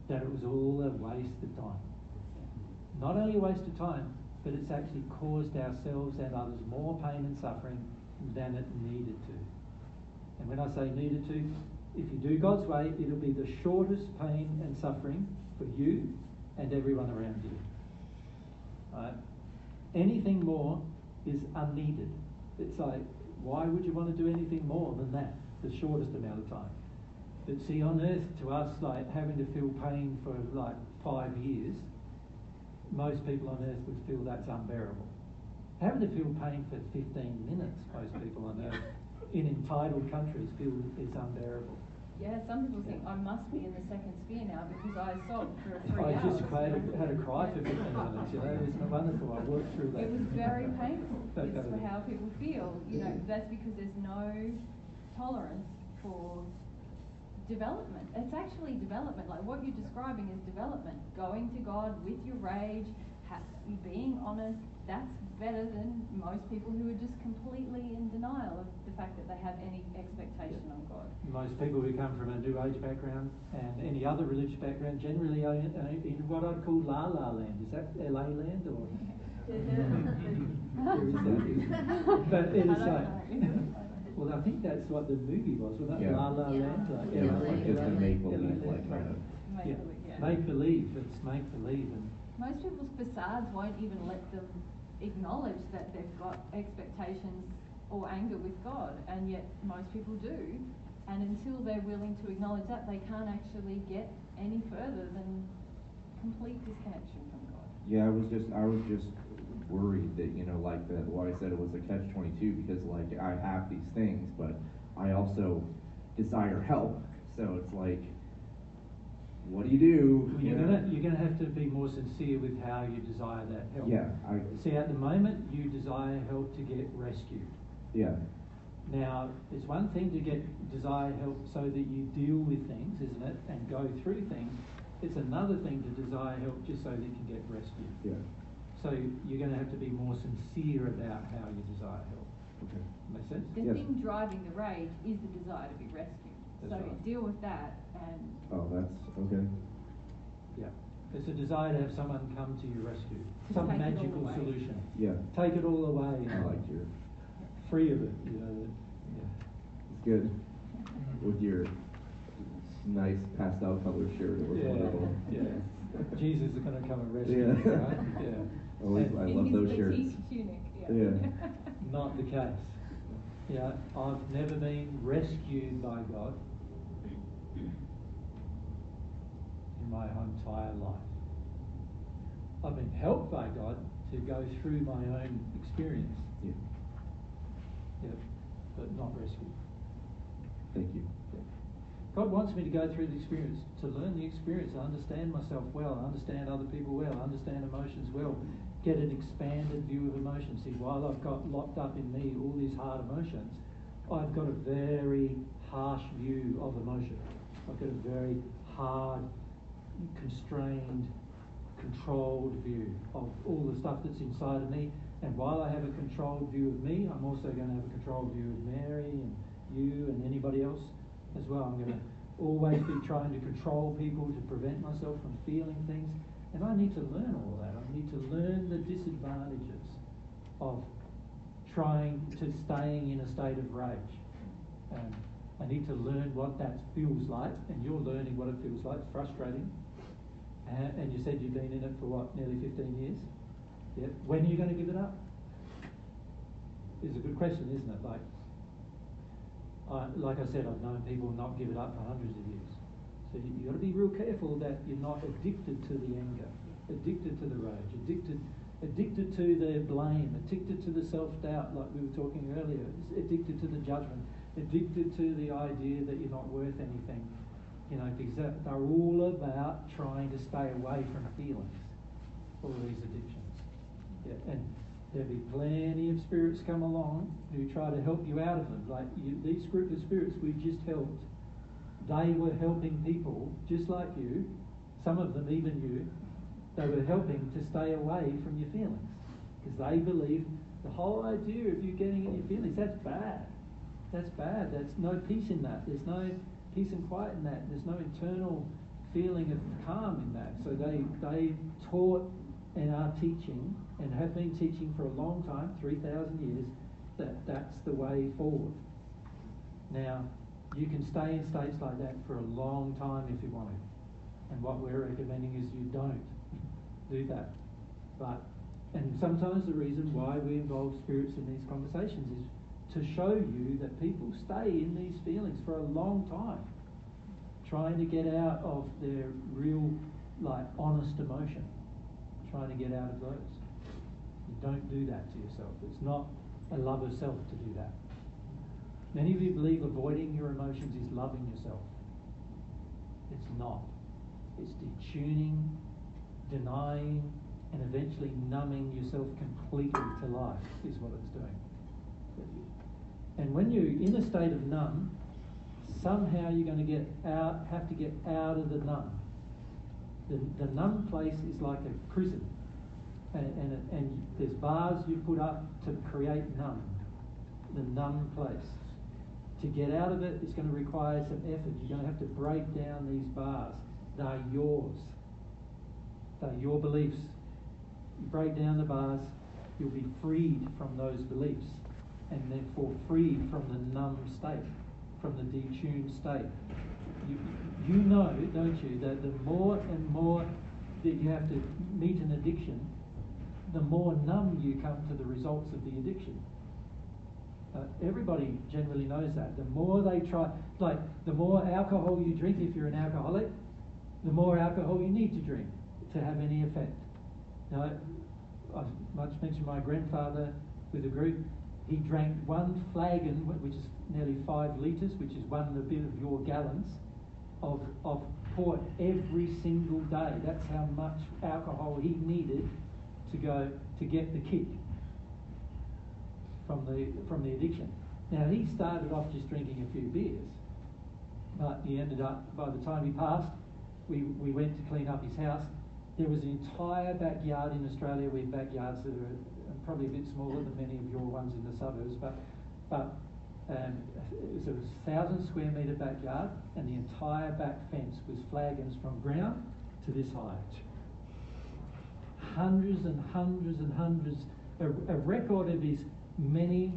that it was all a waste of time. Not only a waste of time, but it's actually caused ourselves and others more pain and suffering than it needed to. And when I say needed to, if you do God's way, it'll be the shortest pain and suffering for you and everyone around you. Right? Anything more is unneeded. It's like, why would you want to do anything more than that, the shortest amount of time? But see, on earth, to us, like having to feel pain for like 5 years, most people on earth would feel that's unbearable. Having to feel pain for 15 minutes, most people on earth in entitled countries feel is unbearable. Yeah, some people think I must be in the second sphere now because I sobbed for 3 I hours. just had a cry for 15 minutes, you know, isn't it wonderful? I worked through that. It was very painful. That It's kind of for thing. how people feel. You know, that's because there's no tolerance for development. It's actually development. Like what you're describing is development. Going to God with your rage, being honest, that's better than most people who are just completely in denial of the fact that they have any expectation on God. Most people who come from a New Age background and any other religious background generally are in what I'd call La La Land. Is that LA land or? But it is like, well, I think that's what the movie was. Was that Yeah. La La Land? Like, Yeah, LA, like just a LA, make-believe, LA, like, kind of. Yeah. Yeah. Make believe. It's make believe. And Most people's facades won't even let them acknowledge that they've got expectations or anger with God, and yet most people do. And until they're willing to acknowledge that, they can't actually get any further than complete disconnection from God. Yeah, I was just worried that, you know, like that. Why I said it was a catch-22 because like I have these things, but I also desire help. So it's like, what do you do? well, you're gonna have to be more sincere with how you desire that help. Yeah, See, at the moment, you desire help to get rescued. yeah, Now, it's one thing to desire help so that you deal with things, isn't it, and go through things. It's another thing to desire help just so that you can get rescued. yeah. So you're going to have to be more sincere about how you desire help. Okay. Make sense? The Yes. thing driving the rage is the desire to be rescued. That's So right. deal with that and Oh, that's okay. Yeah. It's a desire to have someone come to your rescue. To Some take it all magical away. solution. Yeah, Take it all away. I like your. Free of it, you know. Yeah. It's good with your nice pastel colored shirt. It was wonderful. Yeah. Jesus is going to come and rescue Yeah. you, right? Yeah. Always, And I in love his those shirts. petite tunic. Yeah. not the case. Yeah, I've never been rescued by God in my entire life. I've been helped by God to go through my own experience. Yeah. Yeah, but not rescued. Thank you. Yeah. God wants me to go through the experience, to learn the experience, understand myself well, understand other people well, understand emotions well, get an expanded view of emotions. See, while I've got locked up in me all these hard emotions, I've got a very harsh view of emotion. I've got a very hard, constrained, controlled view of all the stuff that's inside of me. And while I have a controlled view of me, I'm also going to have a controlled view of Mary and you and anybody else as well. I'm going to always be trying to control people to prevent myself from feeling things. And I need to learn all that. I need to learn the disadvantages of trying to staying in a state of rage. I need to learn what that feels like, and you're learning what it feels like. It's frustrating. And you said you've been in it for what, nearly 15 years? Yeah. When are you going to give it up? It's a good question, isn't it? Like I said, I've known people not give it up for hundreds of years. So you've got to be real careful that you're not addicted to the anger, addicted to the rage, addicted to the blame, addicted to the self-doubt like we were talking earlier, addicted to the judgment, addicted to the idea that you're not worth anything. You know, because they're all about trying to stay away from feelings, all these addictions. Yeah, and there'll be plenty of spirits come along who try to help you out of them. Like these group of spirits we just helped, they were helping people just like you, some of them even you. They were helping to stay away from your feelings because they believe the whole idea of you getting in your feelings, that's bad. That's bad. There's no peace in that. There's no peace and quiet in that. There's no internal feeling of calm in that. So they taught and are teaching and have been teaching for a long time, 3,000 years, that's the way forward. Now, you can stay in states like that for a long time if you want to. And what we're recommending is you don't do that. And sometimes the reason why we involve spirits in these conversations is to show you that people stay in these feelings for a long time, trying to get out of their real, honest emotion, trying to get out of those. You don't do that to yourself. It's not a love of self to do that. Many of you believe avoiding your emotions is loving yourself. It's not. It's detuning, denying, and eventually numbing yourself completely to life is what it's doing. And when you're in a state of numb, somehow you're going to have to get out of the numb. The numb place is like a prison, and there's bars you put up to create numb, the numb place. To get out of it, it's going to require some effort. You're going to have to break down these bars. They're yours. They're your beliefs. You break down the bars, you'll be freed from those beliefs, and therefore freed from the numb state, from the detuned state. You know, don't you, that the more and more that you have to meet an addiction, the more numb you come to the results of the addiction. Everybody generally knows that. The more they try, the more alcohol you drink, if you're an alcoholic, the more alcohol you need to drink to have any effect. Now, I much mentioned my grandfather with a group. He drank one flagon, which is nearly 5 litres, which is one and a bit of your gallons, of port every single day. That's how much alcohol he needed to get the kick from the addiction. Now, he started off just drinking a few beers, but he ended up, by the time he passed, we went to clean up his house. There was an entire backyard in Australia. We have backyards that are probably a bit smaller than many of your ones in the suburbs, but it was a 1,000 square metre backyard, and the entire back fence was flagons from ground to this height. Hundreds and hundreds and hundreds, a record of his many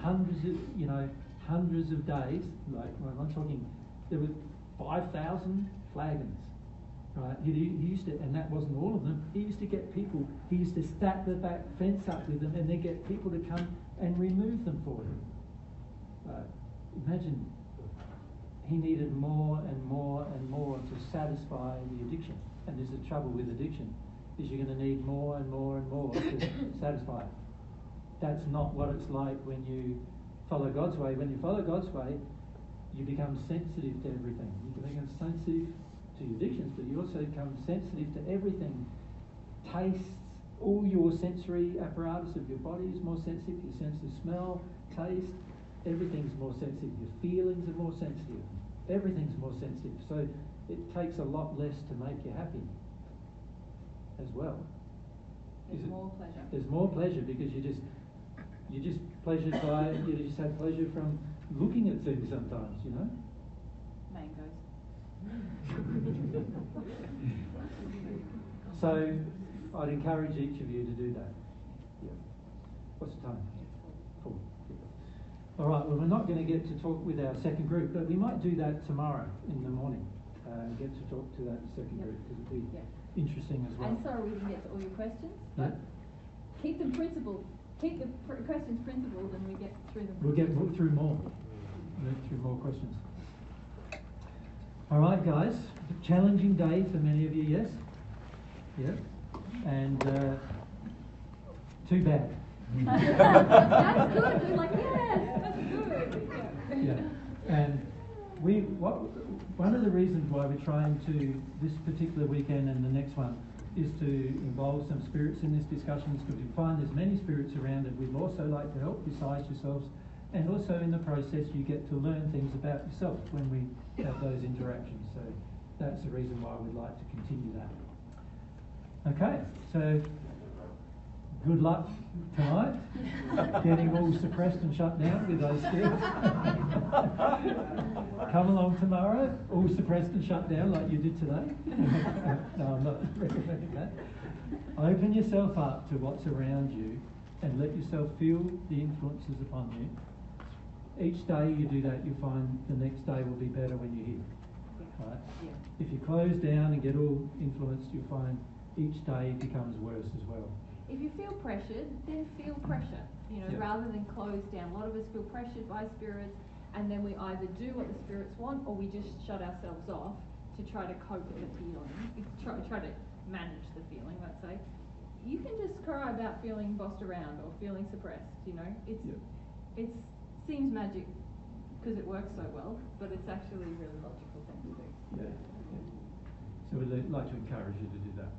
hundreds of days. Like when I'm talking, there were 5,000 flagons. Right, he used to, and that wasn't all of them. He used to get people. He used to stack the back fence up with them, and then get people to come and remove them for him. Imagine, he needed more and more and more to satisfy the addiction. And this is the trouble with addiction: is you're going to need more and more and more to satisfy it. That's not what it's like when you follow God's way. When you follow God's way, you become sensitive to everything. You become sensitive to your addictions, but you also become sensitive to everything. Tastes, all your sensory apparatus of your body is more sensitive. Your sense of smell, taste, everything's more sensitive. Your feelings are more sensitive. Everything's more sensitive. So it takes a lot less to make you happy. as well. There's more pleasure. There's more pleasure because you're just pleasured by, you just have pleasure from looking at things sometimes, you know? Mangoes. So I'd encourage each of you to do that. Yeah. What's the time? 4. All right, well, we're not going to get to talk with our second group, but we might do that tomorrow in the morning. Get to talk to that second group because it'll be interesting as well. And sorry we didn't get to all your questions. Yeah. Keep them principled. Keep the questions principled and we get through them. We'll get through more. Move through more questions. All right, guys. Challenging day for many of you, yes? Yeah. And too bad. That's good. We're like, yes, that's good. Yeah. And one of the reasons why we're trying to, this particular weekend and the next one, is to involve some spirits in this discussion, because we find there's many spirits around and we'd also like to help besides yourselves, and also in the process you get to learn things about yourself when we have those interactions. So that's the reason why we'd like to continue that. Okay, so good luck tonight, getting all suppressed and shut down with those spirits. Come along tomorrow, all suppressed and shut down like you did today. No, I'm not recommending that. Open yourself up to what's around you and let yourself feel the influences upon you. Each day you do that, you'll find the next day will be better when you're here. Right? If you close down and get all influenced, you'll find each day becomes worse as well. If you feel pressured, then feel pressure, rather than close down. A lot of us feel pressured by spirits, and then we either do what the spirits want, or we just shut ourselves off to try to cope with the feeling, try to manage the feeling, let's say. You can just cry about feeling bossed around or feeling suppressed, It seems magic because it works so well, but it's actually a really logical thing to do. Yeah. So we'd like to encourage you to do that.